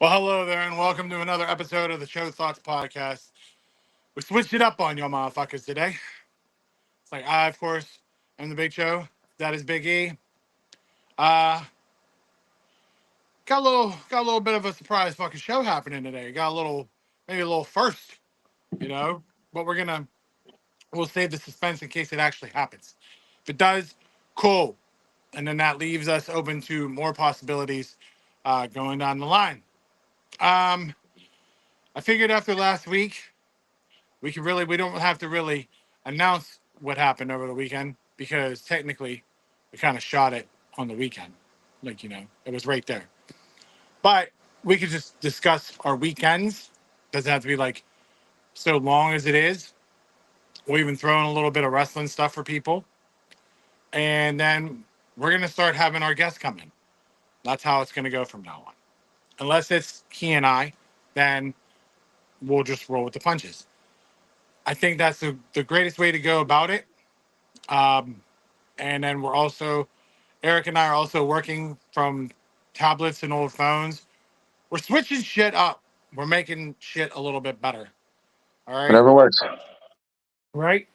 Well, hello there, and welcome to another episode of the Show Thoughts Podcast. We switched it up on y'all motherfuckers today. It's like I, of course, am the Big Show. That is Big E. Uh, got a little bit of a surprise fucking show happening today. Got a little, maybe a little first, you know. But we'll save the suspense in case it actually happens. If it does, cool. And then that leaves us open to more possibilities going down the line. Um, I figured after last week we don't have to really announce what happened over the weekend because technically we kind of shot it on the weekend. Like, it was right there. But we could just discuss our weekends. Doesn't have to be like so long as it is. We'll even throw in a little bit of wrestling stuff for people. And then we're going to start having our guests come in. That's how it's going to go from now on. Unless it's he and I, then we'll just roll with the punches. I think that's the greatest way to go about it. Um, and then Eric and I are also working from tablets and old phones. We're switching shit up. We're making shit a little bit better. All right. Whatever works. Right.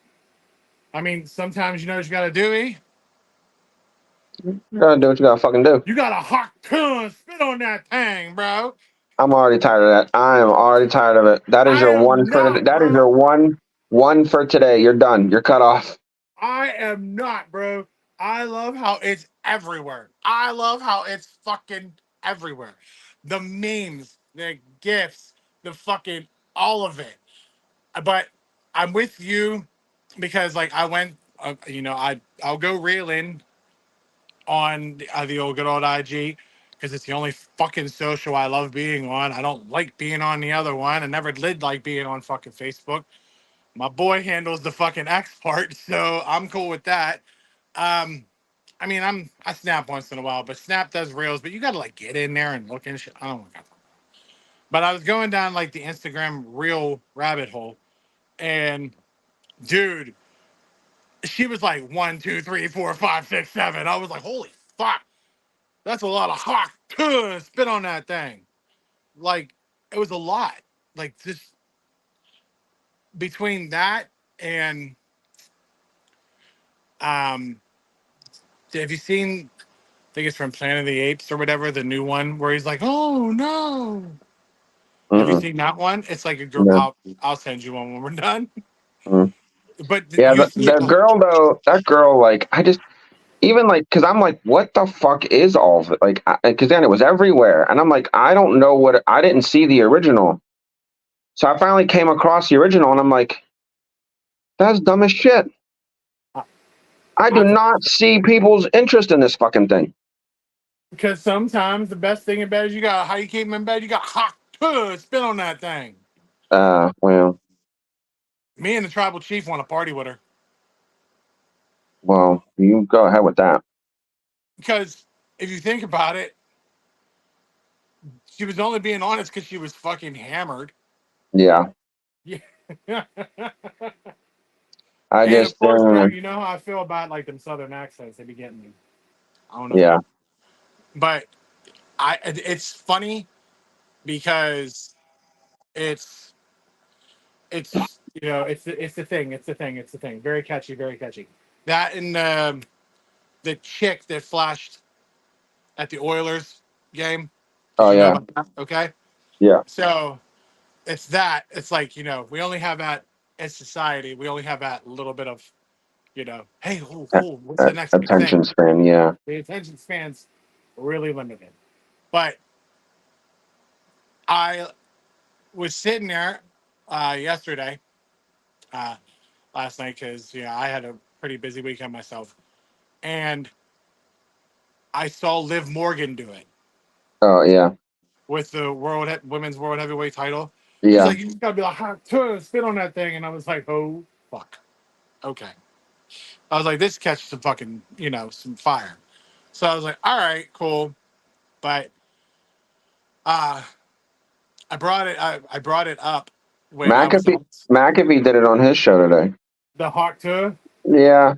I mean, sometimes you know what you got to do, E? You gotta do what you gotta fucking do. You got to hot ton spit on that thing, bro. I'm already tired of that. I am already tired of it. That is I your am one for not, that is your bro. one for today. You're done. You're cut off. I am not, bro. I love how it's everywhere. I love how it's fucking everywhere. The memes, the gifs, the fucking all of it. But I'm with you because like I went, I'll go reeling on the old good old IG because it's the only fucking social I love being on. I don't like being on the other one. I never did like being on fucking Facebook. My boy handles the fucking X part, so I'm cool with that. Um, I mean, I snap once in a while, but Snap does reels, but you gotta like get in there and look and shit. I don't know. But I was going down like the Instagram reel rabbit hole, and dude, she was like 1, 2, 3, 4, 5, 6, 7. I was like, holy fuck, that's a lot of hot spit on that thing. Like, it was a lot. Like, just between that and um, have you seen? I think it's from Planet of the Apes or whatever, the new one where he's like, "Oh no." Have you Mm-mm. seen that one? It's like a girl. No. I'll send you one when we're done. Mm. But Yeah, you the, see it. the girl though, that girl, like, I just even like, cause I'm like, what the fuck is all of it? Like, cause then it was everywhere, and I'm like, I don't know what I didn't see the original, so I finally came across the original, and I'm like, that's dumb as shit. I do I, not see people's interest in this fucking thing. because sometimes the best thing in bed is you got how you keep them in bed. You got hot spit on that thing. Well, Me and the tribal chief want to party with her well, you go ahead with that. because if you think about it, she was only being honest because she was fucking hammered. Yeah, Yeah. I And just, of course, you know how I feel about like them southern accents. They be getting me. I don't know, yeah, but it's funny because it's it's the thing. Very catchy, very catchy. That and the chick that flashed at the Oilers game. Did oh you know yeah, about that? Okay, yeah. so it's that. It's like we only have that in society. We only have that little bit of hey, what's the next big thing? Attention span, yeah. The attention spans really limited. But I was sitting there yesterday, uh, last night, because I had a pretty busy weekend myself, and I saw Liv Morgan do it Oh yeah, with the women's world heavyweight title. She's yeah. like, you just gotta be like, hot turn, spit on that thing, and I was like, oh fuck, okay. I was like, this catches some fucking some fire. So I was like, all right, cool, but uh, I brought it up when I was McAfee, on McAfee did it on his show today. the hawk tour. Yeah,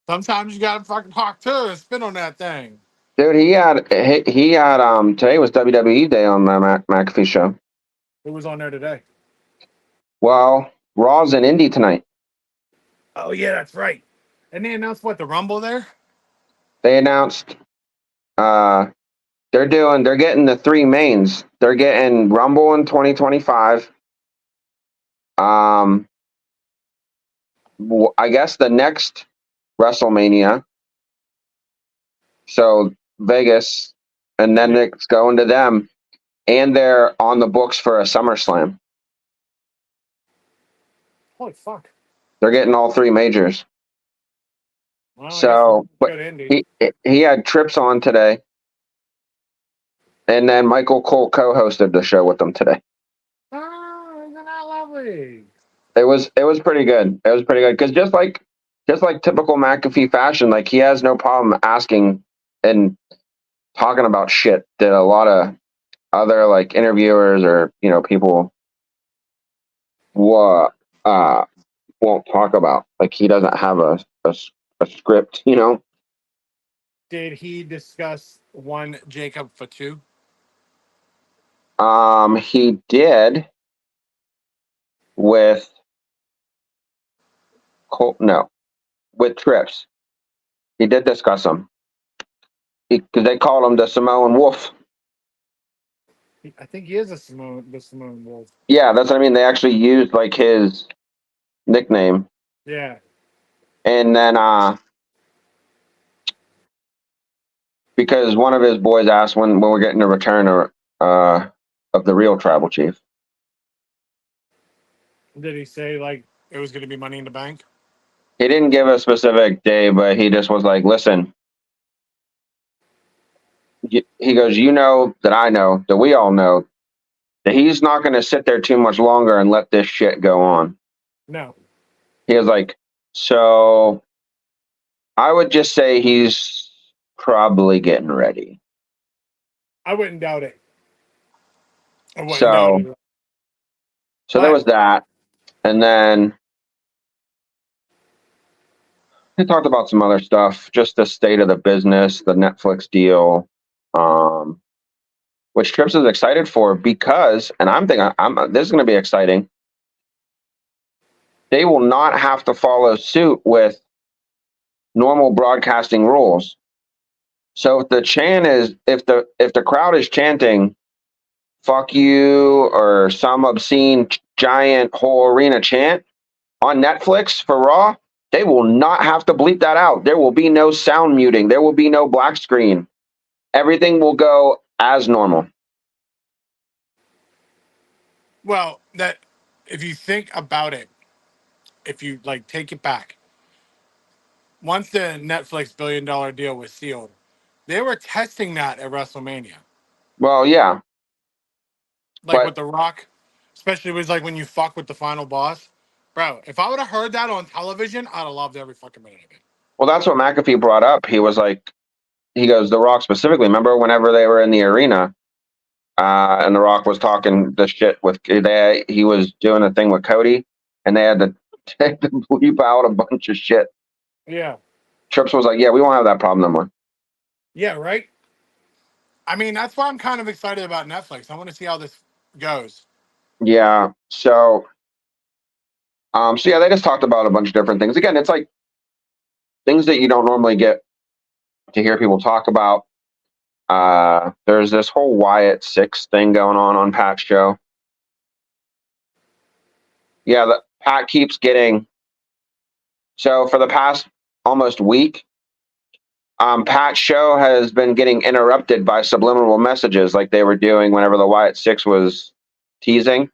Sometimes you gotta fucking hawk tour and spin on that thing. Dude, he had today was WWE Day on the McAfee show. Who was on there today? Well, Raw's in Indy tonight. Oh yeah, that's right. And they announced what, the Rumble there? They announced uh they're getting the three mains. They're getting Rumble in 2025. Um I guess the next WrestleMania. So Vegas, and then Yeah. it's going to them, and they're on the books for a SummerSlam. Holy fuck. They're getting all three majors. Well, I guess So, but good Indy. he had Trips on today, and then Michael Cole co-hosted the show with them today. Oh, isn't that lovely? It was pretty good. It was pretty good because just like typical McAfee fashion, like he has no problem asking and talking about shit that a lot of other like interviewers or people wa- uh, won't talk about. Like he doesn't have a script. Did he discuss one Jacob for two? He did with no, with Trips. He did discuss them because they called him the Samoan Wolf. I think he is the Simone Wolf. Yeah, that's what I mean. They actually used like his nickname, Yeah. and then because one of his boys asked when we're getting a return of the real tribal chief. Did he say like it was going to be Money in the Bank? He didn't give a specific day, but he just was like, "Listen," he goes, "You know that I know that we all know that he's not going to sit there too much longer and let this shit go on." No, He was like, "So I would just say he's probably getting ready." I wouldn't doubt it. I wouldn't doubt So it. so there But was that, and then we talked about some other stuff, just the state of the business, the Netflix deal, um, which Trips is excited for because, and I'm thinking, this is going to be exciting. They will not have to follow suit with normal broadcasting rules. So if the crowd is chanting "fuck you" or some obscene giant whole arena chant on Netflix for Raw, they will not have to bleep that out. There will be no sound muting. There will be no black screen. Everything will go as normal. well, that if you think about it, if you like take it back, once the Netflix $1 billion deal was sealed, they were testing that at WrestleMania. Well, yeah, Like with but The Rock, especially was like when you fuck with the final boss. Bro, if I would have heard that on television, I'd have loved every fucking minute of it. well, that's what McAfee brought up. He was like, he goes, The Rock specifically. Remember whenever they were in the arena, and The Rock was talking the shit with he was doing a thing with Cody, and they had to, they had to bleep out a bunch of shit. Yeah. Trips was like, "Yeah, we won't have that problem no more." Yeah, right? I mean, that's why I'm kind of excited about Netflix. I want to see how this goes. Yeah. So yeah, they just talked about a bunch of different things. Again, it's like things that you don't normally get to hear people talk about. There's this whole Wyatt Six thing going on Pat's show. Yeah, Pat keeps getting. So for the past almost week, Pat's show has been getting interrupted by subliminal messages, like they were doing whenever the Wyatt Six was teasing,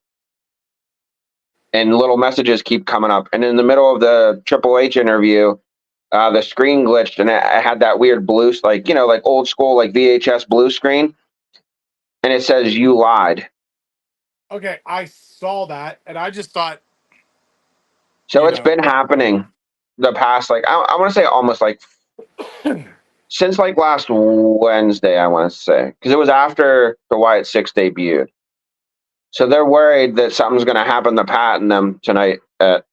and little messages keep coming up. And in the middle of the Triple H interview, the screen glitched and it had that weird blue, like like old school, like VHS blue screen, and it says "You lied." Okay, I saw that and I just thought, So you it's know, been happening the past, like I want to say almost like since like last Wednesday, I want to say, because it was after the Wyatt Six debuted. So they're worried that something's going to happen to Pat and them tonight at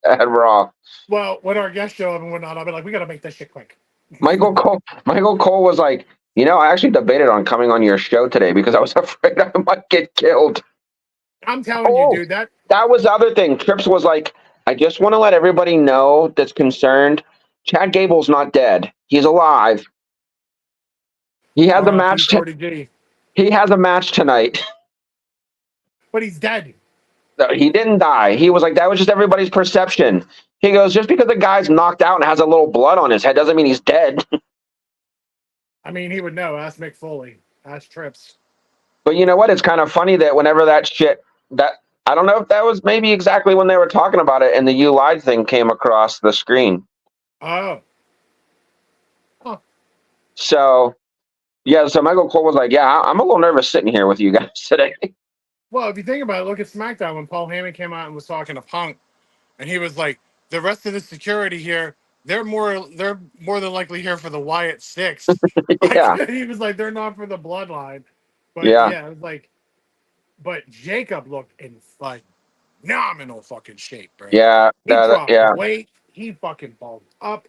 Raw. well, when our guests show up and whatnot, I'll be like, we got to make this shit quick. Michael Cole was like, I actually debated on coming on your show today because I was afraid I might get killed. I'm telling you, Oh, dude, that that was the other thing. Trips was like, I just want to let everybody know that's concerned. Chad Gable's not dead. He's alive. He has a R.I.P. match. Shorty G. He has a match tonight. But he's dead. No, he didn't die. He was like, that was just everybody's perception. He goes, just because the guy's knocked out and has a little blood on his head doesn't mean he's dead. I mean, he would know. Ask Mick Foley. Ask Trips. But you know what? It's kind of funny that whenever that I don't know if that was maybe exactly when they were talking about it and the U Lied thing came across the screen. Oh. Huh. So yeah, so Michael Cole was like, yeah, I'm a little nervous sitting here with you guys today. Well, if you think about it, look at SmackDown when Paul Heyman came out and was talking to Punk, and he was like, "The rest of the security here, they're more than likely here for the Wyatt Six." Like Yeah, he was like, "They're not for the Bloodline." But yeah, yeah, it was like, but Jacob looked in phenomenal fucking shape, bro. yeah, He dropped yeah, weight. He fucking bulked up.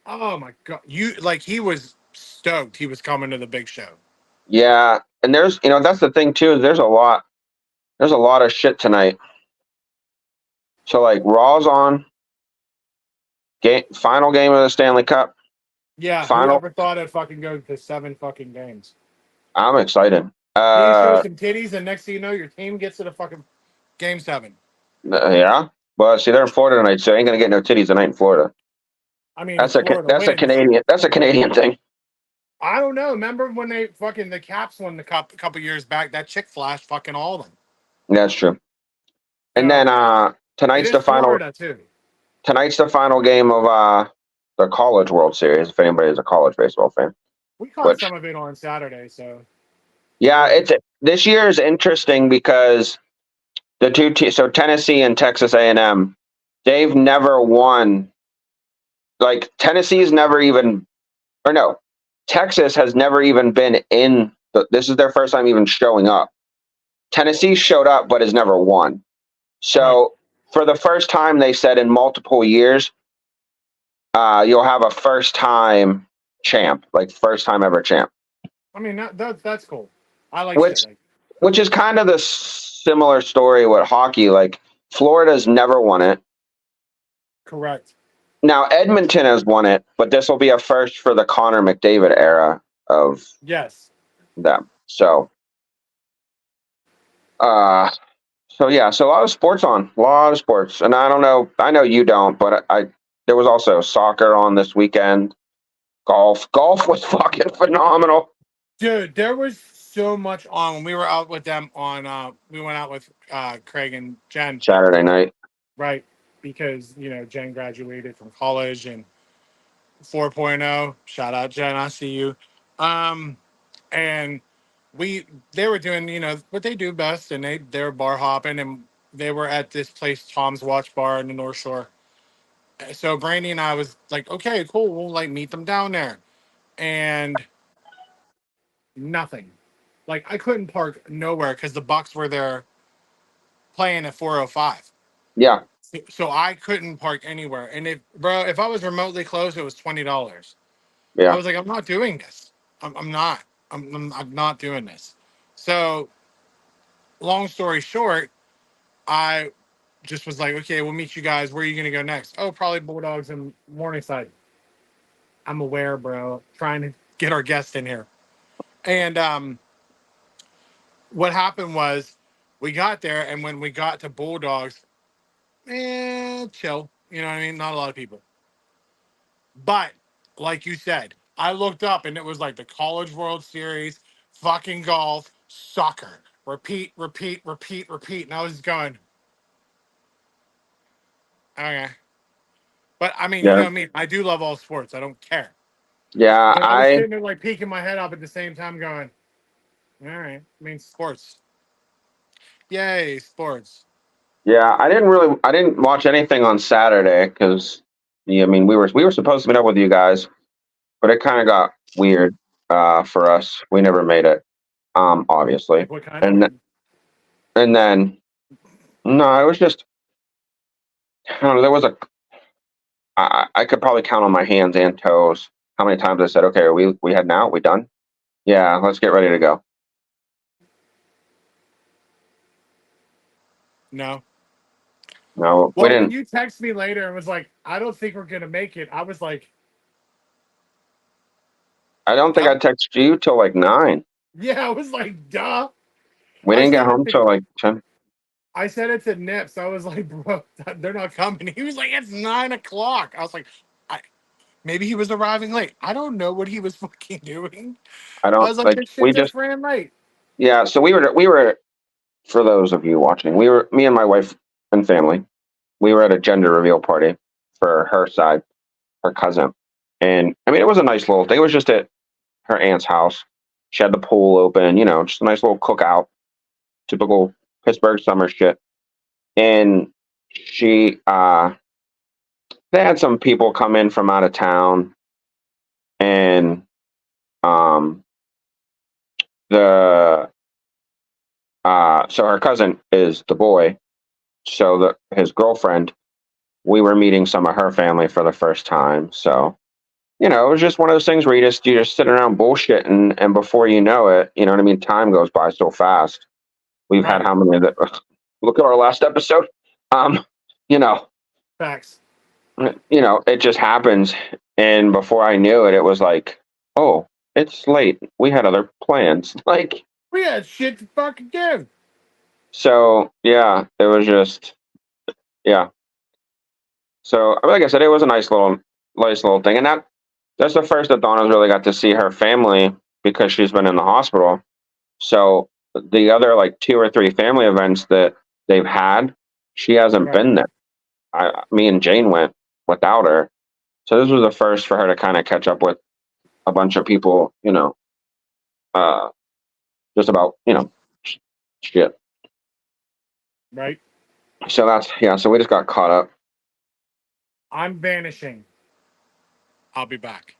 Oh my god, he was stoked. He was coming to the big show. yeah. And there's, that's the thing too. Is there's a lot of shit tonight. So like Raw's on, final game of the Stanley Cup. Yeah, Final. whoever thought it'd fucking go to 7 fucking games. I'm excited. Then you show some titties, and next thing you know, your team gets to the fucking game 7. Yeah. Well, see, they're in Florida tonight, so I ain't gonna get no titties tonight in Florida. I mean, if Florida That's a wins, Canadian thing. I don't know. Remember when they fucking the Caps won the cup a couple years back? That chick flashed fucking all of them. That's true. And then So it tonight's is the final Florida too. game of the College World Series. If anybody is a college baseball fan, We caught which some of it on Saturday, so yeah, we're this year is interesting because the so Tennessee and Texas A&M, they've never won. Like Tennessee's never even, or no, Texas has never even been in. This is their first time even showing up. Tennessee showed up but has never won. right. So for the first time, they said in multiple years, you'll have a first time champ, like first time ever champ, I mean that's cool. I like shit which like which is kind of the similar story with hockey. Like Florida's never won it. correct. Now Edmonton has won it, but this will be a first for the Connor McDavid era of Yes. them. Uh, so yeah, so a lot of sports on, a lot of sports, and I don't know. I know you don't, but I there was also soccer on this weekend. Golf was fucking phenomenal. Dude, there was so much on when we were out with them on we went out with Craig and Jen, Saturday night. right? Because, Jen graduated from college and 4.0. Shout out Jen, I see you. Um and they were doing, what they do best, and they're bar hopping, and they were at this place, Tom's Watch Bar in the North Shore. So Brandy and I was like, okay, cool, we'll like meet them down there. And nothing. Like I couldn't park nowhere because the Bucks were there playing at 4:05. Yeah, So I couldn't park anywhere. And if I was remotely close, it was $20. I yeah, was like, I'm not doing this. I'm not. I'm not doing this. So long story short, I just was like, okay, we'll meet you guys. Where are you gonna go next? Oh, probably Bulldogs and Morningside. I'm aware, bro. Trying to get our guest in here. And what happened was we got there, and when we got to Bulldogs, chill. You know what I mean? Not a lot of people. But like you said, I looked up and it was like the College World Series, fucking golf, soccer. Repeat, repeat, repeat, repeat. And I was going, okay. But I mean, you yeah, know me, I do love all sports. I don't care. yeah. But I was sitting there like peeking my head up at the same time going, all right, I mean sports. Yay, sports. I didn't watch anything on Saturday because, yeah, I mean, we were supposed to meet up with you guys, but it kind of got weird for us. We never made it, obviously, Like what kind of and weird? and then no, it was just I don't know. I could probably count on my hands and toes how many times I said, okay, are we heading out? We done? Yeah, let's get ready to go. No. No, we Well, when didn't. you text me later and was like, I don't think we're gonna make it, I was like, I don't think duh. I texted you till like 9. Yeah, I was like, duh. We I didn't get said it home to till like 10. I said it to Nips. I was like, bro, they're not coming. He was like, it's 9 o'clock. I was like, I maybe he was arriving late. I don't know what he was fucking doing. I I don't was like, like. this shit We just just ran late. yeah. So we were for those of you watching. We were me and my wife and family. We were at a gender reveal party for her side, her cousin, and I mean it was a nice little thing. It was just at her aunt's house. She had the pool open, just a nice little cookout, typical Pittsburgh summer shit. And she they had some people come in from out of town, and um the so her cousin is the boy, so his girlfriend, we were meeting some of her family for the first time. So it was just one of those things where you just sit around bullshit, and before you know it, you know what I mean, time goes by so fast. We've had Right. how many that look at our last episode. um you know Facts. it just happens, and before I knew it, it was like, oh, it's late, we had other plans, like. We had shit to fucking do. So yeah, it was just, yeah. So like I said, it was a nice little thing, and that's the first that Donna's really got to see her family because she's been in the hospital. So the other like two or three family events that they've had, she hasn't Right. been there. Me and Jane went without her, so this was the first for her to kind of catch up with a bunch of people, uh, just about shit. Right. So that's yeah. So we just got caught up. I'm vanishing. I'll be back.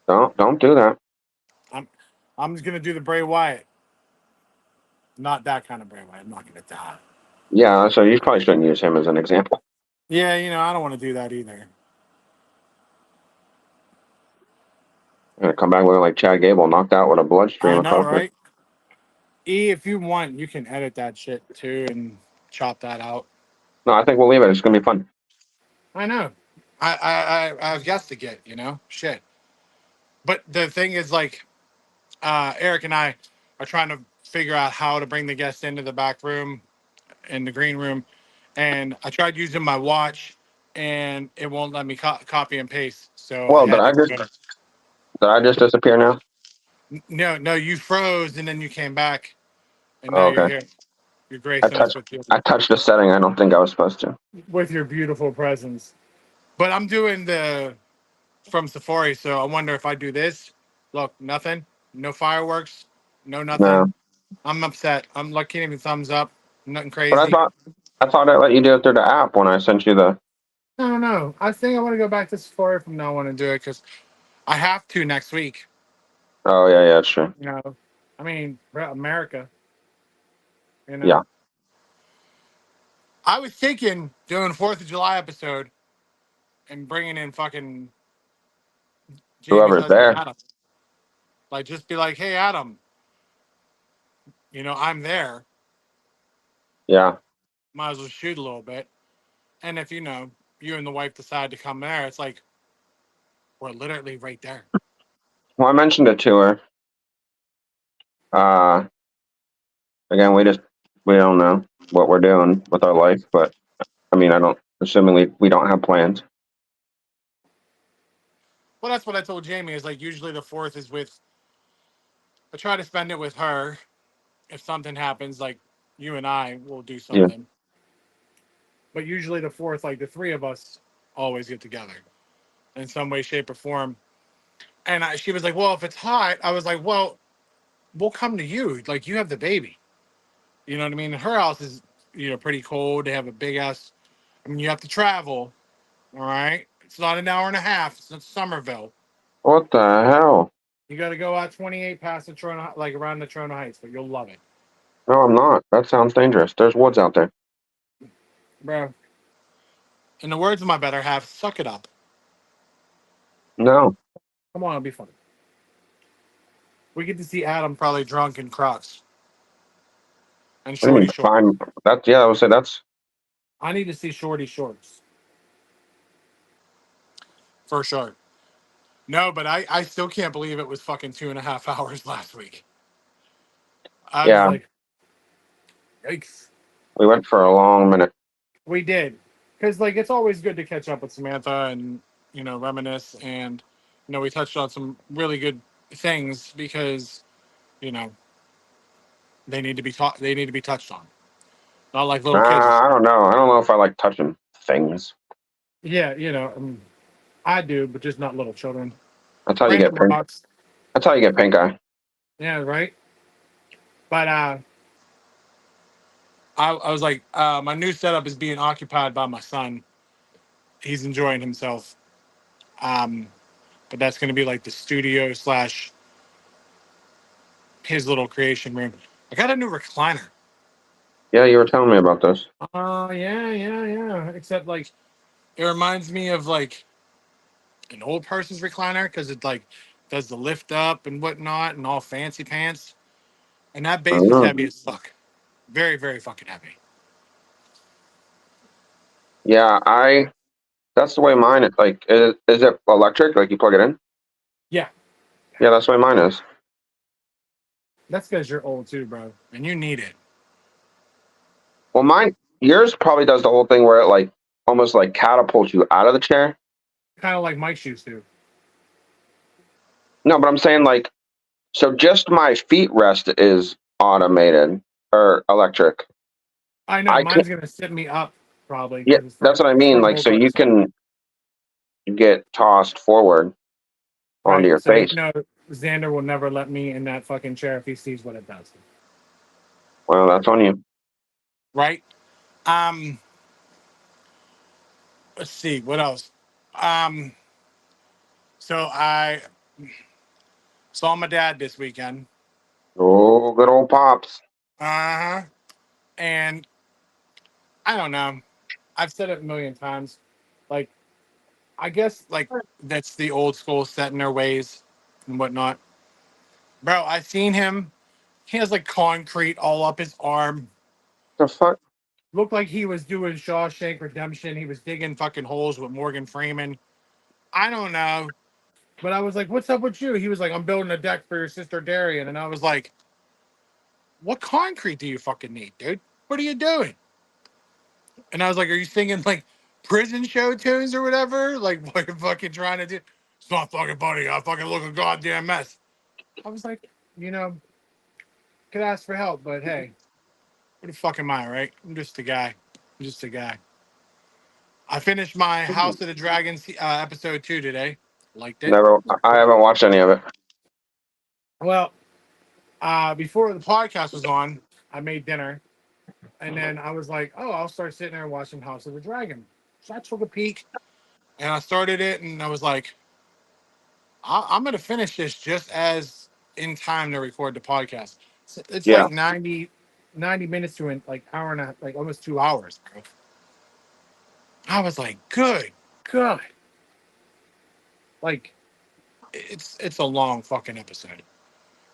Don't do that. I'm I'm just gonna do the Bray Wyatt. Not that kind of Bray Wyatt. I'm not gonna die. Yeah. So you probably shouldn't use him as an example. Yeah, I don't want to do that either. I'm gonna come back looking like Chad Gable, knocked out with a bloodstream I know, across the. right? E, if you want, you can edit that shit too and chop that out. No, I think we'll leave it. It's gonna be fun. I know. I have guests to get, shit. But the thing is, like, Eric and I are trying to figure out how to bring the guests into the back room, in the green room, and I tried using my watch, and it won't let me copy and paste. So I Well, did had I to. just did I just disappear now? No, no, you froze, and then you came back, and now Oh, you're okay. here. You're I gracing us touched with I touched a setting I don't think I was supposed to. your beautiful presence. But I'm doing the from Safari, so I wonder if I do this. Look, nothing, no fireworks, no nothing. No, I'm upset. I'm like can't even thumbs up. Nothing but I crazy. thought I thought I let you do it through the app when I sent you the. I don't know. I think I want to go back to Safari from now on and do it because I have to next week. Oh yeah, yeah, it's true. You know, I mean, America. You know, Yeah, I was thinking doing Fourth of July episode and bringing in fucking Jamie's whoever's husband there. Adam. Like, just be like, hey, Adam, I'm there. Yeah. Might as well shoot a little bit. And if you and the wife decide to come there, it's like we're literally right there. Well, I mentioned it to her. Uh, Again, we don't know what we're doing with our life, but I mean, I don't. Assuming we don't have plans. Well, that's what I told Jamie. Is like usually the fourth is with. I try to spend it with her. If something happens, like you and I will do Yeah. something. But usually the fourth, like the three of us, always get together in some way, shape, or form. And she was like, "Well, if it's hot," I was like, "Well, we'll come to you. Like you have the baby. You know what I mean? And her house is pretty cold. They have a big ass. I mean, you have to travel. All right, it's not an hour and a half. It's not Somerville. What the hell? You got to go out 28 past the Toronto, like around the Toronto Heights, but you'll love it, No, I'm not. That sounds dangerous. There's woods out there. bro. In the words of my better half, suck it up. No. Come on, it'll be fun. We get to see Adam probably drunk in Crocs and What do you mean shorty shorts. fine? That's yeah. I would say that's I need to see shorty shorts for sure. No, but I still can't believe it was fucking 2.5 hours last week. I was yeah. like, yikes. We went for a long minute. We did. Because, like, it's always good to catch up with Samantha and, reminisce. And, we touched on some really good things because, you know, they need to be touched on. Not like little kids. I don't know. I don't know if I like touching things. Yeah, I do, but just not little children. That's how you get Random pink. rocks. That's how you get pink eye. Yeah, right. But I was like, my new setup is being occupied by my son. He's enjoying himself. Um, but that's going to be like the studio slash his little creation room. I got a new recliner. Yeah, you were telling me about this. Yeah, yeah, yeah. Except like it reminds me of like an old person's recliner because it like does the lift up and whatnot and all fancy pants. And that base was Mm. heavy as fuck. Very, very fucking heavy. Yeah, I. That's the way mine is. Like, is it electric? Like you plug it in? Yeah, Yeah, that's the way mine is. that's because you're old too, bro, and you need it. Well, yours probably does the whole thing where it like almost like catapults you out of the chair. Kind of like Mike's used to. No, but I'm saying like, so just my feet rest is automated or electric. I know I mine's can't. gonna sit me up probably Yeah, because it's that's what I for mean. the Like, whole so you purpose of it. can get tossed forward onto Right. your So face. Xander will never let me in that fucking chair if he sees what it does. Well, that's on you. Right. Um. Let's see what else. Um. So I saw my dad this weekend. Oh, good old pops. Uh huh. And I don't know. I've said it a million times. Like I guess like that's the old school set in their ways and whatnot. Bro, I seen him. He has like concrete all up his arm. The fuck? Looked like he was doing Shawshank Redemption. He was digging fucking holes with Morgan Freeman. I don't know. But I was like, what's up with you? He was like, I'm building a deck for your sister Darian. And I was like, what concrete do you fucking need, dude? What are you doing? And I was like, are you singing like prison show tunes or whatever? Like, what you're fucking trying to do? It's not fucking funny. I fucking look a goddamn mess. I was like, could ask for help, but hey, what the fuck am I, right? I'm just a guy. I'm just a guy. I finished my House of the Dragons episode 2 today. Liked it. Never. I haven't watched any of it. Well, before the podcast was on, I made dinner, and then I was like, "Oh, I'll start sitting there watching House of the Dragon." So I took a peek, and I started it, and I was like, I'm gonna finish this just as in time to record the podcast. It's Yeah. like 90 minutes to an like hour and a like almost 2 hours, bro. I was like, good God. Like it's a long fucking episode.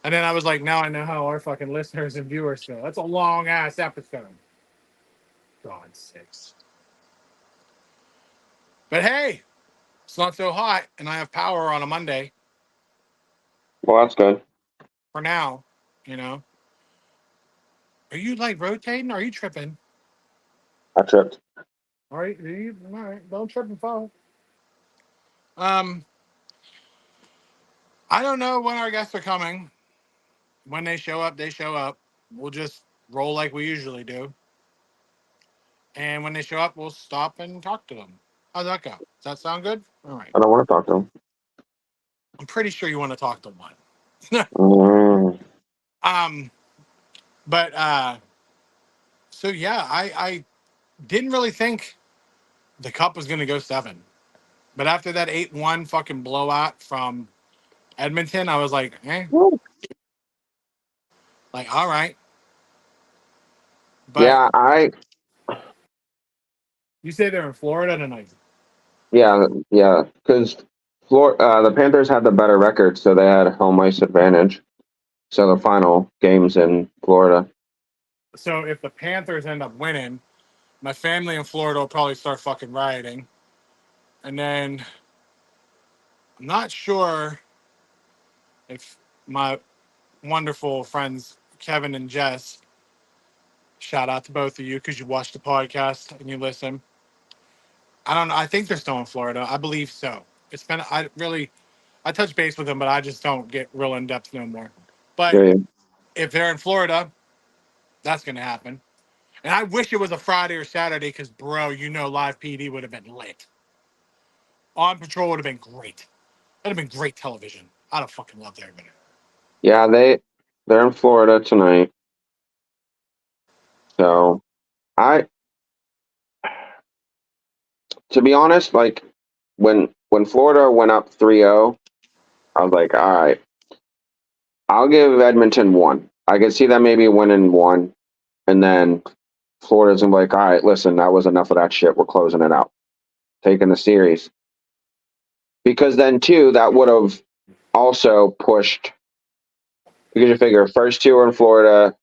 And then I was like, now I know how our fucking listeners and viewers feel. That's a long ass episode. God sakes. But hey, it's not so hot, and I have power on a Monday Well, that's good. for now. You know, are you like rotating? Are you tripping? I tripped. All right, don't trip and fall. Um, I don't know when our guests are coming. When they show up, they show up. We'll just roll like we usually do. And when they show up, we'll stop and talk to them. How's that go? Does that sound good? All right. I don't want to talk to him. I'm pretty sure you want to talk to one. Mm. um, but so yeah, I didn't really think the cup was gonna go 7. But after that 8-1 fucking blowout from Edmonton, I was like, all right. But Yeah, you say they're in Florida tonight. yeah, yeah, because The Panthers had the better record, so they had home ice advantage. So the final games in Florida. So if the Panthers end up winning, my family in Florida will probably start fucking rioting. And then I'm not sure if my wonderful friends Kevin and Jess, shout out to both of you because you watch the podcast and you listen. I don't know. I think they're still in Florida. I believe so. It's been I touch base with them, but I just don't get real in depth no more. But Yeah, if they're in Florida, that's gonna happen. And I wish it was a Friday or Saturday because, bro, live PD would have been lit. On Patrol would have been great. That'd have been great television. I'd have fucking loved every minute. yeah, they're in Florida tonight. So I, to be honest, like when Florida went up 3-0, I was like, all right, I'll give Edmonton one. I could see them maybe winning one, and then Florida's gonna be like, all right, listen, that was enough of that shit. We're closing it out, taking the series. Because then too, that would have also pushed, because you figure first two are in Florida,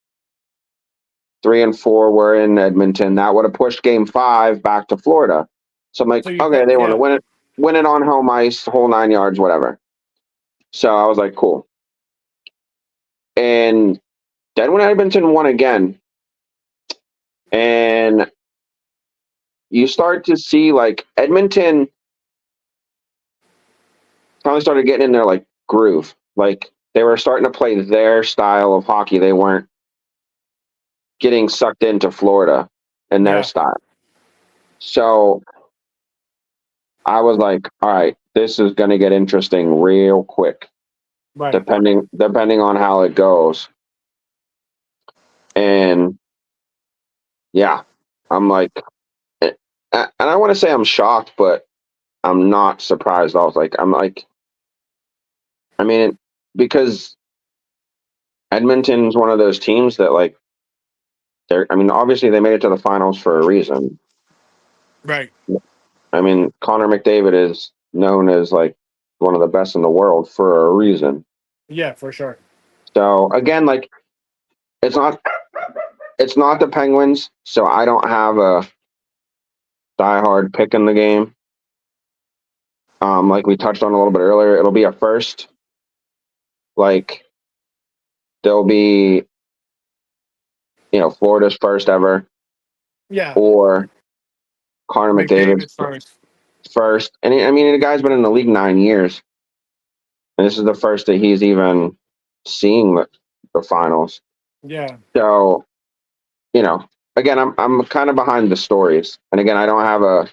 3 and 4 were in Edmonton. That would have pushed game 5 back to Florida. So I'm So like, you okay, think, they want to yeah, win it on home ice, whole 9 yards, whatever. So I was like, cool. And then when Edmonton won again, and you start to see like Edmonton finally started getting in their like groove. Like they were starting to play their style of hockey. They weren't getting sucked into Florida and their yeah, style. So I was like, all right, this is going to get interesting real quick, right, depending on how it goes. And yeah, I'm like, and I want to say I'm shocked, but I'm not surprised. I'm like, I mean, because Edmonton's one of those teams that like I mean, obviously they made it to the finals for a reason. right, I mean, Connor McDavid is known as like one of the best in the world for a reason. yeah, for sure. So again, like it's not it's not the Penguins, so I don't have a diehard pick in the game. Like we touched on a little bit earlier, it'll be a first. Like there'll be, Florida's first ever, Yeah, or Connor McDavid's McDavid's first. first. And I mean, the guy's been in the league 9 years, and this is the first that he's even seeing the finals. Yeah, So, you know, again, I'm kind of behind the stories, and again, I don't have a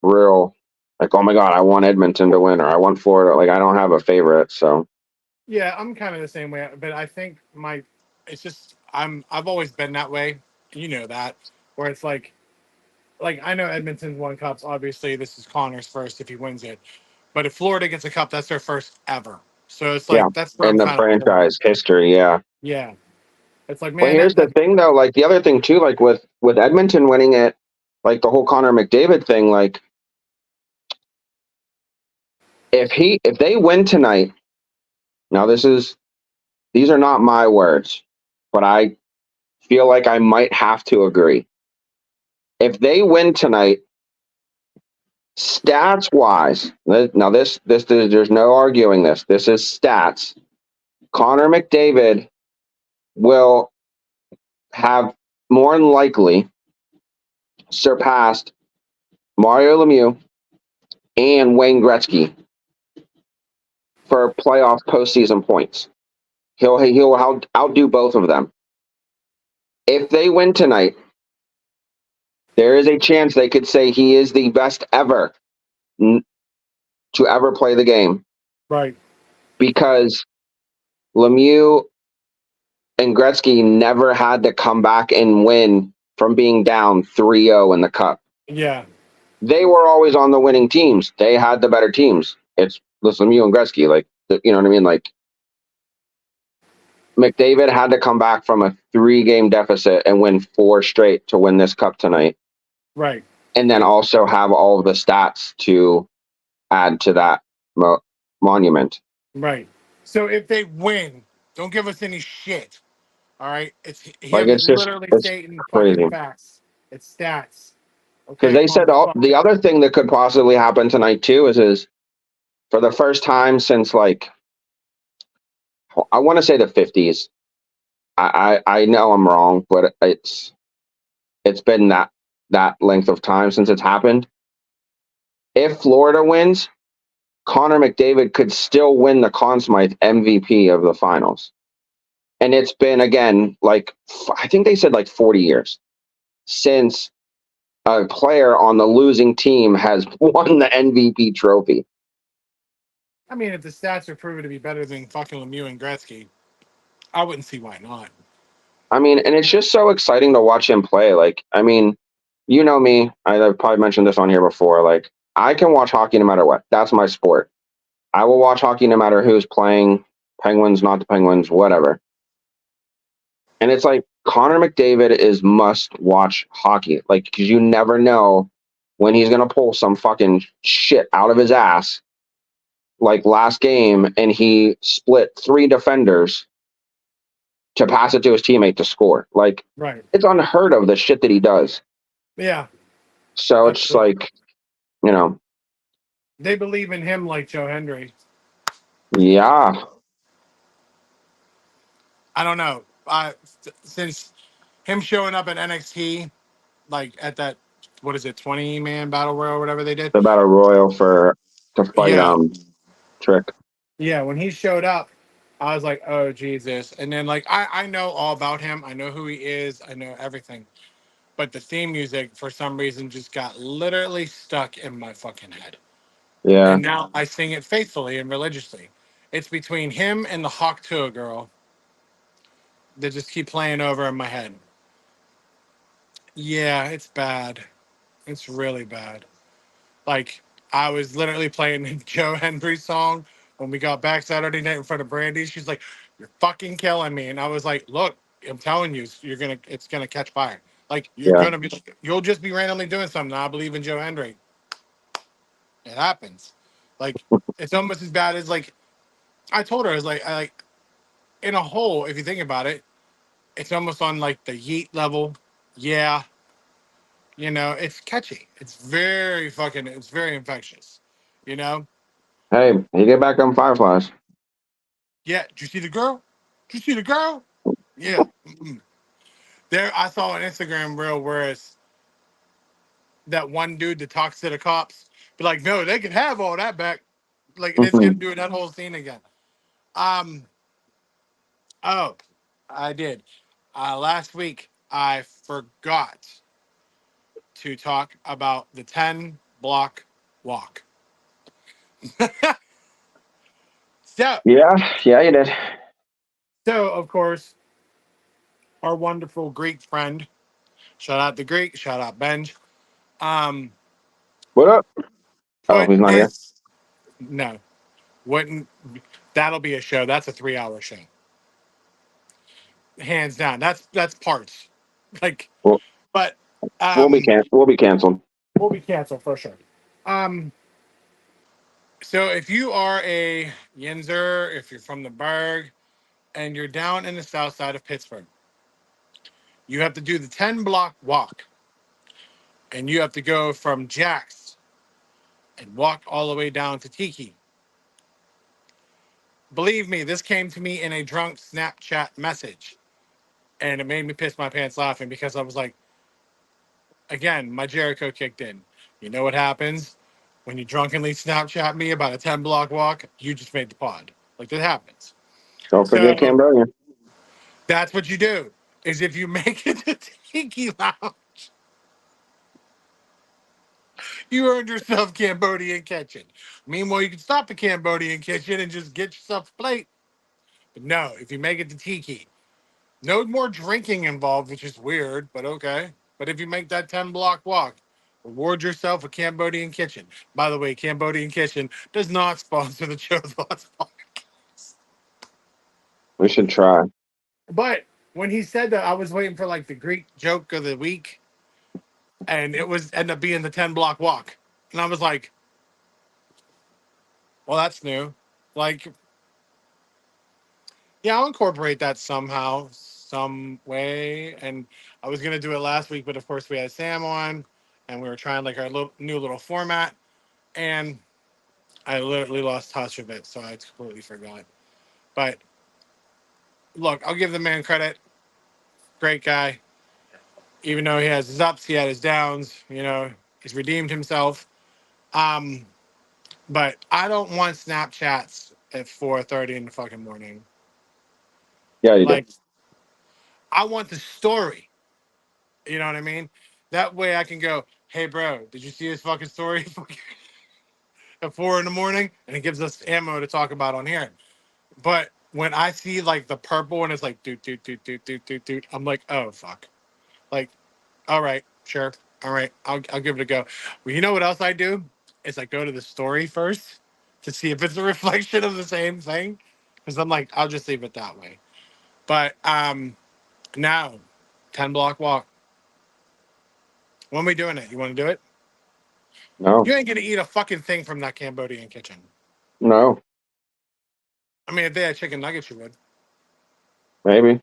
real like, oh my god, I want Edmonton to win, or I want Florida. Like, I don't have a favorite. So yeah, I'm kind of the same way, but I think it's just I've always been that way. You know that, where it's like I know Edmonton's won cups. Obviously, this is Connor's first if he wins it. But if Florida gets a cup, that's their first ever. So it's yeah, like that's where in I'm the kind of going. franchise history, yeah. Yeah, it's like, Well, man, here's the that thing though, like the other thing too, like with Edmonton winning it, like the whole Connor McDavid thing, like if they win tonight, now these are not my words, but I feel like I might have to agree. If they win tonight, stats wise, now this there's no arguing this. This is stats. Connor McDavid will have more than likely surpassed Mario Lemieux and Wayne Gretzky for playoff postseason points. He'll outdo both of them. If they win tonight, there is a chance they could say he is the best ever to ever play the game, right. because Lemieux and Gretzky never had to come back and win from being down 3-0 in the cup. Yeah, They were always on the winning teams. They had the better teams. It's Lemieux and Gretzky, like, you know what I mean? Like, McDavid had to come back from a 3-game deficit and win 4 straight to win this cup tonight, right. and then also have all of the stats to add to that mo- monument. Right. So if they win, don't give us any shit. All right. It's Like him it's just literally it's stating fucking crazy facts. It's stats. because Okay, they said calm the fuck. the other thing that could possibly happen tonight too is for the first time since like I want to say the 50s. I know I'm wrong, but it's been that length of time since it's happened. If Florida wins, Connor McDavid could still win the Conn Smythe MVP of the finals. And it's been again like I think they said like 40 years since a player on the losing team has won the MVP trophy. I mean, if the stats are proven to be better than fucking Lemieux and Gretzky, I wouldn't see why not. I mean, and it's just so exciting to watch him play. Like, I mean, you know me, I've probably mentioned this on here before. Like, I can watch hockey no matter what. That's my sport. I will watch hockey no matter who's playing, Penguins, not the Penguins, whatever. And it's like Connor McDavid is must watch hockey. Like, because you never know when he's going to pull some fucking shit out of his ass. Like last game, and he split three defenders to pass it to his teammate to score. Like, Right. it's unheard of the shit that he does. Yeah. So it's Absolutely. like, you know, They believe in him like Joe Hendry. yeah, I don't know. Since him showing up at NXT, like at that, what is it, 20-man battle royal or whatever they did. the battle royal for to fight Yeah. Trick. Yeah. When he showed up, I was like, oh, Jesus. And then, like, I know all about him. I know who he is. I know everything. But the theme music, for some reason, just got literally stuck in my fucking head. Yeah. And now I sing it faithfully and religiously. It's between him and the Hawk Tuah girl that just keep playing over in my head. Yeah, it's bad. It's really bad. Like, I was literally playing Joe Hendry's song when we got back Saturday night in front of Brandy. She's like, "You're fucking killing me," and I was like, "Look, I'm telling you, it's gonna catch fire. Like, Yeah. you'll just be randomly doing something. I believe in Joe Hendry. It happens. Like, it's almost as bad as like I told her. I was like, I like in a whole. If you think about it, it's almost on like the Yeet level. Yeah, it's catchy. It's very fucking. It's very infectious. You know. Hey, you get back on Fireflies. Yeah. Did you see the girl? Did you see the girl? Yeah. Mm-mm. There, I saw an Instagram reel where it's that one dude that talks to the cops. Be like, no, they can have all that back. Like it's him doing that whole scene again. Um. Oh, I did. Last week I forgot to talk about the 10 block walk. So, Yeah, yeah, you did. so of course, our wonderful Greek friend, shout out the Greek, shout out Benj, um, What up? Oh, put he's not here. his no, wouldn't that'll be a show. That's a 3 hour show, hands down. That's parts, like, We'll, but we'll we'll be canceled. we'll be canceled for sure. Um, so if you are a Yinzer, if you're from the Berg, and you're down in the south side of Pittsburgh, you have to do the 10 block walk, and you have to go from Jack's and walk all the way down to Tiki. Believe me, this came to me in a drunk Snapchat message, and it made me piss my pants laughing because I was like, again, my Jericho kicked in. You know what happens when you drunkenly Snapchat me about a 10 block walk? You just made the pod. Like, that happens. Don't forget So Cambodia. that's what you do. Is if you make it to Tiki Lounge, you earned yourself Cambodian kitchen. Meanwhile, you can stop the Cambodian kitchen and just get yourself a plate. But no, if you make it to Tiki, no more drinking involved, which is weird, but okay. But if you make that 10 block walk, reward yourself a Cambodian kitchen. By the way, Cambodian kitchen does not sponsor the Joe's Lots podcast. We should try. But when he said that, I was waiting for like the Greek joke of the week, and it was ended up being the 10 block walk. And I was like, Well, that's new. Like, yeah, I'll incorporate that somehow, some way. And I was gonna do it last week, but of course we had Sam on, and we were trying like our new little format, and I literally lost touch of it, so I completely forgot. But look, I'll give the man credit. Great guy. Even though he has his ups, he had his downs. He's redeemed himself. Um, but I don't want Snapchats at 4:30 in the fucking morning. Yeah, you do. Like, I want the story. You know what I mean? That way I can go, hey, bro, did you see his fucking story at 4 in the morning? And it gives us ammo to talk about on here. But when I see like the purple and it's like, doot, doot, doot, doot, doot, doot, doot, I'm like, oh, fuck. Like, all right, sure. All right, I'll give it a go. Well, you know what else I do? Is I go to the story first to see if it's a reflection of the same thing. Because I'm like, I'll just leave it that way. But now, 10 block walk. When are we doing it? You want to do it? No, You ain't gonna eat a fucking thing from that Cambodian kitchen. no, I mean, if they had chicken nuggets, you would. maybe.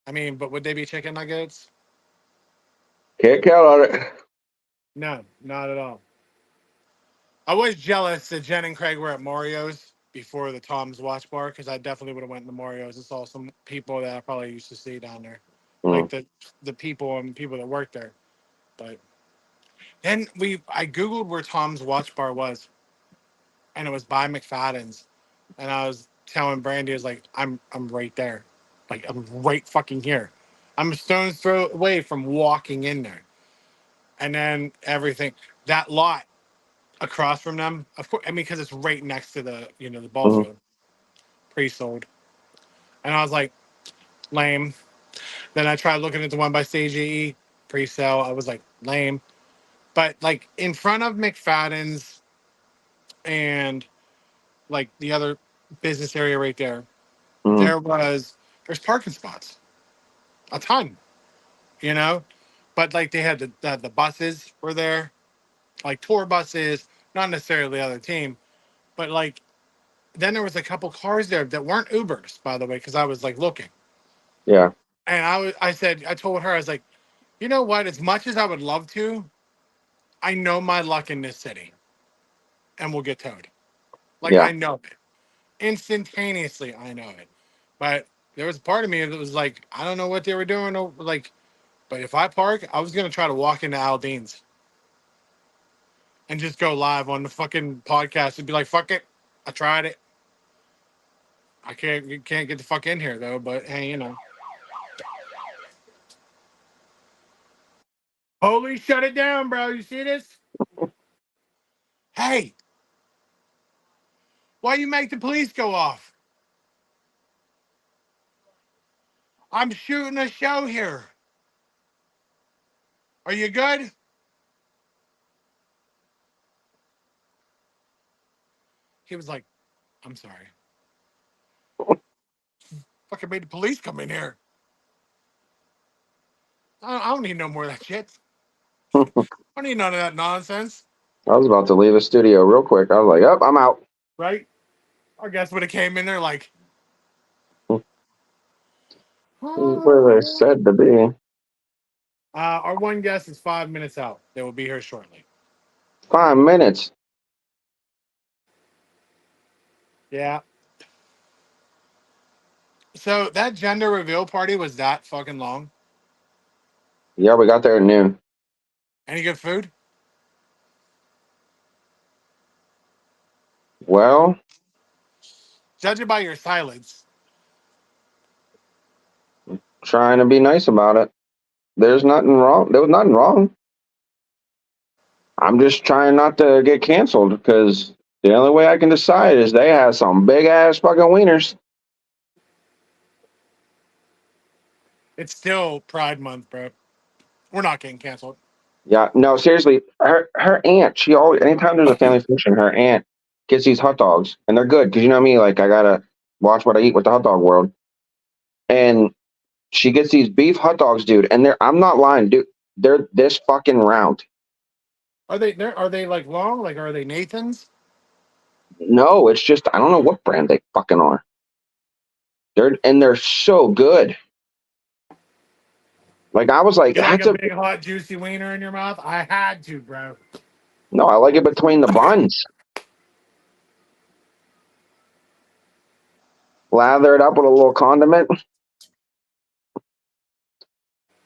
I mean, but would they be chicken nuggets? Can't count on it. No, not at all. I was jealous that Jen and Craig were at Mario's before the Tom's Watch Bar because I definitely would have went to Mario's and saw some people that I probably used to see down there, like Mm, the people and people that work there. But then I googled where Tom's Watch Bar was, and it was by McFadden's, and I was telling Brandy, I was like, I'm right there, like I'm right fucking here. I'm a stone's throw away from walking in there, and then everything that lot across from them, of course, I mean, because it's right next to the ball mm, field, pre-sold, and I was like, lame. Then I tried looking at the one by Stage AE, pre-sale. I was like, lame. But like in front of McFadden's and like the other business area right there, mm. there's parking spots, a ton, you know. But like they had the buses were there, like tour buses, not necessarily the other team, but like then there was a couple cars there that weren't Ubers, by the way, because I was like looking, Yeah, and I told her, I was like, you know what? As much as I would love to, I know my luck in this city, and we'll get towed. Like yeah, I know it instantaneously. I know it, but there was a part of me that was like, I don't know what they were doing, like. But if I park, I was gonna try to walk into Aldean's and just go live on the fucking podcast and be like, "Fuck it, I tried it. I can't get the fuck in here though." But hey, holy, shut it down, bro. You see this? Hey, why you make the police go off? I'm shooting a show here. Are you good? He was like, I'm sorry. Fucking made the police come in here. I don't need no more of that shit. I don't need none of that nonsense, I was about to leave the studio real quick. I was like, "Yep, I'm out." right? I guess when it came in there, like, This is where they said to be. our one guest is 5 minutes out. They will be here shortly. 5 minutes. Yeah. So that gender reveal party was that fucking long. Yeah, we got there at noon. Any good food? Well, Judging by your silence. trying to be nice about it. There's nothing wrong. There was nothing wrong. I'm just trying not to get canceled because the only way I can decide is they have some big ass fucking wieners. It's still Pride Month, bro. We're not getting canceled. Yeah, no, seriously, her aunt. She always anytime there's a family function, her aunt gets these hot dogs, and they're good because you know me. Like I gotta watch what I eat with the hot dog world, and she gets these beef hot dogs, dude. And I'm not lying, dude. They're this fucking round. Are they like long? Like are they Nathan's? No, it's just I don't know what brand they fucking are. They're so good. Like I was like, You like that's a a big, hot, juicy wiener in your mouth? I had to, bro. no. I like it between the buns. Lather it up with a little condiment.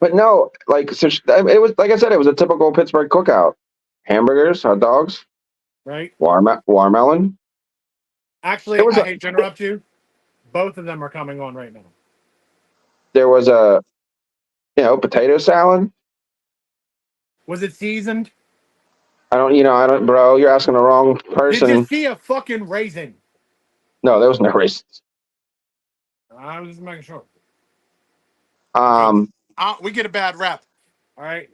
But no, like so it was like I said, it was a typical Pittsburgh cookout. Hamburgers, hot dogs, Right? watermelon. It Actually, was I a hate to interrupt you. Both of them are coming on right now. there was a potato salad. Was it seasoned? I don't, bro. You're asking the wrong Did you person. see a fucking raisin? No, there was no racism. I was just making sure. Because Um, we get a bad rep. All right?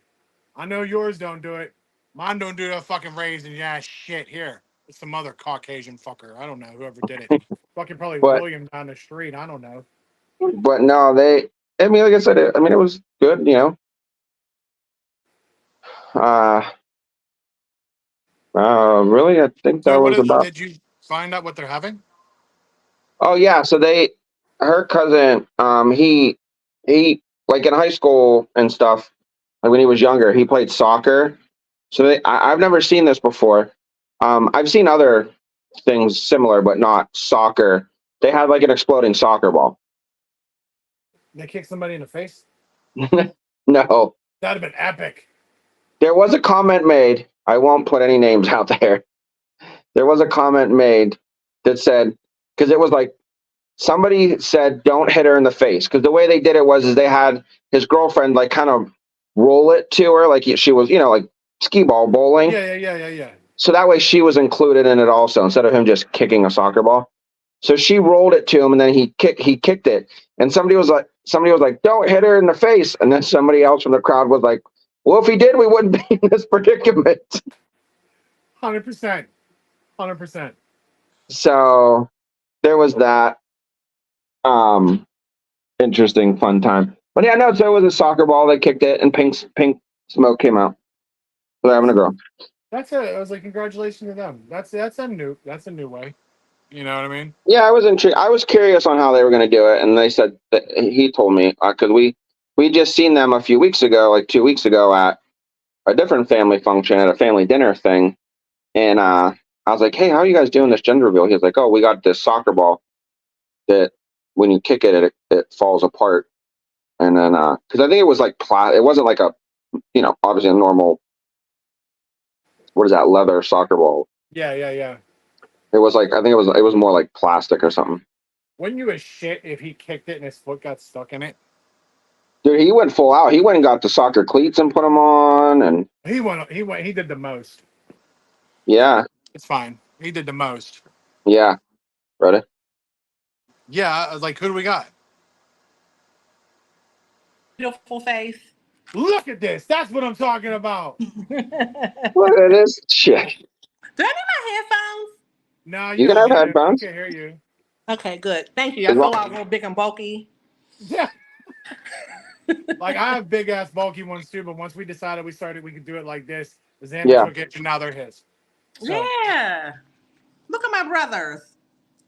I know yours don't do it. Mine don't do that fucking raisin. Yeah, shit. Here. It's some other Caucasian fucker. I don't know. Whoever did it. Fucking probably but William down the street. I don't know. no, they. I mean, like I said, it was good. Uh, really, I think that So was about. did you find out what they're having? Oh yeah, so her cousin, he like in high school and stuff, like when he was younger, he played soccer. So I've never seen this before. I've seen other things similar, but not soccer. They had like an exploding soccer ball. They kicked somebody in the face? No, That'd have been epic. there was a comment made. I won't put any names out there. There was a comment made that said because it was like somebody said don't hit her in the face because the way they did it was is they had his girlfriend like kind of roll it to her like she was like skee ball bowling, Yeah. so that way she was included in it also instead of him just kicking a soccer ball. So she rolled it to him and then he kicked it, and somebody was like don't hit her in the face, and then somebody else from the crowd was like, well, if he did we wouldn't be in this predicament. 100%. 100%. So there was that. um Interesting, fun time. But yeah, no, so it was a soccer ball. They kicked it, and pink smoke came out. So they're having a girl. That's it. I was like, congratulations to them. That's a new way. You know what I mean? Yeah, I was intrigued. I was curious on how they were going to do it, and they said that he told me because we just seen them a few weeks ago, like 2 weeks ago, at a different family function at a family dinner thing, and I was like, hey, how are you guys doing this gender reveal? He was like, oh, we got this soccer ball that when you kick it, it falls apart, and then because I think it was like it wasn't like a obviously a normal what is that leather soccer ball. Yeah. It was like I think it was more like plastic or something. Wouldn't you a shit if he kicked it and his foot got stuck in it? Dude, he went full out. He went and got the soccer cleats and put them on, and He did the most. yeah, It's fine. He did the most. yeah, ready? Yeah, I was like, who do we got? Beautiful face. Look at this. That's what I'm talking about. Do I Look at this shit. need my headphones? No, you You can don't have need it. We headphones. can't hear you. Okay, good. Thank you. As I feel long, like real big and bulky. Yeah. Like I have big ass bulky ones too, but once we decided we could do it like this, the Xanders yeah. will get you, now they're his. So Yeah. Look at my brothers.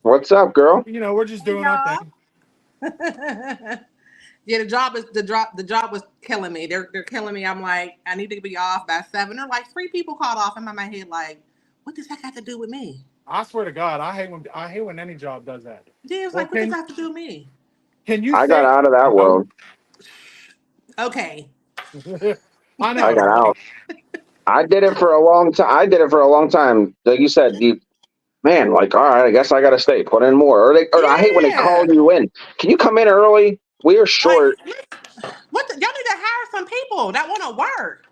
What's up, girl? we're just Hey, doing our y'all. thing. Yeah, the job was killing me. They're killing me. I'm like, I need to be off by 7. They're like 3 people called off. I'm in my head like, what does that got to do with me? I swear to God, I hate when any job does that. Yeah, it's Well, like, what does that have to do with me? can you I got say out of that no? world. Okay. I I know, got right? out. I did it for a long time. I did it for a long time. Like you said, man, like, all right, I guess I got to stay, put in more. Or I hate when they call Yeah. you in. Can you come in early? We are Like, short. y'all need to hire some people that want to work.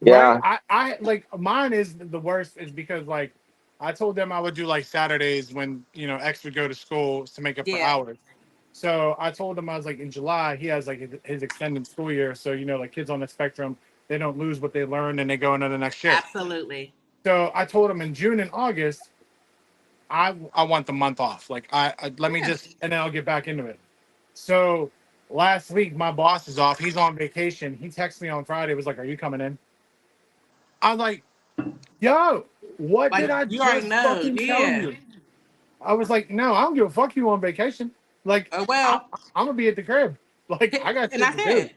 Right? Yeah, I like mine is the worst is because like I told them I would do like Saturdays when X would go to school to make up for Yeah, hours. So I told him I was like in July he has like his extended school year, so like kids on the spectrum they don't lose what they learned and they go into the next year. absolutely. So I told him in June and August I want the month off. Like I let me Yeah. just and then I'll get back into it. So last week my boss is off. He's on vacation. He texted me on Friday. Was like, "Are you coming in?" I was like, "Yo, what Like did I you already just know. fucking tell Yeah. you?" I was like, no, I don't give a fuck you on vacation. Like, Oh I, well. I'm gonna be at the crib. Like, I got And shit I to do. said,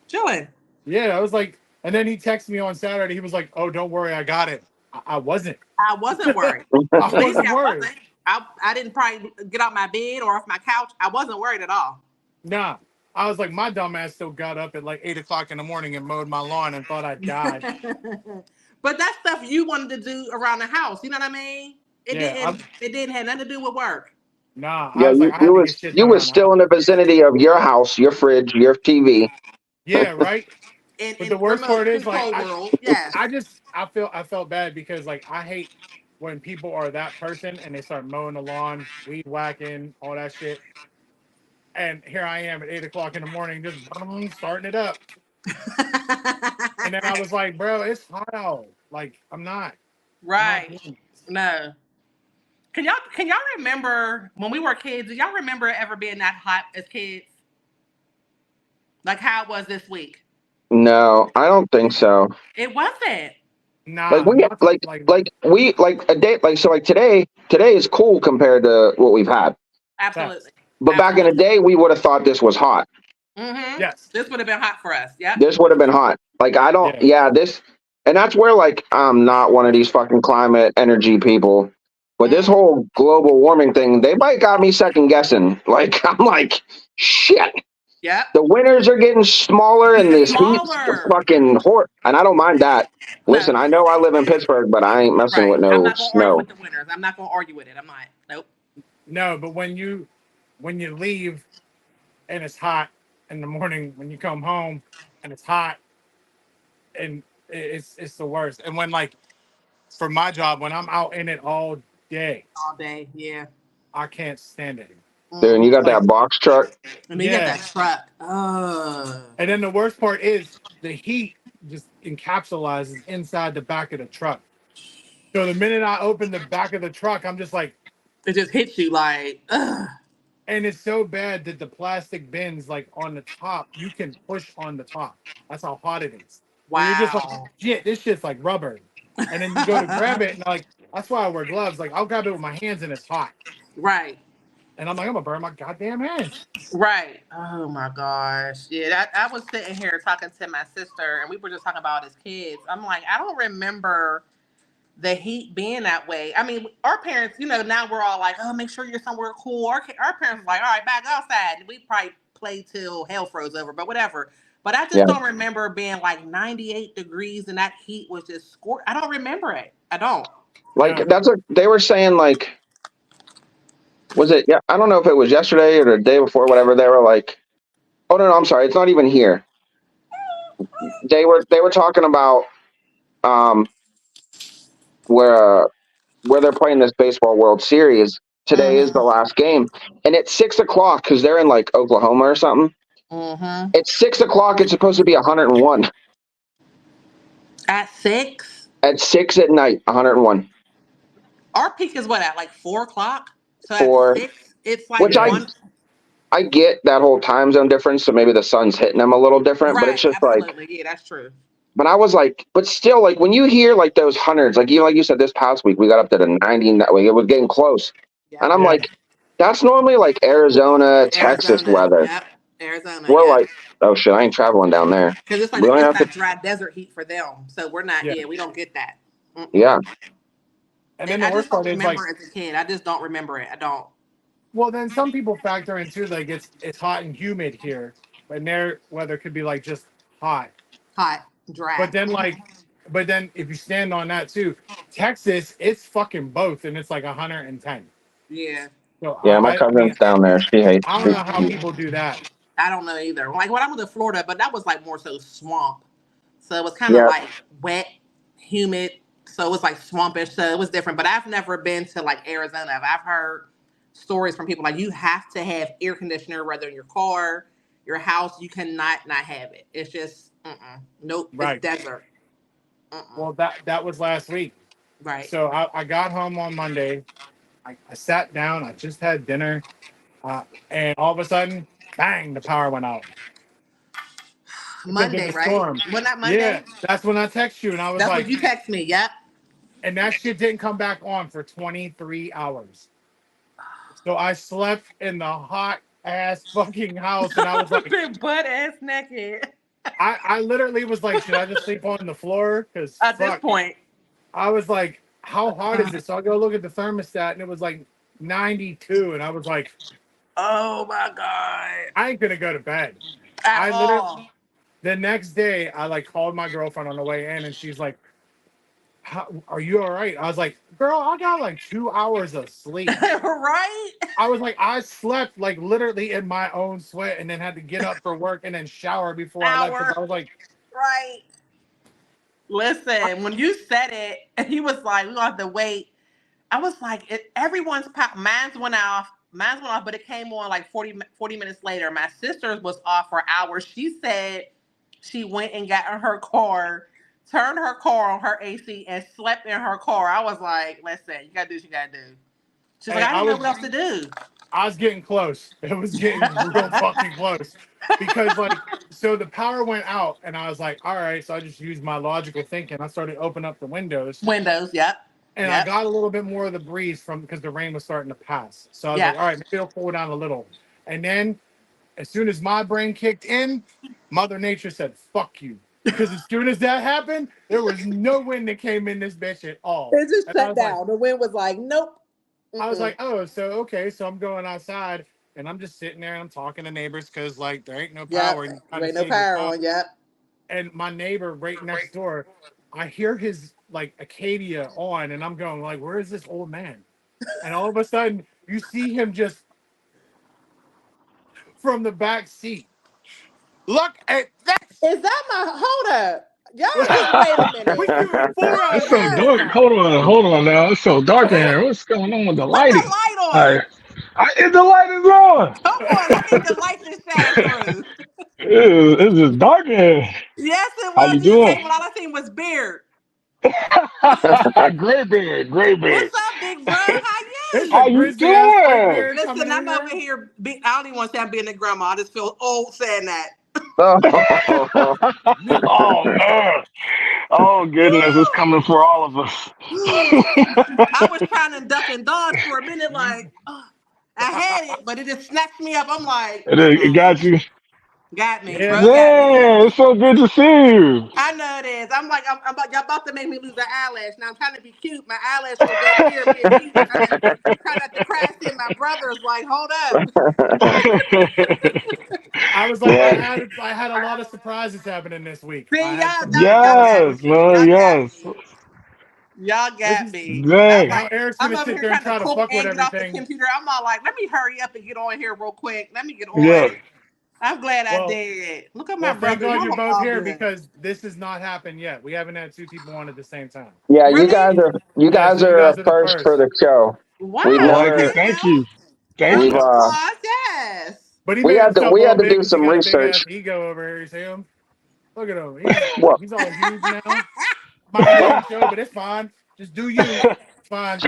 chilling. Yeah, I was like, and then he texted me on Saturday. He was like, oh, don't worry, I got it. I wasn't. I wasn't worried. I Believe me, wasn't I worried. wasn't. I didn't probably get out my bed or off my couch. I wasn't worried at all. Nah. I was like, my dumb ass still got up at like 8 o'clock in the morning and mowed my lawn and thought I died. But that's stuff you wanted to do around the house. You know what I mean? It Yeah, didn't. It didn't have nothing to do with work. nah. I Yeah, was like, I had to get shit you done was around the still house. in the vicinity of your house, your fridge, your TV. Yeah, right. But the In worst part remote is like control world, yes. I felt bad because like I hate when people are that person and they start mowing the lawn, weed whacking, all that shit. And here I am at 8 o'clock in the morning, just starting it up. And then I was like, bro, it's hot out. Like I'm not Right. doing this. No. Can y'all remember when we were kids? Do y'all remember it ever being that hot as kids? Like how it was this week? No, I don't think so. It wasn't. Like Nah, we not like like a day like so like today is cool compared to what we've had. Absolutely. facts. But back in the Absolutely. day, we would have thought this was hot. Mm-hmm. Yes. This would have been hot for us. Yep. This would have been hot. Like I don't. Yeah. Yeah, this and that's where like I'm not one of these fucking climate energy people. But this Mm. whole global warming thing, they might got me second guessing. Like I'm like, shit. Yep. The winters are getting smaller and this heat's Smaller. fucking hot. And I don't mind that. No. Listen, I know I live in Pittsburgh, but I ain't messing Right. with I'm no not gonna argue snow. with the winners. I'm not gonna argue with it. I'm not. Nope. No, but when you leave and it's hot in the morning, when you come home and it's hot and it's the worst. And when like for my job, when I'm out in it all day, All day. Yeah. I can't stand it. Dude, and you got Like, that box truck. And then you got yeah. that truck. Oh. And then the worst part is the heat just encapsulizes inside the back of the truck. So the minute I open the back of the truck, I'm just like, It just hits you like, ugh. and it's so bad that the plastic bins, like on the top, you can push on the top. That's how hot it is. So you're just like, Wow. shit, this shit's like rubber. And then you go to grab it, and like, that's why I wear gloves. Like, I'll grab it with my hands, and it's hot. Right. And I'm like, I'm gonna burn my goddamn hands. Right. Oh my gosh. Yeah, I was sitting here talking to my sister and we were just talking about as kids. I'm like, I don't remember the heat being that way. I mean, our parents, now we're all like, oh, make sure you're somewhere cool. Our parents were like, all right, back outside. And we probably played till hell froze over, but whatever. But I just Yeah. don't remember being like 98 degrees and that heat was just I don't remember it. I don't. Like No, they were saying like was it yeah, I don't know if it was yesterday or the day before, whatever. They were like, oh no, I'm sorry, it's not even here. They were talking about um where where they're playing this baseball World Series. Today is the Mm-hmm. last game, and it's 6 o'clock because they're in like Oklahoma or something. Mm-hmm. It's 6 o'clock. It's supposed to be 101 At 6? at 6 at night. 101 Our peak is what, at like 4 o'clock? So at for 6, it's like which yeah, one. I get that whole time zone difference, so maybe the sun's hitting them a little different. But it's Right, just like, absolutely. Yeah, that's true. but I was like, but still, like when you hear like those hundreds, like you said, this past week we got up to the 90. That week it was getting close, and Yep. I'm yeah, like, that's normally like Arizona, Texas Arizona. weather. Yep. Arizona. We're Yep. like, oh shit, I ain't traveling down there. Because it's We like don't it's have to. that dry desert heat for them. So we're not. yeah. Yeah, we don't get that. Mm-mm. Yeah, And then the I just worst don't part is like, remember as a kid. I just don't remember it. I don't. well, then some people factor in too, like it's hot and humid here, but their weather could be like just hot. Hot, dry. But then like, but then if you stand on that too, Texas, it's fucking both, and it's like 110. Yeah. So yeah. My I mean, cousin's down there. She hates I don't the know how heat. people do that. I don't know either. Like when I was in Florida, but that was like more so swamp. So it was kind of Yeah, like wet, humid. So it was like swampish. So it was different. But I've never been to like Arizona. I've heard stories from people like you have to have air conditioner, whether in your car, your house. You cannot not have it. It's just nope. It's Right. desert. Mm-mm. Well, that was last week. Right. So I got home on Monday. I sat down. I just had dinner, and all of a sudden, bang! The power went out because of Monday, the right? storm. Wasn't that Yeah, Monday? that's when I text you, and I was That's what like, you text me. Yep. and that shit didn't come back on for 23 hours. So I slept in the hot ass fucking house, and I was like, Been butt ass naked I literally was like, should I just sleep on the floor? Because at this fuck. point. I was like, how hot is this? So I go look at the thermostat, and it was like 92, and I was like, Oh my god. I ain't gonna go to bed. At I literally all. the next day I like called my girlfriend on the way in, and she's like, are you all right? I was like, girl, I got like 2 hours of sleep. Right? I was like, I slept like literally in my own sweat, and then had to get up for work and then shower before I left because Hour. I was like, Right. Listen, when you said it, and he was like, we gonna have to wait. I was like, everyone's mine's went off. Mine's went off, but it came on like 40 minutes later. My sister's was off for hours. She said she went and got in her car, turned her car on her AC, and slept in her car. I was like, listen, you gotta do what you gotta do. She's like, hey, I didn't know what else to do. I was getting close. It was getting real fucking close because like so the power went out and I was like, all right. So I just used my logical thinking. I started opening up the windows Windows, yep. and I Yep. got a little bit more of the breeze from because the rain was starting to pass. So I was like, Yep. all right, maybe it'll cool down a little. And then as soon as my brain kicked in, Mother Nature said, fuck you. Because as soon as that happened, there was no wind that came in this bitch at all. It just And I shut was like, down. The wind was like, nope. Mm-mm. oh, so okay, so I'm going outside and I'm just sitting there and I'm talking to neighbors because like there ain't no Yep. power and you kind There of ain't no see what's power up. on. Yep. And my neighbor right next door, I hear his like Acadia on, and I'm going like, where is this old man? And all of a sudden, you see him just from the back seat. Look at this. Is that my hold up? Y'all just wait a We minute. doing four Hold eyes It's so right up. dark. now. Hold on now. It's so dark in here. What's going on with the Put the lighting? light All on. right, the light is on. Come on, let me the light this shine through. It's just dark in here. Yes, it How was. you You just doing? came when all I seen was beard. Gray beard, gray What's beard. up, big bro? How It's a How you? you grizzly ass white doing? bear coming Listen, in I'm over here. here. I don't even want to say I'm being a grandma. I just feel old saying that. Oh. Oh man. Oh goodness, it's coming for all of us. I was trying to duck and dodge for a minute, like I had it, but it just snatched me up. I'm like, It got you. got me, Yeah. bro, got me. Man, it's so good to see you. I know it is. I'm like, I'm about, y'all about to make me lose an eyelash. Now I'm trying to be cute. My eyelash was up here being cute, trying not to crash in. My brother's like, hold up. I was like, Yeah. I had a lot of surprises happening this week. I See, had y'all, some y'all, really y'all cool got me. Yes, shit. man, Y'all got yes. me. Y'all This got is me. I'm Dang. now like, Eric's I'm gonna over sit here there and trying to try to cook fuck with and get off the everything. computer. I'm all like, let me hurry up and get on here real quick. Let me get Yeah. on. I'm glad I Well, did. Look at my well, thank brother. God Y'all you're look both all here good. because this has not happened yet. We haven't had two people on at the same time. Yeah, Really? you Yeah, guys so you are a guys are the first for first. the show. We've I Wow. like never it. Okay Thank now. you. Thank Round we've of you. applause. Yes. But he made himself we all had to big do because he some got a big ass research. ego over here. You see him? Look at him. What He's all huge now. My ego what ain't show, but it's fine. Just do you. It's fine.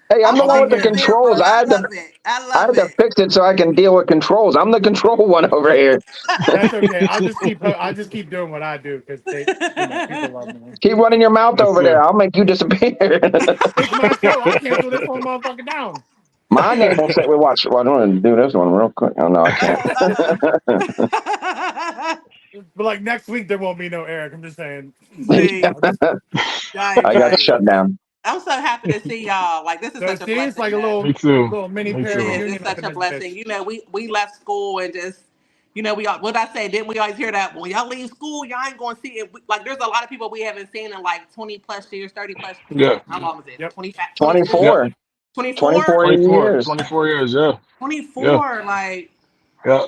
hey, I'm I'm the I'll one be with the almost here. there, bro. controls. I love it. I I love had to it. fix it so I can deal with controls. I'm the control one over here. That's okay. I'll just keep doing what I do because people love me. Keep running your mouth Yes, over sir. there. I'll make you disappear. It's my show. I cancel this whole motherfucker down. My name will say, "We watch. Well, I'm going to do this one real quick." Oh no, I can't. But like next week there won't be no Eric. I'm just saying. See, right, I got right. shut down. I'm so happy to see y'all. Like this is So such a see, it's blessing, like a man. Me too. little mini Me It pair too. is. It's reunion up such in a this blessing. bitch. You know, we left school and just, we all what I say. Didn't we always hear that when y'all leave school, y'all ain't going to see it. Like there's a lot of people we haven't seen in like 20 plus years, 30 plus. Yeah. How long is it? Yep. 25, Yeah. 24, 24, 24 24, years. 24 years. Yeah. Yeah. 24. Like Yeah.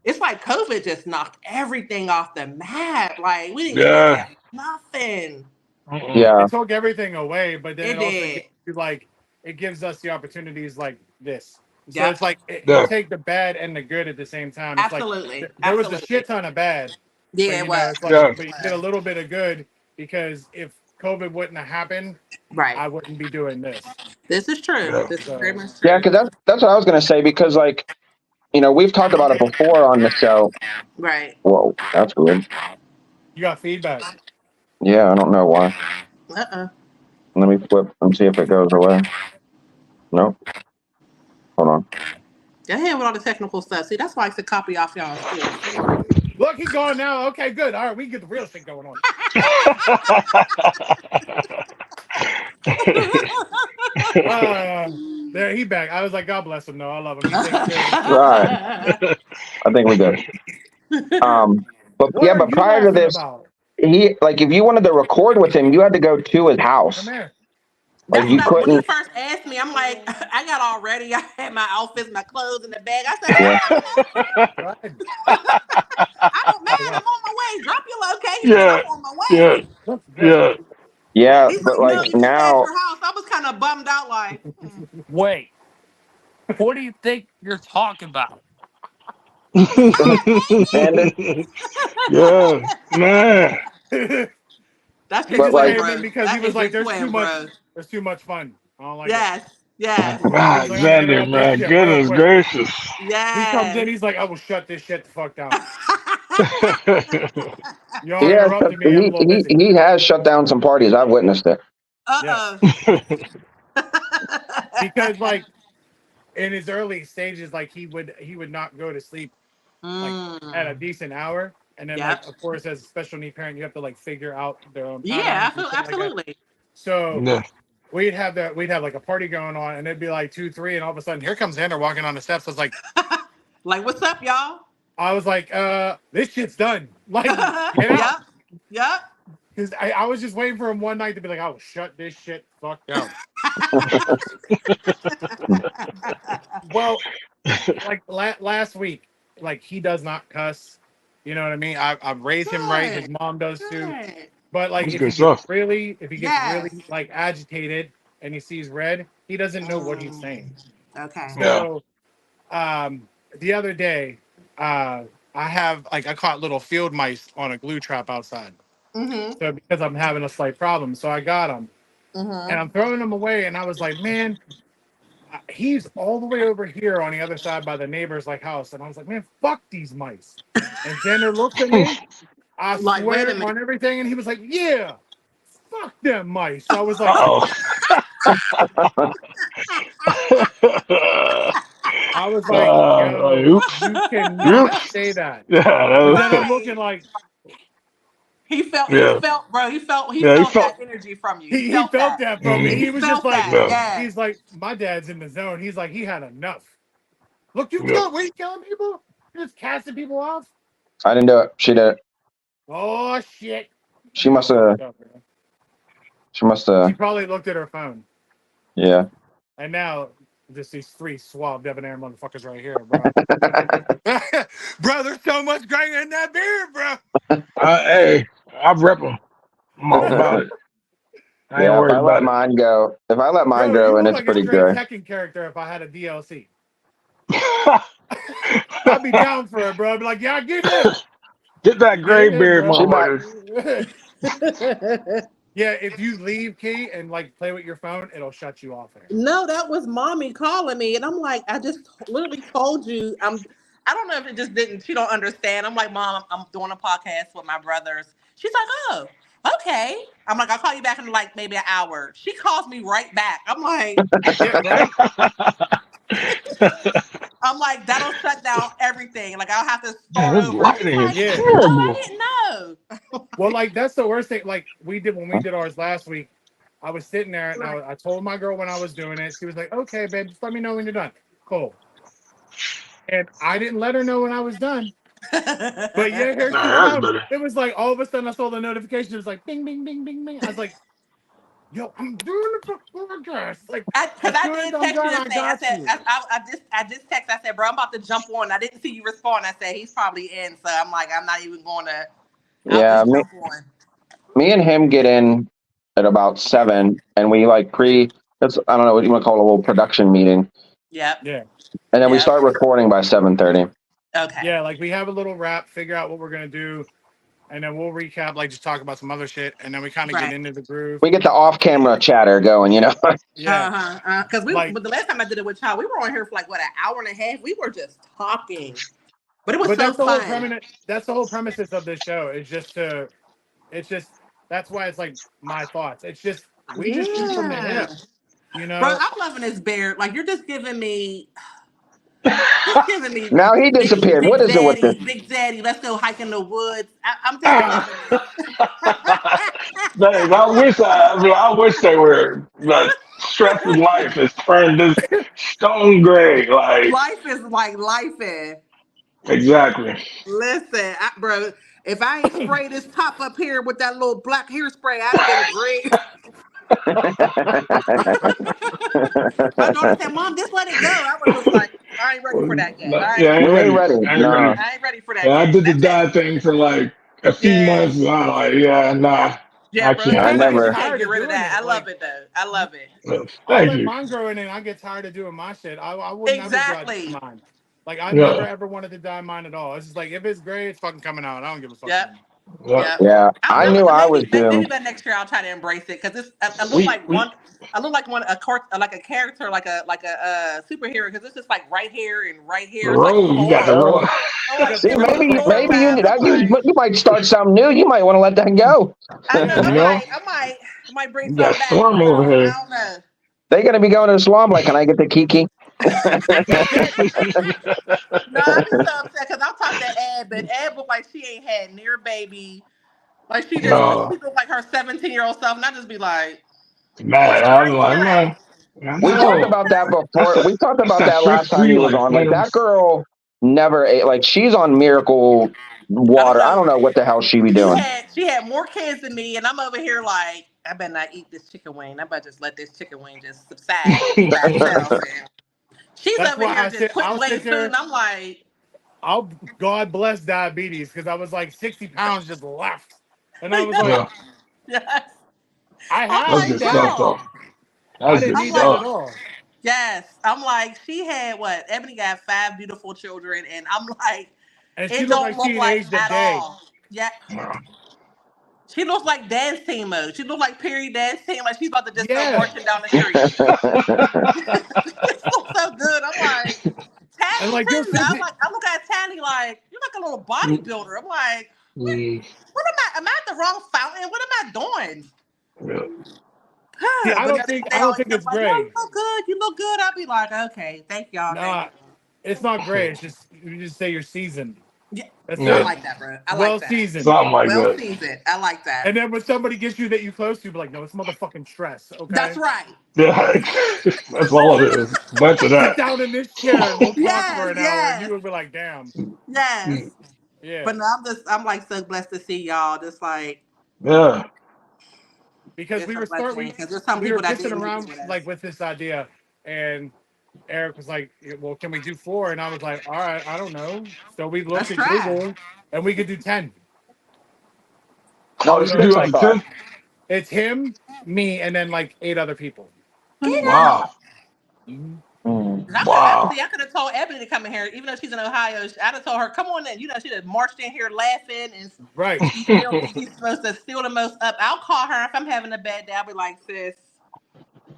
it's like COVID just knocked everything off the map. Like we didn't even Yeah. have nothing. Mm-mm. Yeah, It took everything away, but then It it also did. gives you like it gives us the opportunities like this. So Yep. it's like you Yeah. take the bad and the good at the same time. It's like Absolutely. there was a shit Absolutely. ton of bad, but Yeah, it was. it's like Yeah. It but you get a was. little bit of good because if COVID wouldn't have happened, Right. I wouldn't be doing this. This is true. Yeah. This is very So much yeah, true. because that's what I was going to say. Because like we've talked about it before on the show. Right. Whoa, that's weird. you got feedback. Yeah, I don't know why. Uh-uh. Let me flip and see if it goes away. Nope. Hold on. Go ahead with all the technical stuff. See, that's why I used to copy off y'all in school. See? Look, he gone now. Okay, good. All right, we can get the real shit going on. Uh, there he back. I was like, God bless him. No, I love him. He takes care of his shit. Right. I think we're good. But What yeah, are but you prior to laughing this, about? he like if you wanted to record with him, you had to go to his Come house. here. Like That's you what when he couldn't. first asked me, I'm like, I got all ready. I had my outfits, my clothes in the bag. I said, Yeah. Go ahead. I don't mind. Go I'm ahead. on my way. Drop your location and yeah, I'm on my yeah, way. Look, good. yeah. Yeah, He's but like, no, like you can stay at now, your house. I was kind of bummed out, like, Wait, what do you think you're talking about? Sandon. yeah, man. that's He your But just like, twin, came in bro. because he That was is your like, twin, bro. there's too much fun. I don't like it. Yes, yes, He was like, I'm gonna Alexander, interrupt this man. shit real Goodness quick. gracious. He comes yes. in, he's like, I will shut this shit the fuck down. Y'all yeah, interrupted me. I'm a little busy. he has shut down some parties. I've witnessed it. Yes. Uh-uh. Because like in his early stages, like he would not go to sleep like at a mm. decent hour. And then like Yep. of course as a special need parent, you have to like figure out their own Yeah, patterns and shit like that. absolutely. So yeah. we'd have like a party going on and it'd be like 2, 3, and all of a sudden here comes Xander walking on the steps. Like, what's up, y'all? I was like, this shit's done. Like, get out. Yep. Yep. Because I was just waiting for him one night to be like, I will shut this shit fuck down. Well, like last week, like he does not cuss. You know what I mean? I've raised him right. His Good. mom does too. Good. But like That's good stuff. if he gets Yes. really like agitated and he sees red, he doesn't know what he's saying. Mm. Okay. Yeah. So the other day, I caught little field mice on a glue trap outside. Mm-hmm. So because I'm having a slight problem, so I got them and Mm-hmm. I'm throwing them away, and I was like, man, he's all the way over here on the other side by the neighbor's like house, and I was like, man, fuck these mice. And Xander looked at me, I Like, wait a swear minute. on everything, and he was like, yeah, fuck them mice. So I was like, Uh-oh. yo, Oops. you cannot Oops. say that. Yeah, But then I'm that, looking Right. like He yeah. felt, bro. He Yeah, he felt felt. that energy from you. He he felt felt that. that from me. Mhm. He He was just felt like, that. Yeah, Yeah. he's like, my dad's in the zone. He's like, he had enough. Look, yeah. what are you killing people? You're just casting people off? I didn't do it. She did it. Oh shit. She That's must have. fucked up, man. She must She have. probably looked at her phone. Yeah. And now just these three suave debonair motherfuckers right here, bro. Bro, there's so much grain in that beer, bro. Hey, I rep him. I'm all about it. I ain't Yeah. worried about it. If I let mine Bro, you grow, and look it's like a pretty straight gray. Tekken character if I had a DLC. I'd be down for it, bro. I'd be like, yeah, I get in. Get that Get gray in, beard, She bro. back. motherfuckers. Yeah, if you leave key and like play with your phone, it'll shut you off there. No, that was mommy calling me, and I'm like, I just literally told you. I don't know if it just didn't. She don't understand. I'm like, Mom, I'm doing a podcast with my brothers. She's like, oh, okay. I'm like, I'll call you back in like maybe an hour. She calls me right back. Yeah, right? I'm like, that'll shut down everything. Like I'll have to Man, start this over. She's lighting is like, Yeah. oh, I terrible. didn't know. Well, like that's the worst thing. Like we did when we did ours last week. I was sitting there and Right. I told my girl when I was doing it. She was like, "Okay, babe, just let me know when you're done." Cool. And I didn't let her know when I was done. But yeah, here she Nah, that's comes. better. It was like all of a sudden I saw the notification. It was like bing, bing, bing, bing, bing. I was like, "Yo, I'm doing the podcast." Like Because as I soon as did I'm text you done, and I say, I got said, you. I just text. I said, bro, I'm about to jump on. I didn't see you respond. I said, he's probably in. So I'm like, I'm not even going to, I'll Yeah. just jump on. Me and him get in at about 7, and we like pre. That's I don't know what you want to call it, a little production meeting, Yep. Yeah, and then we Yep. start recording by 7:30. Okay. yeah. Like we have a little wrap, figure out what we're gonna do, and then we'll recap, like just talk about some other shit, and then we kind of get Right. into the groove. We get the off-camera chatter going, you know. Yeah, Because like but the last time I did it with y'all, we were on here for like what, an hour and a half. We were just talking, but it was but so that's the whole fun. premise. That's the whole premises of this show. Is just to. It's just that's why it's like my thoughts. It's just we just shoot from the Yeah. hip. You Bro, know, I'm loving this bear. Like you're just giving me Now he disappeared. What is it with this? big daddy. Let's go hike in the woods. I'm just Scott. loving it. Dang, I wish they were. But stress in life has turned this stone gray. Like Life is like life is. exactly. Listen, bro, if I ain't spray this top up here with that little black hairspray, I'd have been great. My daughter said, "Mom, just let it go." I was just like, "I ain't ready for that yet. Yeah, I ain't We ain't ready. ready. I ain't Nah. ready. I ain't ready for that Yeah, I yet." did the That's it. dad thing for like a few Yeah, months. And I'm like, yeah, nah, yeah, I bro. You It's can't. I kind of okay. get You never. can't tired get of rid of doing that. it. I Like, love it though. I love it. I'll Thank let you. mine grow in and I get tired of doing my shit. I would never dye Exactly. mine. Like, I've never Yeah, ever wanted to dye mine at all. It's just like, if it's gray, it's fucking coming out. I don't give a fuck Yep. anymore. yeah. Yep. Yeah, I I'm knew I was maybe doomed. by next year I'll try to embrace it because it's I look We like we one. I look like one like a character like a superhero because it's just like right here and right the here. It's like road. You got the four. road. Oh, I'm You like got the see, typical road. Thor maybe you vibes. I'm like, you might start something new. You might want to let that go. I know Yeah, right? I might bring You got something back. storm You over know, here. I don't know. They gonna be going to the salon. Like, can I get the Kiki? That's it. No, I be so upset because I'll talk to Ed, but Ed look like she ain't had near baby. Like No, she look like her 17-year-old self, and I just be like, mad. where I'm you like, at? man, I We talked know. about that That's before. a, We talked that's about that that stress last time free he was life, on. Like, man. that girl never ate. Like, she's on miracle I don't water. I know. don't know what the hell she be doing. She had more kids than me, and I'm over here like, I better not eat this chicken wing. I better just let this chicken wing just subside by itself. And she's That's over why here just putting I'll away sit food, there. and I'm like, I'll, God bless diabetes, because I was like 60 pounds just left. And I was like, Yeah, yes. I I'm had that's to like, good eat that. stuff, though. girl. I That's didn't good I'm need that like, at stuff. all. yes. I'm like, she had what? Ebony got 5 beautiful children, and I'm like, And she it looked don't like she look had like aged a at day. all. Yeah, No. she looks like dance team mode. She looks like period dance team, like she's about to just go Yeah. marching down the street. It looks so good. I'm like, And Tanny like, you'll too. sit there. I look at Tanny like you're like a little Mm, bodybuilder. I'm like, mm, what am I? Am I at the wrong fountain? What am I doing? yeah. See, But no, I they don't always think be it's like, oh, you gray. look good. You look good. I'll be like, okay, thank y'all, thank Nah, you. it's not gray. It's just, you just say you're seasoned. Yeah, That's I Yeah, it. like that, bro. I like Well that. seasoned. something like Well that. seasoned. I like that. And then when somebody gets you that you close to, be like, no, it's motherfucking stress, That's okay? right. Yeah, that's all it is. Bunch of Sit that. down in this chair and we'll talk for Yes, an hour. And you yes, would be like, damn. Mm, yes. Yeah. But no, I'm like so blessed to see y'all. Just like yeah, Because it's a blessing because there's some we were people that pissing didn't make it around with us. like with this idea, and Eric was like, well, can we do 4? And I was like, all right, I don't know. So we looked Let's at try. Google and we could do 10. No, oh, it was you can So six, do I up to thought. 10? it's him, me, and then like 8 other people. Wow. Mhm. Mm. Wow. I could have told Ebony to come in here, even though she's in Ohio. I'd have told her, come on in. You know, she'd have marched in here laughing, and Right. she still thinks she's supposed to steal the most up. I'll call her if I'm having a bad day. I'll be like, sis,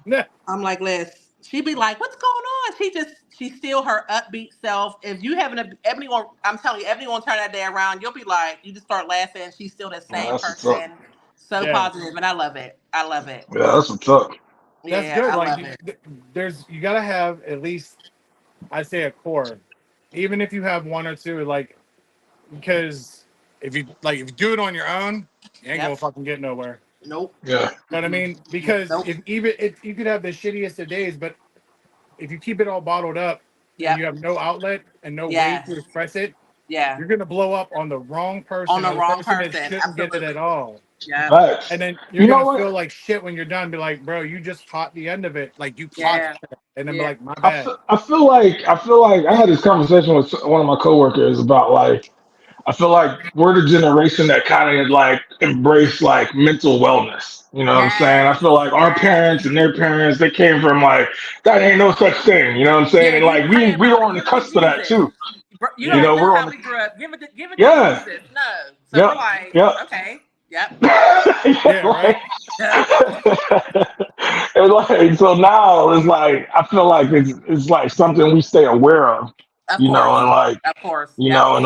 Nah. I'm like, Liz. She'd be like, what's going on? She's still her upbeat self. If you having a Ebony won't, I'm telling you, Ebony won't turn that day around. You'll be like, you just start laughing. She's still the Yeah, same that's what's up. person, so Yeah. positive, and I love it. I love it. Yeah, that's what's up. That's Yeah, good. I Like, love it. you got to have at least, I'd say, a core. Even if you have 1 or 2, like, because if you do it on your own, you ain't gonna Yep. fucking get nowhere. Nope. Yeah. Know what I Mm-mm. mean? Because Nope. if you could have the shittiest of days, but if you keep it all bottled up and Yep. you have no outlet and no way Yes. to express it, Yeah. you're gonna blow up on the wrong On person the or the wrong person that person. shouldn't get it at Absolutely. all. Yeah. Facts. And then you're You know gonna what? feel like shit when you're done. Be like, bro, you just caught the end of it. Like you caught Yeah. it. And then be Yeah. like, my bad. I feel like I had this conversation with one of my coworkers about like I feel like we're the generation that kind of like embrace like mental wellness. You know what I'm saying? I Yes. feel like our Yes. parents and their parents, they came from like that ain't no such thing. You know what I'm saying? Yeah, And you like pray we about are it. on the Give it to cusp of that Jesus. too. You You Yeah. don't know, know we're on how the we grew up. Give it to yeah, Jesus. No. So we're yep, like, yep. okay. Yep. Yeah, Like, right? Yep. and like so now it's like I feel like it's like something we stay aware of, Of you know, course. and like Of course. you Yep. know, and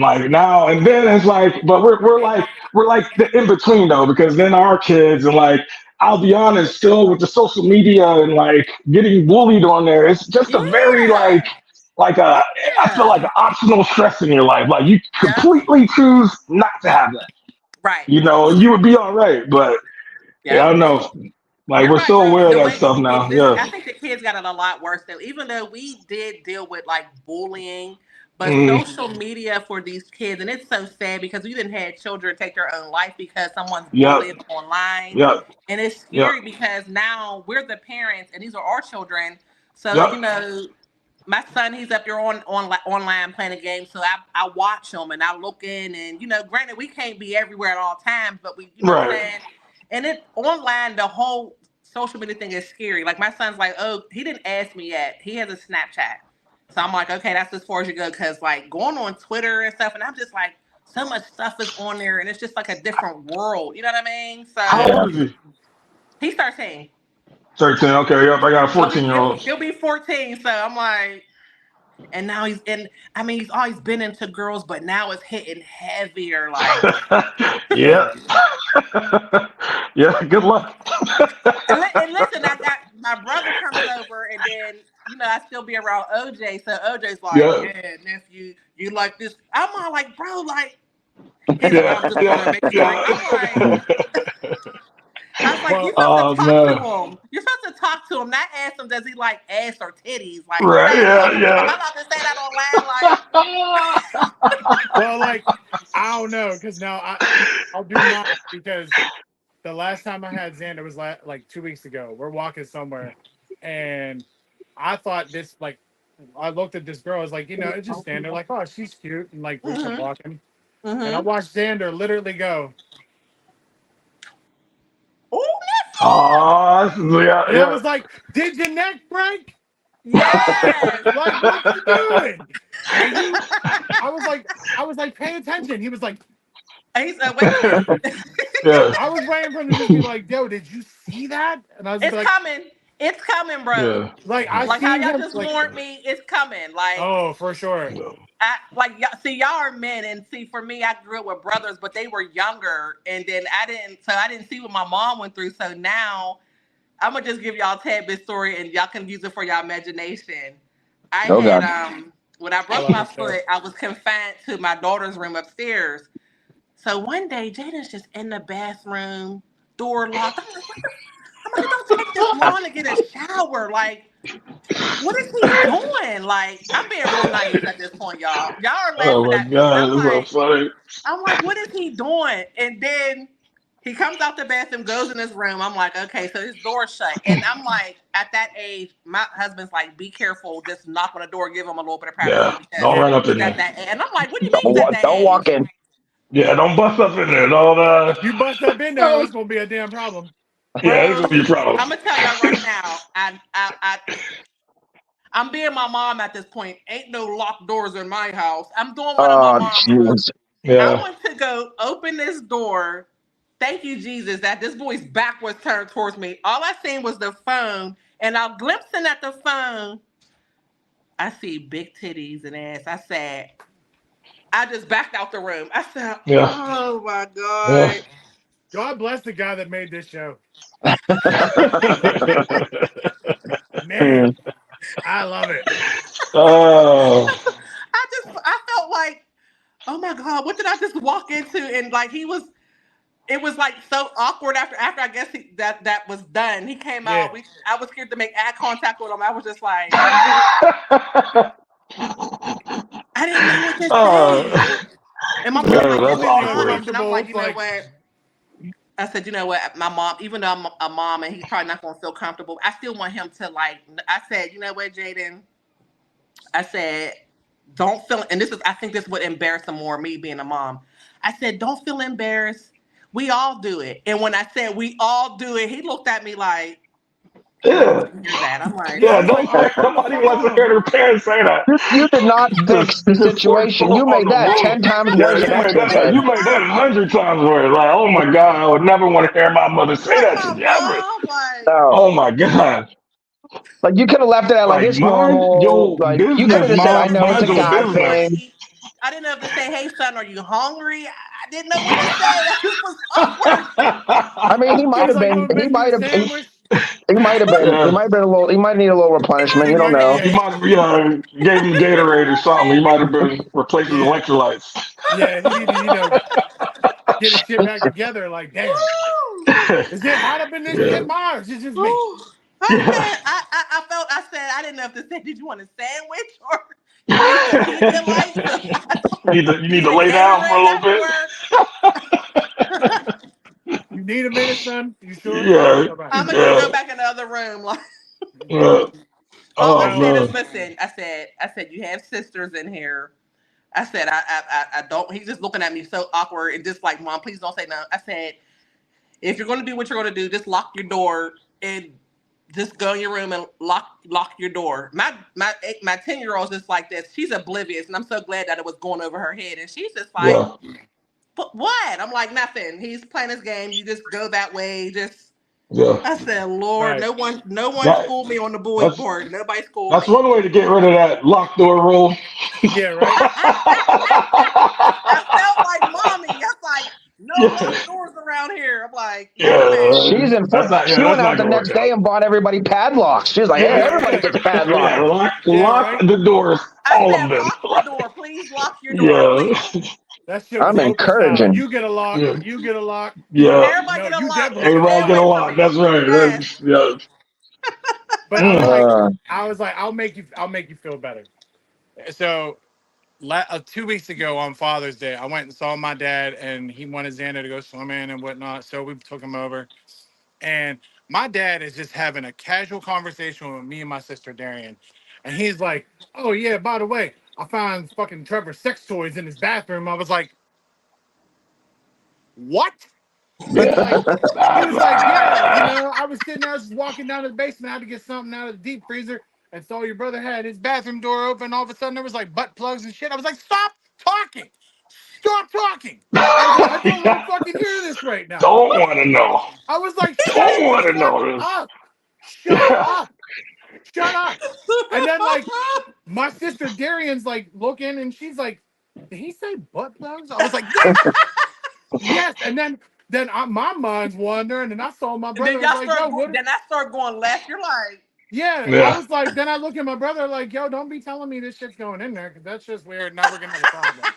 like now and then it's like, but we're like the in between though because then our kids and like I'll be honest, still with the social media and like getting bullied on there, it's just a very Yeah. like a I feel Yeah. like an optional stress in your life. Like you Yep. completely choose not to have that, Right. and you would be all right. But yeah, I Yep. don't know. Like You're we're right, so bro. aware of The that way stuff now. this, Yeah. I think the kids got it a lot worse though. Even though we did deal with like bullying, but Mm, social media for these kids, and it's so sad because we didn't have children take their own life because someone's yep. bullying online, Yep. and it's Yep. scary because now we're the parents and these are our children. So Yep. my son, he's up there online playing a game, so I watch him and I look in, and granted we can't be everywhere at all times, but we, you know what I'm Right. saying. And it online, the whole social media thing is scary. Like my son's like, oh, he didn't ask me yet. He has a Snapchat, so I'm like, okay, that's as far as you go, because like going on Twitter and stuff, and I'm just like, so much stuff is on there, and it's just like a different world. You know what I mean? How So old is he? he starts saying, 13. Okay. Yep. I got a well, 14-year old. he'll be 14. So I'm like, and now he's in. I mean, he's always been into girls, but now it's hitting heavier. Like, Yeah. Yeah. Good luck. and listen, I got my brother comes over, and then I still be around OJ. So OJ's like, Yeah. yeah, nephew, you like this? I'm all like, bro, like, he's like, Yeah. I'm just gonna Yeah. make sure. I'm like, Yeah. I was like, you're Well, supposed to Oh talk to man. him. You're supposed to talk to him, not ask him, does he like ass or titties? Like, Right. am Yeah. I Yeah. about to say that online? Like, well, like I don't know because now I'll do mine because the last time I had Xander was like 2 weeks ago. We're walking somewhere, and I thought this like I looked at this girl. I was like, it's just Xander. Like, oh, she's cute, and like we kept mm-hmm, walking, and I mm-hmm. watched Xander literally go, Oh, Oh, yeah. and I Yeah. was like, did your neck break? yes. Like, what you doing? And I was like, pay attention. He was like, And he said, wait a minute. Yeah. I was waiting for him to just be like, yo, did you see that? And I was It's like, coming. It's coming, bro. Yeah. I Like how seen y'all him just like, warned me, it's coming. Like, oh, for sure. y'all are men, and see, for me, I grew up with brothers, but they were younger, and then I didn't see what my mom went through. So now I'm gonna just give y'all a tad bit story, and y'all can use it for y'all imagination. I Oh had God. when I I broke love my this show. foot, I was confined to my daughter's room upstairs. So one day, Jaden's just in the bathroom, door locked. I'm like, I'm like, it don't take this long to get a shower. Like, what is he doing? Like, I'm being real naive at this point, y'all. Y'all are Oh laughing my at me, but God. That's so funny. I'm like, what is he doing? And then he comes out the bathroom, goes in his room. I'm like, okay, so his door's shut. And I'm like, at that age, my husband's like, be careful, just knock on the door, give him a little bit of privacy Yeah. because Don't Yeah. run up he's in at there. that age. And I'm like, what do you mean he's at that Don't age? walk in. Yeah. Don't bust up in there. Don't. You bust up in there, it's gonna be a damn problem. Yeah. It's gonna be Bro, a problem. I'm gonna tell y'all right now, I'm being my mom at this point. Ain't no locked doors in my house. I'm doing what my Oh mom do. jeez. I Yeah. went to go open this door. Thank you, Jesus, that this boy's back was turned towards me. All I seen was the phone, and I'm glimpsing at the phone. I see big titties and ass. I just backed out the room. I said, Yeah. oh my Yeah. God. God bless the guy that made this show. Man, I love it. Oh. I felt like, oh my God, what did I just walk into? And like it was like so awkward after I guess that was done. He came Yeah. out. I was scared to make eye contact with him. I was just like, I didn't know what to say. Oh. And my It's mom's like Yeah. like, it what That's was made me wrong? awkward. And I'm uncomfortable. like, It's you know like, what? I said, you know what? My mom, even though I'm a mom and he's probably not going to feel comfortable, I still want him to like. I said, you know what, Jaden? I said, don't feel, and I think this would embarrass him more, me being a mom. I said, don't feel embarrassed. We all do it. And when I said we all do it, he looked at me like, I didn't Yeah. want to hear that. I'm like, yeah, Yeah. it's like, all right, hold the Nobody fuck wants to on. hear their parents say that. You did not fix the This sports situation. ball You on made the that roof. 10 times Yeah, worse, you made Maxwell that. said. You made that 100 times worse. Like, oh my God, I would never want to hear my mother say like that to my me ever. mom, like, No. Oh my God. Like you could have left it at like Like, it's mind normal. your Like you could I have business, didn't just said, know I what mom. to know it's Mind a your guy say. business. thing. Like, I didn't know if to say, hey son, are you hungry? I Didn't know what to say. This was awkward. I mean, he He might was have like, "You been. want to make you a sandwich?" He might have been. He Yeah. might have been a little. He might need a little replenishment. He You don't might, know. He yeah, might have, gave him Gatorade or something. He might have been replacing yeah, electrolytes. yeah. He needed, get his shit back together. Like, damn, Woo! is it hot up in this Yeah. shit, Mars? It's just me. Woo! I Yeah. said, I felt, I said, I didn't know if to say, did you want a sandwich or you need some Pedialyte? So I don't You need need to a lay down for a Gatorade little after bit. work. You need a minute, son? You sure? Yeah. All right. I'm gonna just Yeah. go back in the other room. Like Yeah. all I Oh No, said is, man. listen. I said, you have sisters in here. I said, I don't. He's just looking at me so awkward and just like, Mom, please don't say no. I said, if you're gonna do what you're gonna do, just lock your door and just go in your room and lock your door. My 10-year old's just like this. She's oblivious, and I'm so glad that it was going over her head. And she's just like, Yeah. "But what?" I'm like, "Nothing. He's playing his game. You just go that way. Just." Yeah. I said, "Lord, right. no one That schooled me on the boys' that's board. Nobody schooled that's me." one way to get rid of that locked door rule. Yeah, right. I felt like mommy. I was like, "No Yeah. locked doors around here." I'm like, "Yes, Yeah. ma'am." She's in. She That's went not out the gonna work next day out. and bought everybody padlocks. She was like, "Hey, Yeah, everybody yeah, gets a Yeah. padlock." yeah, Lock right. the doors, I all said, of them. "Lock your door, please. Lock your door, Yeah. please." That shit was I'm open style. encouraging. You get a lock. Yeah. You get a lock. Yeah. Everybody No, get a you lock. definitely get a Stay Everybody get lock. a away from lock. me. That's right. Yes. Yeah. But I'm Mm. like, Uh, I was like, I'll make you feel better. So 2 weeks ago on Father's Day, I went and saw my dad, and he wanted Xander to go swimming and whatnot. So we took him over, and my dad is just having a casual conversation with me and my sister Darian, and he's like, "Oh yeah, by the way, I found fucking Trevor's sex toys in his bathroom." I was like, "What?" He's Yeah. like, he was like, "Yeah, Ah. I was sitting there, I was just walking down to the basement, I had to get something out of the deep freezer, and saw your brother had his bathroom door open. All of a sudden, there was like butt plugs and shit. I was like, stop talking, stop talking. I was like, I don't want to fucking hear this right now. Don't want to know. I was like, shut Don't the want to fuck know this. up, shut up, shut up. And then like my sister Darian's like looking, and she's like, did he say butt plugs? I was like, yes, yes. And then my mind's wandering, and I saw my And then brother. I was y'all like, start. yo, what? Then I start going left. You're like, Yeah, I Yeah. was like, then I look at my brother like, yo, don't be telling me this shit's going in there because that's just weird. Now we're gonna have a problem.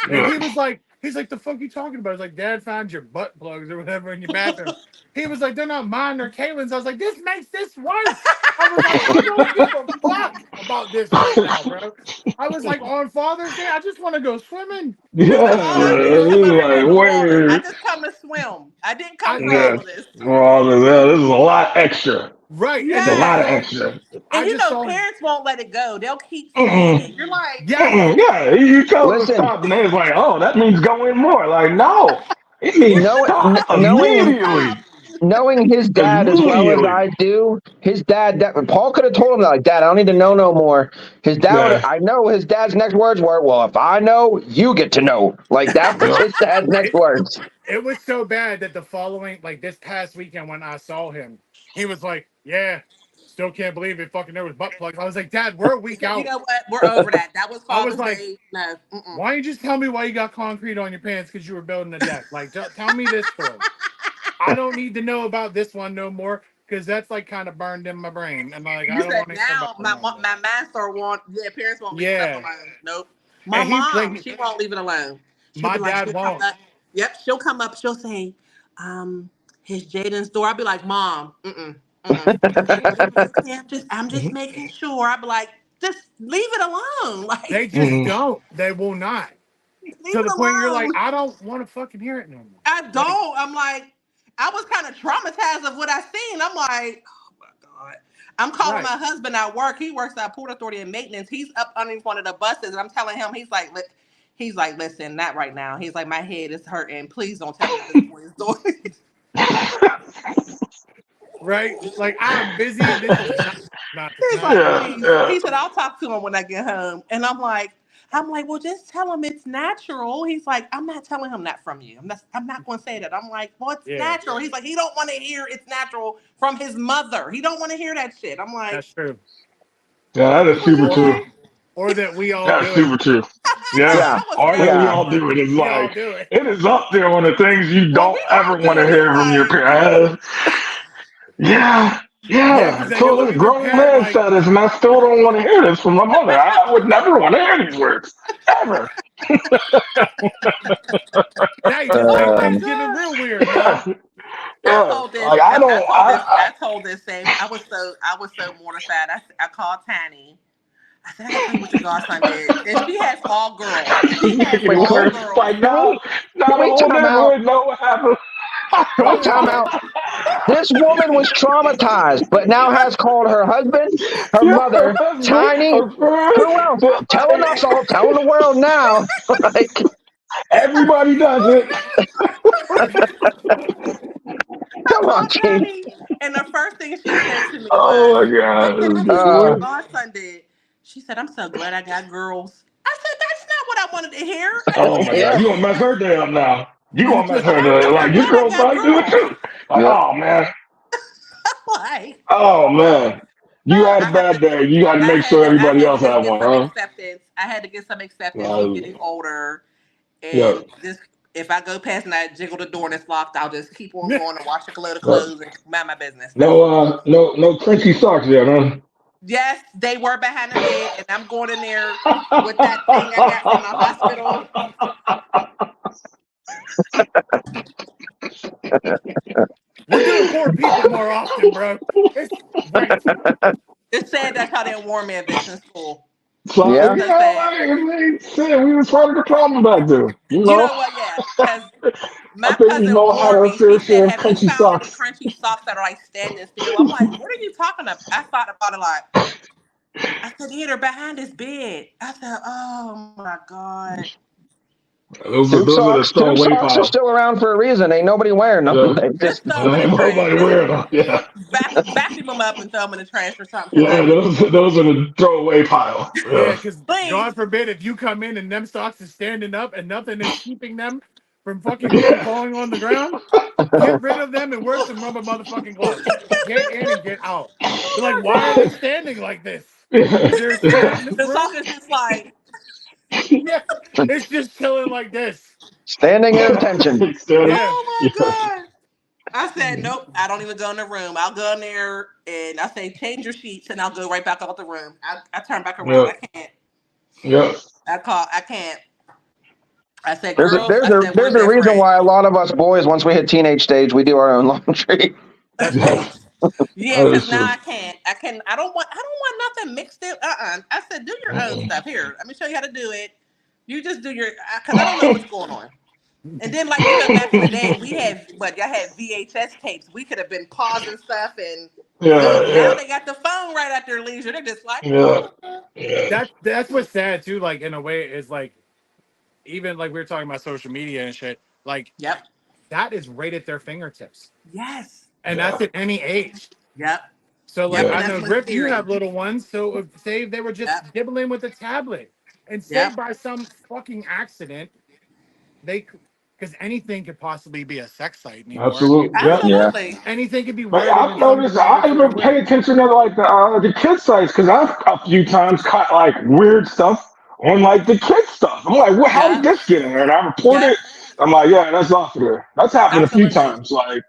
And Yeah. he's like, the fuck you talking about? I was like, Dad found your butt plugs or whatever in your bathroom. He was like, they're not mine, they're Kaylin's. I was like, this makes this worse. I was like, I don't give a fuck about this right now, bro. I was like, on Father's Day, I just want to go swimming. he said, Yeah. all I did was come It's over here like, for the water. I wait. just come to swim. I didn't come I for Yeah. all of this. Well, yeah, this is a lot extra. right, and It's a then lot of Yes. extra. And I you just know, saw him. parents won't let it go. They'll keep saying Mm-mm. it. You're like, Yes, Mm-mm. Yeah, you tell them to listen, stop, and they're like, "Oh, that means go in more." Like, no, it means know, stop knowing stop. immediately. knowing his dad as well as Immediately. I do, his dad, Paul could have told him that, like, Dad, I don't need to know no more. His dad, Yeah. I know his dad's next words were, well, if I know, you get to know. Like, that was Yep. his dad's next it, words. it was so bad that the following, like this past weekend when I saw him, he was like, yeah, still can't believe it. Fucking there was butt plugs. I was like, Dad, we're a He week said, you out. know what? We're over that. That was I was Father's like, Day. No. Mm-mm. why don't you just tell me why you got concrete on your pants because you were building a deck? Like, tell me this story. I don't need to know about this one no more because that's like kind of burned in my brain. And like, You I don't said want to hear about now it no more. my master won't. Yeah, parents won't leave stuff Yeah. alone. Nope. My And he, mom, like, she won't leave it alone. She'll my be like, dad she'll come won't. up. Yep, she'll come up. She'll say, um, "His Jaden's door." I'll be like, "Mom, mm-mm, mm-mm." It's okay. I'm just making sure. I'll be like, just leave it alone. They Like, just Mm-hmm. don't. They will not. leave To it the point you're like, alone. I don't want to fucking hear it no more. I Like, don't. I'm like, I was kind of traumatized of what I seen. I'm like, oh my God. I'm calling right. my husband at work. He works at Port Authority and Maintenance. He's up underneath one of the buses, and I'm telling him, he's like, listen, not right now. He's like, my head is hurting. Please don't tell me what this boy is doing. Right? Like, I'm busy. This is not the He's time. like, Yeah. please. Yeah. He said, I'll talk to him when I get home. And I'm like, well, just tell him it's natural. He's like, I'm not telling him that from you. I'm not going to say that. I'm like, well, it's Yeah, natural. He's like, he don't want to hear it's natural from his mother. He don't want to hear that shit. I'm like, that's true. Yeah, that is super Or true. okay. or that we all That is do it. super true. Yeah. Yeah, I was Or that ready we yeah. all for do it. it is We all like, do it. it is up there on the things you Well, don't we ever all want do to it. It's hear from your like, parents. Yeah. Yeah, Yeah. because then you're So this looking at your grown parent man like, said this, and I still don't want to hear this from my mother. I would never want to hear these words ever. now you just oh made my Um, Thanksgiving god. real weird, man. I Yeah. told this. Like I I don't. told this. I told this same. I was so mortified. I called Tiny. I said, I gotta tell you what your godson did. And she has all girls. She has Make it wait, all can, worse. girls. Like can now, we now the whole time out? neighborhood know what happened. Can we Hold on, time bro. out? This woman was traumatized, but now has called her husband, her Yeah, her mother, husband, Tiny. her friend, Who else? Telling us all, telling the world now. Like, everybody does it. I come on, called Chief. Tiny. And the first thing she said to me Oh was, my I god, said, this I gets tell you what your Uh, worse. godson did. She said, I'm so glad I got girls. I said, that's not what I wanted to hear. I didn't Oh want my to hear yeah, god, you gonna mess that. her day up now. You You gonna mess just her day I up. said, Like your glad I girls got might do it girls. too. Like, yeah. oh man, Like, oh man, you had I a had to bad day. You got to I make had sure to I everybody had to else just had get one, some huh? acceptance. I had to get some acceptance. He's Uh, getting older, yeah, and just if I go past and I jiggle the door and it's locked, I'll just keep on going and wash a load of yeah. clothes and mind my business. That's No, all. no crunchy socks yet, huh? Yes, they were behind the bed, and I'm going in there with that thing I got from the hospital. we're doing poor people more often, bro. It's great. It's sad that's how they warn me of this in school. So Yeah. It's you so know, sad. like, shit, we was part of the problem back then. You You know, know what? Yeah, because I my think we cousin know how warned to me. She fair said, share of "Have you crunchy found any socks. crunchy socks that are like standing still?" I'm like, "What are you talking about?" I thought about it like, I said, "Yeah, they're behind his bed." I said, "Oh my god, Those are the Tube throwaway socks are piles. still around for a reason. Ain't nobody wearing them. Yeah. They just just throw them in the Ain't trash. nobody Just wearing them. Yeah. vacuum them up and throw them in the trash or something." Because Yeah, I need those are the throwaway pile. Yeah, Yeah. because please. God forbid if you come in and them socks is standing up and nothing is keeping them from fucking falling on the ground, get rid of them and wear some rubber motherfucking gloves. Get in and get out. You're like, why are they standing like this? Is there a spirit in this The sock room? is just like, Yeah, it's just chilling like this. standing at attention. Standing. Yeah, oh my Yeah. god. I said, nope, I don't even go in the room. I'll go in there and I say, change your sheets, and I'll go right back out the room. I turn back around. Yeah. I can't. Yeah. I can't. I said, There's a girls, there's I a said, we're there's a reason different. why a lot of us boys, once we hit teenage stage, we do our own laundry. that's Yeah. true. Yeah, That because is now true. I can't. I don't want nothing mixed in. I said, do your own Mm-mm. stuff. Here, let me show you how to do it. You just do your, because I don't know what's going on. And then, like, back in the day, we had what y'all had VHS tapes. We could have been pausing stuff, and Yeah. now Yeah. they got the phone right at their leisure. They're just like, Yeah. Yeah. That's what's sad too. Like in a way, is like even like we were talking about social media and shit. Like yep, that is right at their fingertips, yes, and that's Yeah. at any age. yep, So like yep, Yeah. and I that's know what's Griff, you scary. have little ones. So if say they were Yep, just dibbling with a tablet, and say yep, by some fucking accident they, because anything could possibly be a sex site anymore. I Absolutely. mean, Yeah. Yeah. absolutely. anything could be Like worded I've in some noticed, I even derogatory pay way. attention to like the kid sites because I've a few times caught like weird stuff on like the kid stuff. I'm like, well, how did Yep, this get in here? And I report yep, it. I'm like, yeah, that's off of there. That's happened a few absolutely. times. Like,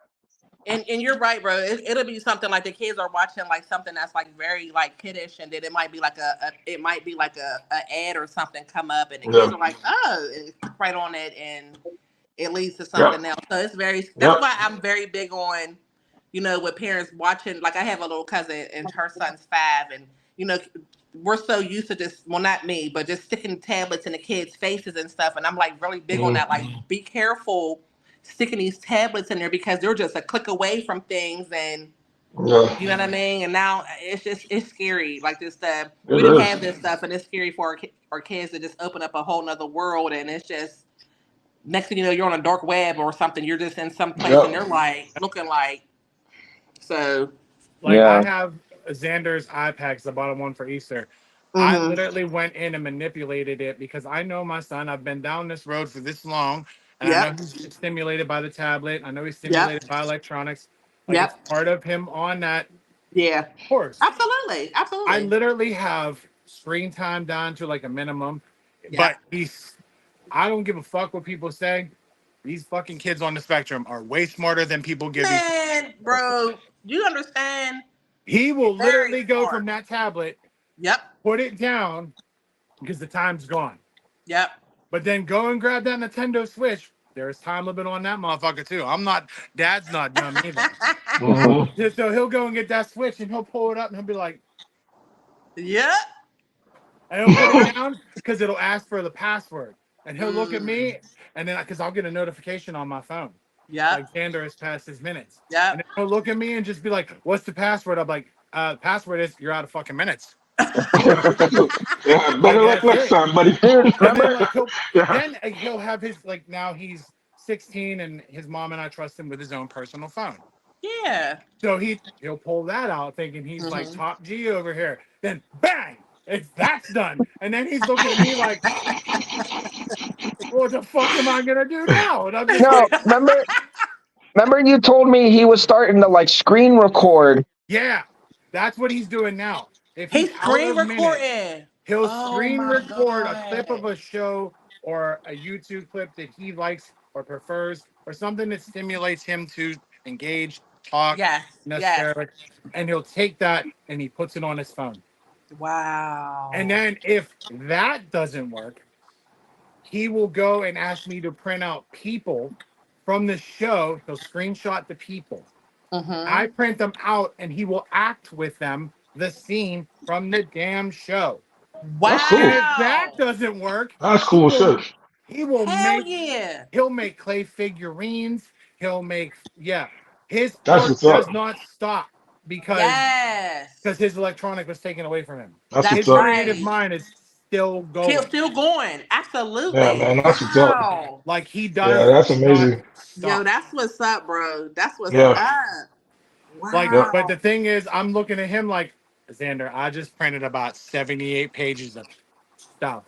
And you're right, bro. It'll be something like the kids are watching like something that's like very like kiddish, and then it might be like it might be like a ad or something come up, and the kids yeah, are like, oh, and click right on it, and it leads to yep, something else. So it's very. That's yep, why I'm very big on, with parents watching. Like I have a little cousin, and her son's 5, and you know, we're so used to just, well, not me, but just sticking tablets in the kids' faces and stuff. And I'm like really big on that. Like, mm, be careful sticking these tablets in there because they're just a click away from things, and yeah, you know what I mean. And now it's scary. Like this, we it didn't is. have this stuff, and it's scary for our kids to just open up a whole nother world, and it's just next thing you know, you're on a dark web or something. You're just in some place, and Yep, they're like looking like so. Like I Yeah. have Xander's iPad 'cause I bought him one for Easter. I Mm-hmm. literally went in and manipulated it because I know my son. I've been down this road for this long, and I know Yep. he's stimulated by the tablet. I know he's Yep. stimulated by electronics. Like it's Yep. part of him on that Yeah. course. Absolutely. I Absolutely. literally have screen time down to like a minimum. Yeah. But I don't give a fuck what people say. These fucking kids on the spectrum are way smarter than people give these. Man, bro, you understand? He will Very literally go smart. from that tablet, Yep. put it down because the time's gone. Yep. But then go and grab that Nintendo Switch. There's time limit on that motherfucker too. Dad's not dumb either. Mhm. So he'll go and get that Switch and he'll pull it up and he'll be like, Yep. and he'll put it down because it'll ask for the password. And he'll look at Mm. me and then because I'll get a notification on my phone. Yep. Like Xander has passed his minutes. And Yep. then he'll look at me and just be like, what's the password? I'm like, password is you're out of fucking minutes. Yeah, Like better luck that's next it. time, buddy. Dude, And then remember? like Yeah. he'll have his like now he's 16 and his mom and I trust him with his own personal phone. Yeah. So he'll pull that out thinking he's like Hmm. top G over here. Then bang, that's done. And then he's looking at me like, what the fuck am I gonna do now? And I'm just No, like, remember you told me he was starting to like screen record. yeah, that's what he's doing now. If he's He's out screen of minutes, recording. he'll Oh screen my record a clip of god. a show or a YouTube clip that he likes or prefers or something that stimulates him to engage, talk, Yes. Yes. necessarily. And he'll take that and he puts it on his phone. And Wow. then if that doesn't work, he will go and ask me to print out people from the show. He'll screenshot the people. I Mm-hmm. print them out and he will act with them the scene from the damn show. That's And cool. if that Wow. doesn't work, That's he cool will shit. he will Hell make yeah. he'll make clay figurines. He'll make his That's art what's up. does not stop because Yes. his electronic was taken away from him. That's That's what's His up. creative right. mind is still going. Still going. Yeah, Absolutely. man. That's what's up. Wow. Like he Yeah, does that's not amazing. Yo, stop. that's what's up, bro. That's what's Yeah. up. Like, Yeah. but the Wow. thing is, I'm looking at him like, Xander, I just printed about 78 pages of stuff.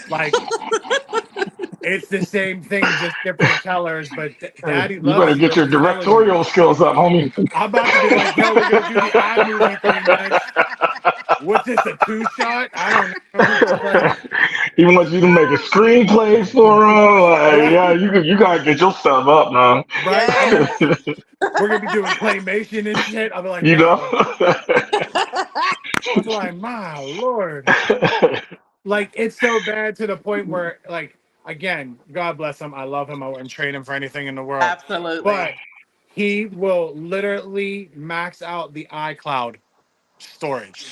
Like, it's the same thing, just different colors. But Hey, Daddy you loves better you. get I'm your just telling you. directorial skills up, homie. I'm about to be like, yo, we're gonna do the iMovie thing next. What's this? A two shot? I don't know. Like, Even want you to make a screenplay for him. Like, right, yeah, you gotta get your stuff up, man. right. I'm gonna. Yes. We're gonna be doing claymation and shit. I'll be like, You man. know. I'm like, my lord. Like it's so bad to the point where like again, God bless him. I love him. I wouldn't trade him for anything in the world. Absolutely. But he will literally max out the iCloud storage.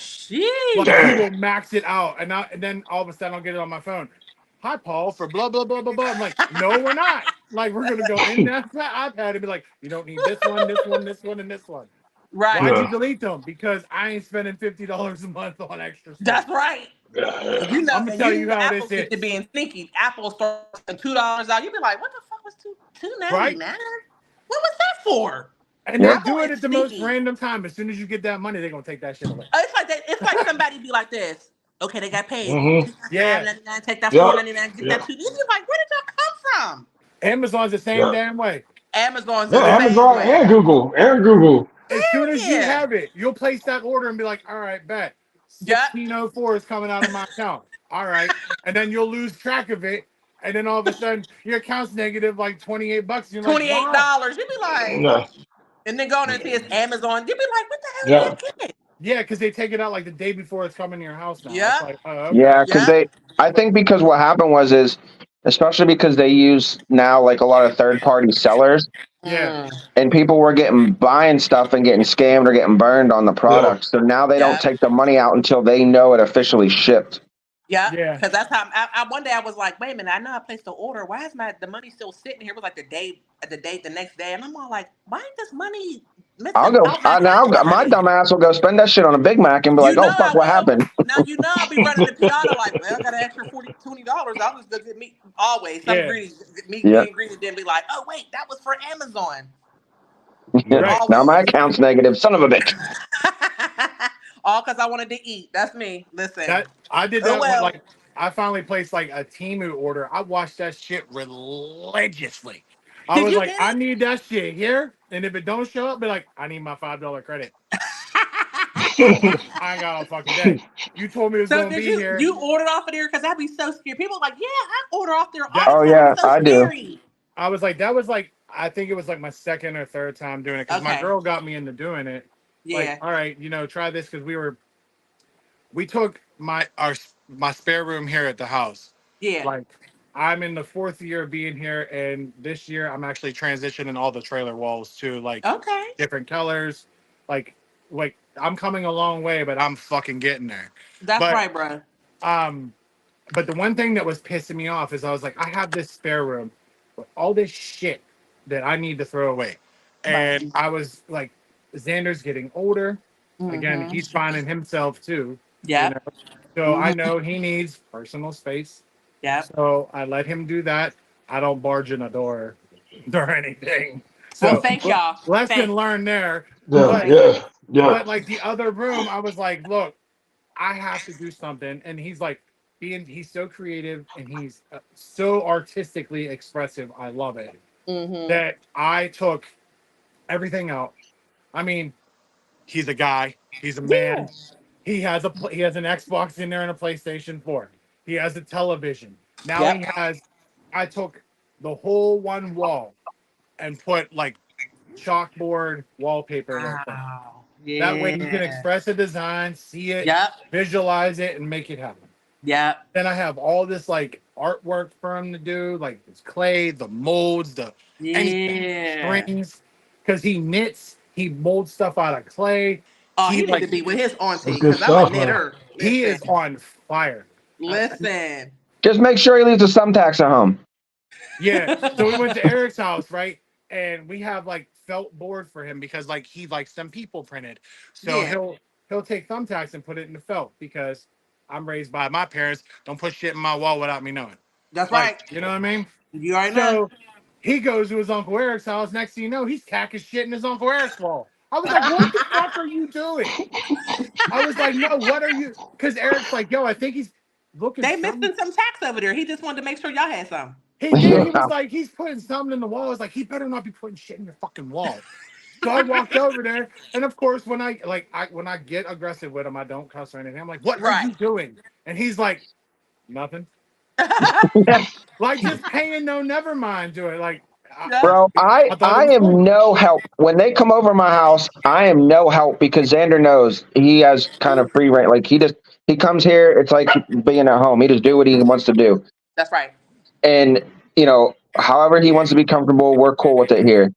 Like he Sheesh. will Damn. max it out, and then all of a sudden I'll get it on my phone. Hi, Paul, for blah blah blah blah blah. I'm like, no, we're not. Like we're gonna go in that iPad and be like, you don't need this one, this one, this one, and this one. Right. Why'd you Yeah. delete them? Because I ain't spending $50 a month on extra stuff. That's right. Yeah. I'm gonna And tell you you know how this Apple's get to hits. being sneaky. Apple starts at $2 out. You'd be like, what the fuck was two ninety Right? nine? What was that for? And they Yep. Apple do it is at the most sneaky. random time. As soon as you get that money, they're gonna take that shit away. It's like that. It's like somebody be like this. Okay, they got paid. Mm-hmm. Yeah. 2.99, take that Yep. 4.99, get that Yep. two. You be like, where did y'all come from? Amazon's the same Yep. damn way. Amazon's And the Yeah. then same Amazon way. and Google and Google. as soon as you Yeah. have it, you'll place that order and be like, all right, bet. Yep. 1604 is coming out of my account. All right. And then you'll lose track of it. And then all of a sudden your account's negative like $28. You're like, why? $28. You'd be like, Yeah. and then go on and see it's Amazon. You'd be like, what the hell did Yeah. I get? Yeah, because they take it out like the day before it's coming to your house now. It's Yep. like, oh, okay. Yeah, because Yep. I think because what happened was is especially because they use now like a lot of third party sellers Yeah. Mm. and people were getting buying stuff and getting scammed or getting burned on the Yeah. product. So now they don't Yep. take the money out until they know it officially shipped. Yep. Yeah. Because that's how one day I was like, wait a minute, I know I placed the order. Why is the money still sitting here? It was like the next day, and I'm all like, why ain't this money I'll missing go out my now. account My already? dumb ass will go spend that shit on a Big Mac and be You like, know "Oh fuck, I what will. happened?" Now you know I'll be running the Piata like, well, I got an extra $20. I'll just go get meat. Always some Yeah. greedy meat Yeah, being greedy, then be like, oh wait, that was for Amazon. Yeah. Right. now my Always. account's negative. Son of a bitch. All because I wanted to eat. That's me. Listen. That I did Oh that when well. like I finally placed like a Timu order. I watched that shit religiously. I Did was you like, get I it? need that shit here, and if it don't show up, be like, I need my $5 credit. I ain't got all fucking day. You told me it was So gonna did be here. you ordered off of there? Because I'd be so scared. People are like, yeah, I order off there all That the Oh time. yeah, It's so I do. scary. I was like, that was like, I think it was like my second or third time doing it because my Okay. girl got me into doing it. Like, Yeah. all right, try this because we took my spare room here at the house. Yeah. Like, I'm in the fourth year of being here, and this year I'm actually transitioning all the trailer walls to like Okay. different colors. Like, I'm coming a long way, but I'm fucking getting there. That's But right, bro. um, but the one thing that was pissing me off is I was like, I have this spare room with all this shit that I need to throw away. Right. And I was like, Xander's getting older. Again, Mm-hmm. he's finding himself too, you know. Yep. So I Mm-hmm. know he needs personal space. Yep. So I let him do that. I don't barge in a door or anything. Well, So thank y'all. lesson Thank learned there. Yeah, But thank you. yeah, yeah. like the other room, I was like, look, I have to do something. And he's like, he's so creative and he's so artistically expressive. I love it. Mm-hmm. That I took everything out. I mean, he's a guy, he's a man. Yeah. He has an Xbox in there and a PlayStation 4. He has a television. Now he Yep. has, I took the whole one wall and put like chalkboard wallpaper right there. Wow. That way he can Yeah. express a design, see it, Yep. visualize it, and make it happen. Yep. Then I have all this like artwork for him to do, like this clay, the molds, the anything, Yeah. strings, because he knits, he molds stuff out of clay. Oh, He he need to like be with his That's auntie good because I'm a stuff, man. knitter. he Listen. is on fire. I, Listen. Just make sure he leaves the thumbtacks at home. yeah. So we went to Eric's house, right? And we have like felt board for him because like he likes them people printed. So Yeah. he'll take thumbtacks and put it in the felt because I'm raised by my parents. Don't put shit in my wall without me knowing. That's Like, right. you know what I mean? You already know. So he goes to his Uncle Eric's house. Next thing you know, he's tacking shit in his Uncle Eric's wall. I was like, what the fuck are you doing? I was like, no, what are you? Because Eric's like, yo, I think he's looking They something. missing some tax over there. He just wanted to make sure y'all had some. He did. He was like, he's putting something in the wall. I was like, he better not be putting shit in your fucking wall. So I walked over there, and of course, when I get aggressive with him, I don't cuss or anything. I'm like, "What are Right. you doing?" And he's like, "Nothing." Like just paying no never mind to it. Like Yeah. Bro, I thought it I was am cool. no help. When they come over my house, I am no help because Xander knows he has kind of free reign. Like he comes here, it's like being at home. He just do what he wants to do. That's right. And however he wants to be comfortable, we're cool with it here. Right.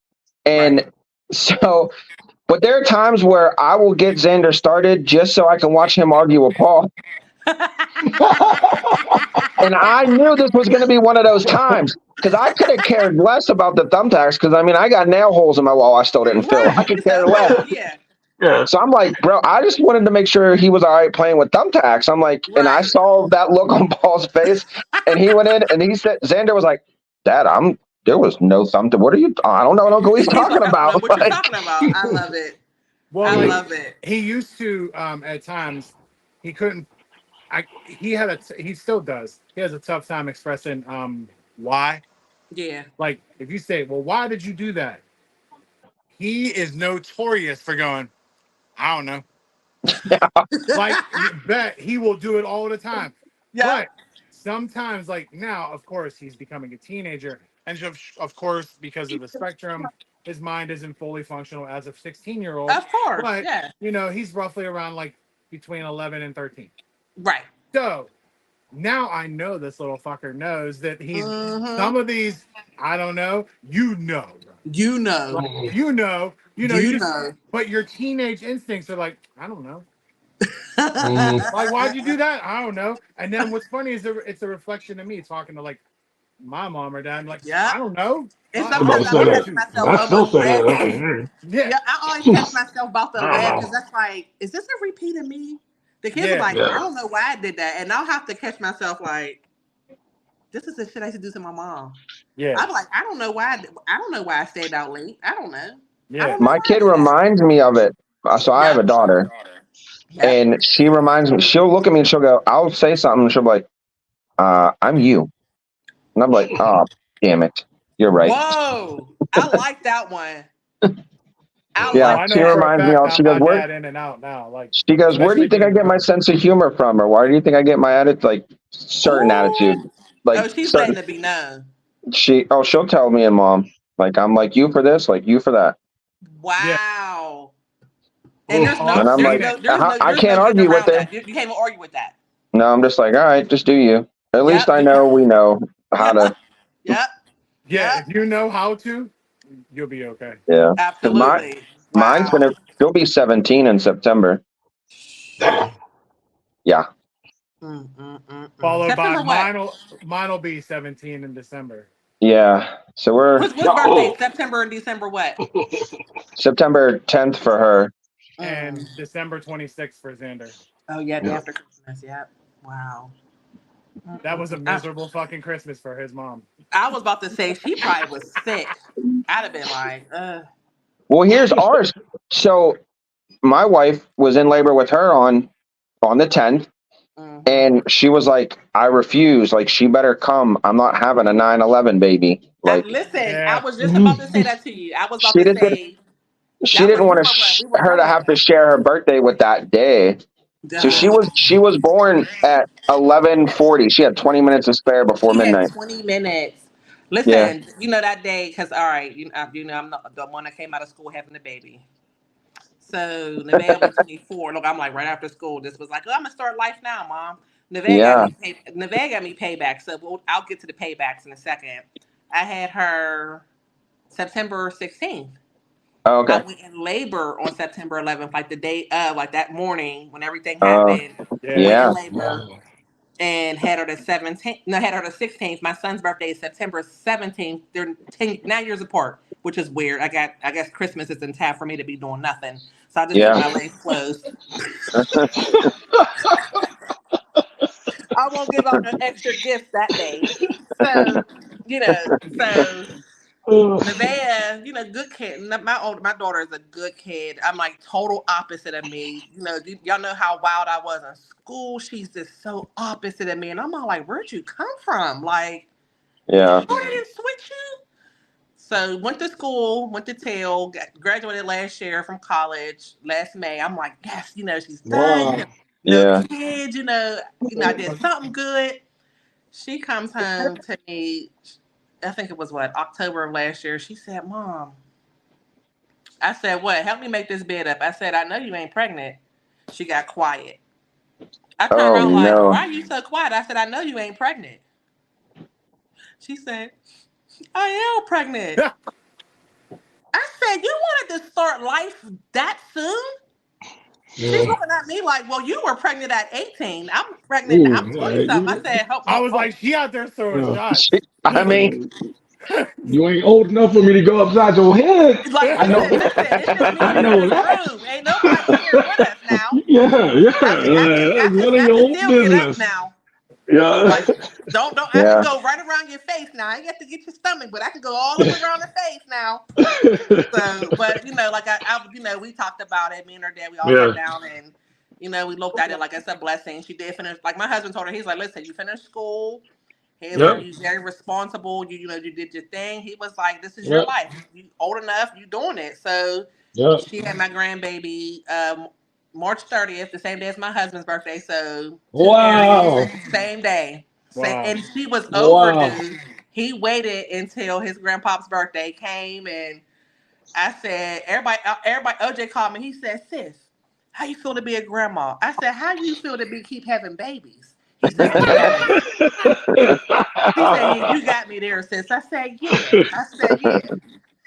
And so, but there are times where I will get Xander started just so I can watch him argue with Paul. And I knew this was going to be one of those times because I could have cared less about the thumbtacks because I mean I got nail holes in my wall I still didn't fill. I Right. could care So less. yeah. Yeah. So I'm like, bro, I just wanted to make sure he was all right playing with thumbtacks. I'm like, and I Right. saw that look on Paul's face, and he went in and he said, Xander was like, Dad, there was no thumbtack. What are you? I don't know what he's He's talking like, I don't know about. what you're Like, talking about. I love it. Well, I like love it. he used to at times he couldn't. He had he still does. He has a tough time expressing why. Yeah. Like if you say, "Well, why did you do that?" He is notorious for going, "I don't know." Like you bet he will do it all the time. Yep. But sometimes, like now, of course, he's becoming a teenager. And of course, because of the spectrum, his mind isn't fully functional as a 16-year-old. Of course. But, Yeah. he's roughly around like between 11 and 13. Right. So now I know this little fucker knows that Mm-hmm. some of these, I don't know, You know. like, Mhm. you You just, know. but your teenage instincts are like, I don't know. Mhm. Like, why'd you do that? I don't know. And then what's funny is it's a reflection of me talking to like my mom or dad. I'm like, Yep. I don't know. And I'm about sometimes to I say be Look at that. catching you. myself I still almost say that. laughing. Okay. Yeah, Yeah, I always catch myself about to I don't laugh know. because that's like, is this a repeat of me? The kids are yeah, like, I Yeah. don't know why I did that. And I'll have to catch myself like, this is the shit I used to do to my mom. yeah, I'm like, I don't know why. I don't know why I stayed out late. I don't know. I yeah. don't know my why I kid did that. reminds me of it. So I have a Yep. daughter, Yep. and she reminds me. She'll look at me and she'll go, "I'll say something," and she'll be like, "I'm you," and I'm like, "Oh, damn it, you're right." Whoa. I like that one. I Oh, Yeah, like I she know for that. a reminds me fact of. I'm She goes, my "Where?" dad in and out now. Like, She goes, "Where do you especially think I being get my grown. sense of humor from, or why do you think I get my attitude, like certain Ooh. attitude, like Oh, she's letting certain?" it be known. She'll tell me and mom, like I'm like you for this, like you for that, Yeah. Wow. And Oof. there's Oh, no, I've and I'm there's seen like, it. no, there's no, I there's no can't getting argue with around her. that. You can't even argue with that. No, I'm just like, all right, just do you. At least Yep. I know we know how Yep. to. Yep. Yeah, Yep. if you know how to, you'll be okay. Yeah, because Absolutely. mine's Wow. gonna she'll be 17 in September. Damn. Yeah, Followed by September what? mine will be 17 in December. yeah. So we're What's birthday? Oh. September and December what? September 10th for her. Mm. And December 26th for Xander. Oh yeah, day Yeah. after Christmas. Yep. Wow. That was a I, miserable fucking Christmas for his mom. I was about to say she probably was sick. I'd have been like, Well, here's ours. So my wife was in labor with her on the 10th, mm-hmm. and she was like, "I refuse. Like she better come. I'm not having a 9/11 baby." Like Listen, I Yeah. was just about to say that to you. I was about she to didn't. say She that didn't was want we were her to running have with to that. share her birthday with that day. So Ugh. she was born at 11:40. She had 20 minutes to spare before She had midnight. 20 minutes. Yeah, Listen, you know that day, because all right, I'm not the one that came out of school having the baby. So Nevaeh will be 24. Look, I'm like right after school. This was like, oh, I'm gonna start life now, mom. yeah. Nevaeh got me payback. So I'll get to the paybacks in a second. I had her September 16th. Oh, I okay. went in labor on September 11th, like the day of, like that morning when everything Uh, happened. Yeah. Went in yeah, labor Wow. and had her the 17th. No, had her the 16th. My son's birthday is September 17th. They're 9 years apart, which is weird. I guess Christmas is in time for me to be doing nothing. So I just keep yeah, my legs closed. I won't give out no extra gifts that day. So, you know, so Ugh. Nevaeh, good kid. My daughter is a good kid. I'm like total opposite of me. Y'all know how wild I was in school. She's just so opposite of me, and I'm all like, "Where'd you come from? Like, you yeah, sure they didn't switch you?" So went to school, went to Tail, graduated last year from college last May. I'm like, yes, she's done. Wow. No yeah. kids. I did something good. She comes home to me. I think it was what October of last year. She said, "Mom," I said, "What? Help me make this bed up." I said, "I know you ain't pregnant." She got quiet. I turned Oh around like, no. "Why are you so quiet?" I said, "I know you ain't pregnant." She said, "I am pregnant." I said, "You wanted to start life that soon?" She's Yeah. looking at me like, "Well, you were pregnant at 18. I'm pregnant. I'm Ooh. 20 something." I You, said, "Help, I help, was help." like, she out there throwing yeah. shots. I mean, You ain't old enough for me to go upside your head. Like I she know. said, "Listen, it's just me I and you in know this that. room. Ain't nobody here with us now. Yeah, yeah. I That's can, none of I your can own still get up business. now. Yeah. Like, don't. I can yeah, go right around your face now. I ain't got to get your stomach, but I can go all up around the face now." So, but like we talked about it. Me and her dad, we all sat Yeah. down and we looked at it like it's a blessing. She did finish. Like my husband told her, he's like, "Listen, you finished school." He's like, Yep. "You very responsible. You did your thing." He was like, "This is your Yep. life. You old enough. You doing it." So Yep. she had my grandbaby March 30th, the same day as my husband's birthday. So two Aries, Wow. same day. Wow. And she was Wow. overdue. He waited until his grandpop's birthday came, and I said, everybody. OJ called me. He said, "Sis, how you feel to be a grandma?" I said, "How you feel to keep having babies?" He said, "You got me." He said, "Yeah, you got me there, sis." I said, "Yeah." I said, "Yeah."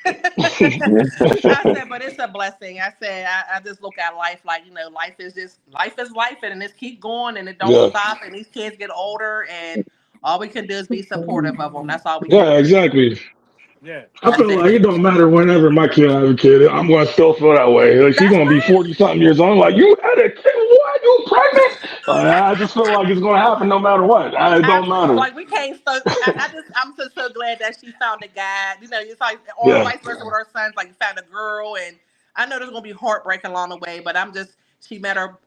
I said, "But it's a blessing." I said, I just look at life like, life is life, and it's keep going, and it don't Yeah. stop. And these kids get older, and all we can do is be supportive of them. That's all we can Yeah, do. exactly. Yeah. I That's feel like it it. don't matter whenever my kid has a kid, I'm gonna still feel that way. Like she's That's gonna be right. 40 something years old. I'm like, you had a kid, what? You pregnant? I just feel like it's gonna happen no matter what. It don't Absolutely. matter. Like we can't. So I'm just so glad that she found a guy. It's like, or Yeah. vice versa with our sons. Like, you found a girl, and I know there's gonna be heartbreak along the way, but I'm just She met her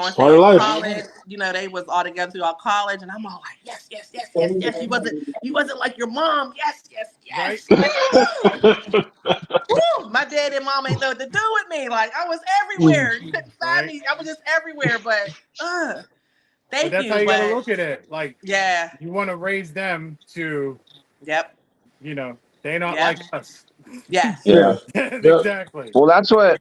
It's part fiance of in life. college. You know, they was all together throughout college, and I'm all like, yes, yes, yes, yes, yes. You wasn't like your mom. Yes, yes, Right? yes. Like, woo, my dad and mom ain't know what to do with me. Like I was everywhere. You couldn't find Right? me. I was just everywhere. But But thank that's how you. you got to But look at it. Like, yeah, you want to raise them to, yep, they're not yep, like us. yes, Yeah. Yeah. Yep. Exactly. Well, that's what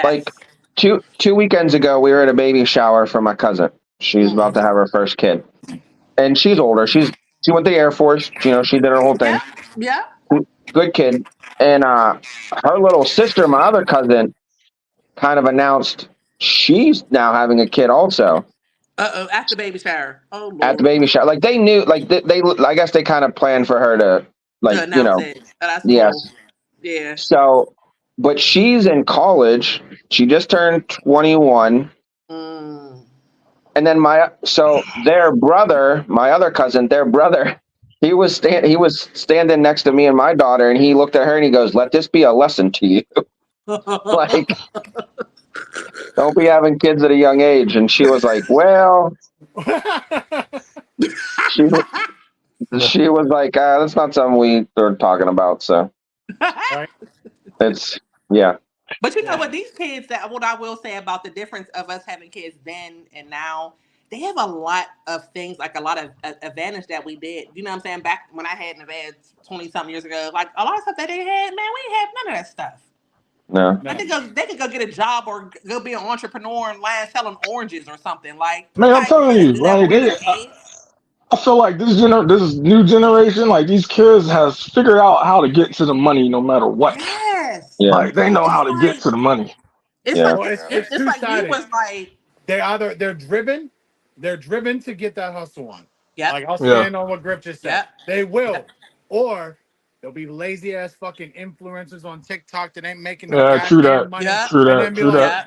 like yes. two weekends ago we were at a baby shower for my cousin. She's about to Mm. have her first kid, and she's older. She went to the Air Force. She did her whole thing. Yep, yep. Good kid. And her little sister, my other cousin, kind of announced she's now having a kid also Uh-oh, at the baby shower. Oh at the Lord. baby shower. Like they knew, like they I guess they kind of planned for her to, To like, announce it. Oh, that's cool. yes. Yeah. So, but she's in college. She just turned 21. Mm. And then their brother, my other cousin, their brother, he was standing next to me and my daughter, and he looked at her and he goes, "Let this be a lesson to you. Like, don't be having kids at a young age." And she was like, "Well," she she was like, "That's not something we are talking about." So Right? it's yeah, But you know Yeah. what? These kids, that what I will say about the difference of us having kids then and now, they have a lot of things, like a lot of advantage that we did. You know what I'm saying? Back when I had an advantage 20 something years ago, like a lot of stuff that they had, man, we ain't have none of that stuff. no, Like No. they could go get a job or go be an entrepreneur and land selling oranges or something. Like Man, I'm I telling couldn't you, do that like when we they, was kids. I feel like this new generation, like these kids has figured out how to get to the money no matter what. Yes. yeah, Like they know It's how to get like to the money. it's yeah, like Well, it's it's, it's it's two like we sided. was like, They're driven to get that hustle on. yep, Like, I'll Yeah, stand on what Griff just said. yep, They yep, will. Or they'll be lazy ass fucking influencers on TikTok that ain't making no yeah, true goddamn that, money, yep, true and that, then be true like, that. yep,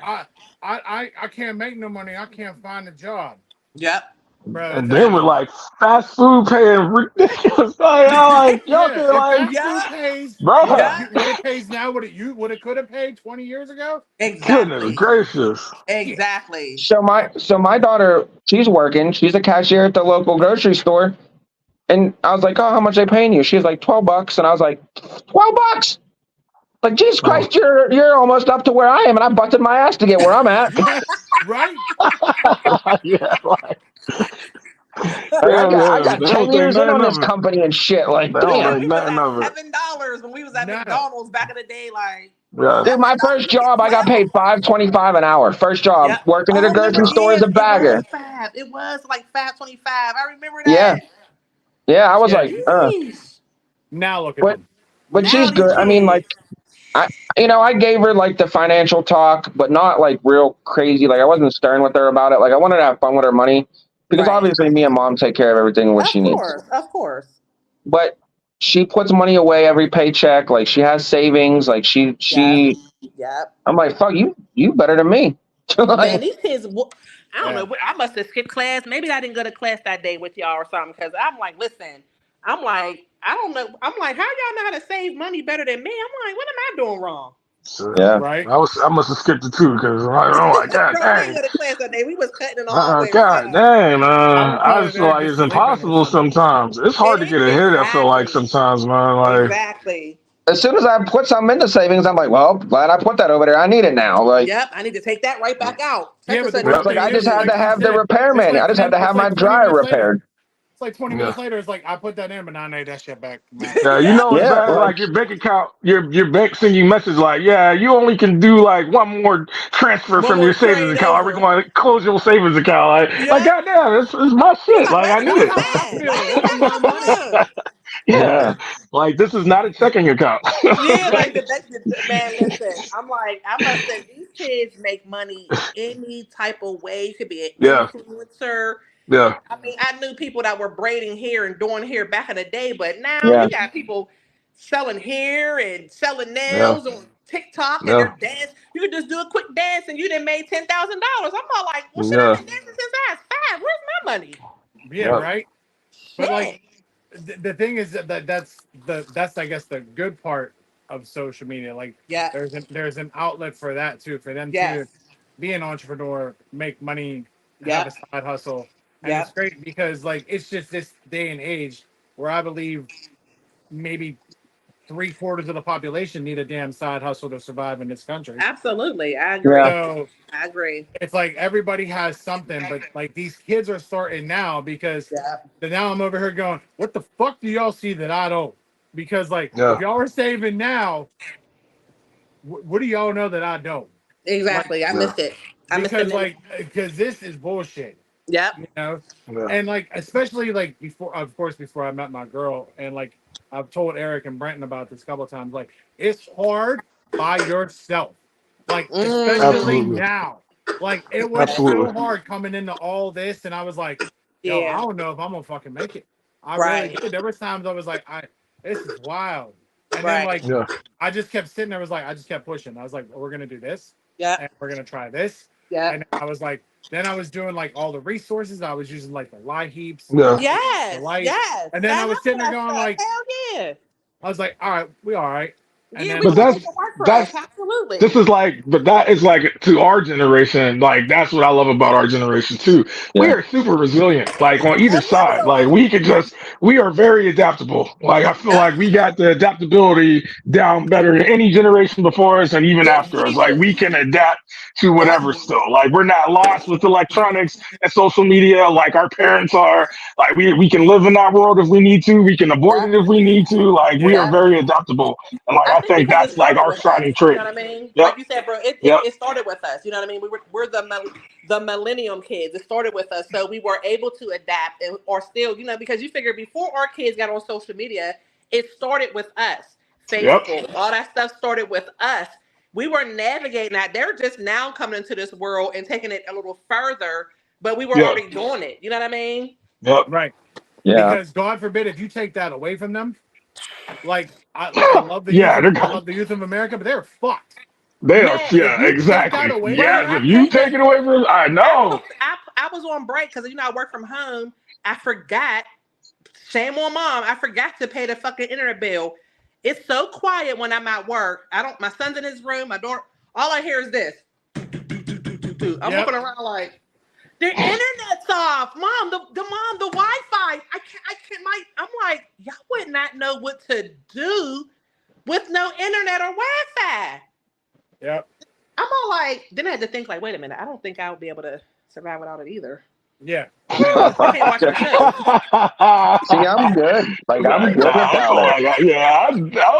I can't make no money. I can't find a job. yep. Bro, And then that with like fast food paying ridiculous, like, I'm like y'all yeah, can if like, fast food Yup. pays bruh, what it pays now, what it could have paid 20 years ago, goodness Exactly. gracious. shit. Exactly. So my daughter, she's working. She's a cashier at the local grocery store. And I was like, "Oh, how much they paying you?" She was like, $12. And I was like, $12? Like, Jesus Oh, Christ, you're almost up to where I am, and I busted my ass to get where I'm at. Right? yeah, like, Like, I got I yeah, got they 10 don't think years in nothing on this of it. company and shit. Like, They don't Yeah, damn. we think was nothing at of it. $7 when we was at Nada. McDonald's back in the day. Like Yeah, Dude, my $7, first we get job, I got 12. paid $5.25 an hour. First job, Yep. working at a Oh, remember? grocery store Yeah, as a it was bagger. five. It was like 5.25. I remember Yeah, that. yeah. I was Yeah. like, Jeez. Now look at but them. but Now she's these good. I mean, like, kids. I I gave her like the financial talk, but not like real crazy. Like, I wasn't stern with her about it. Like, I wanted to have fun with her money because Right. obviously me and mom take care of everything what Of she needs. course. Of course. But she puts money away every paycheck. Like, she has savings. Like, Yep. she. Yep. I'm like, fuck you better than me. Man, Like, these kids, I don't Yeah. know. I must have skipped class. Maybe I didn't go to class that day with y'all or something. Because I'm like, listen, I'm like, I don't know. I'm like, how y'all know how to save money better than me? I'm like, what am I doing wrong? so yeah, Right? I must have skipped it too because I'm like, God Bro, we didn't dang, go to class that day. We was cutting in the hallway with God y'all. dang, I man. was I probably just feel there like just it's sleeping or impossible something. sometimes. It's hard to get ahead. I feel like Exactly. sometimes, man. Like, Exactly. as soon as I put something into savings, I'm like, well, glad I put that over there. I need it now. Like, Yep. I need to take that right back out. Such Yeah, and but the such is weird yep, like, thing I due just is, had soon. to like you have the said, repairman. I just had to it's have my like 20 dryer minutes later. repaired. It's like 20 yeah. minutes later. It's like I put that in, but now I need that shit back. Man. Yeah, you Yep. know it's Yeah, bad. like, Like your bank account, your bank send you message like, yeah, you only can do like one more transfer One from more your savings trade account. Are we over. going to close your savings account? Like Yep. goddamn, it's my You shit. like, Like I let me need That's it. how I fine. Let feel. me This is my money. fine. Yeah, yeah, like this is not a checking account. Yeah, like Right? man, listen. I'm like, I must say these kids make money any type of way. You could be an Yeah, influencer. yeah, I mean, I knew people that were braiding hair and doing hair back in the day, but now yeah, you got people selling hair and selling yeah, nails on TikTok and yeah, they're dance. You could just do a quick dance and you done made $10,000. I'm all like, well, shit, I've yeah, been dancing since I was five. Where's my money? Yeah, yeah, right. But like Shit. the thing is that's I guess the good part of social media. Like Yeah. there's an outlet for that too, for them Yes. to be an entrepreneur, make money, have a Yep. side hustle, and it's Yep. great because like it's just this day and age where I believe maybe three-quarters of the population need a damn side hustle to survive in this country. Absolutely. I Yeah. agree. So I agree. it's like everybody has something, but like these kids are starting now because Yep. now I'm over here going, what the fuck do y'all see that I don't? Because like if Yeah. y'all are saving now, what do y'all know that I don't? Like Exactly. I Yeah. missed it. I missed the because minute. like because this is bullshit, Yep. you know, Yeah. and like especially like before, of course, before I met my girl, and like I've told Eric and Brenton about this a couple of times. Like it's hard by yourself, like especially Mm. Absolutely. now. Like it was so Absolutely. hard coming into all this, and I was like, yo, I Yeah. don't know if I'm gonna fucking make it. I really Right. did. There was times I was like, this is wild, and then Right. like Yeah. I just kept sitting there. Was like I just kept pushing. I was like, well, we're gonna do this, Yep. and we're gonna try this, and Yep. then I was like, then I was doing like all the resources. I was using like the lie heaps, Yeah. the Yes. light, Yes. and then I Sign was up for sitting there that going stuff. like, Hell yeah. I was like, all right, we all right, and Yeah, then we But can like make that's it work for us. that's Absolutely. this is like, but that is like to our generation. Like that's what I love about our generation too. We Yeah. are super resilient. Like on either And side, like millennials. we are very adaptable. Like I feel Yep. like we got the adaptability down better than any generation before us and even Yes, after we us. Like do. we can adapt to Yep. whatever still. Like we're not lost with electronics and social media like our parents are. Like we can live in that world if we need to. We can avoid it Yep. if we need to. Like we are yeah, Yep. very adaptable. And like I I think think because it that's like started our with us. shining You trait. know what I mean? Yep. Like you said, bro, Yep. it started with us. You know what I mean? We're the millennium kids. It started with us, so we were able to adapt and or still, because you figure before our kids got on social media, it started with us. Yep. Facebook, all that stuff started with us. We were navigating that. They're just now coming into this world and taking it a little further, but we were Yep. already doing it. You know what I mean? Yep. right, Yeah. because God forbid if you take that away from them, like I love the youth Yeah, of they're I love the youth of America, but they're fucked. they are. Man, If Yeah, you take that exactly. away from bro, Yes, them, if you take then it away from, I know. I was on break because I work from home. I forgot. Shame on mom. I forgot to pay the fucking internet bill. It's so quiet when I'm at work. I don't. My son's in his room. My daughter. All I hear is this. I'm yep, looking around like the internet's off. Mom, the Wi-Fi. I can't. I'm like, y'all would not know what to do with no internet or Wi-Fi. yep, I'm all like, then I had to think like, wait a minute. I don't think I would be able to survive without it either. yeah. I mean, I can't watch my shows. See, I'm good. Like I'm Like, good nah, I without feel it. like, yeah, I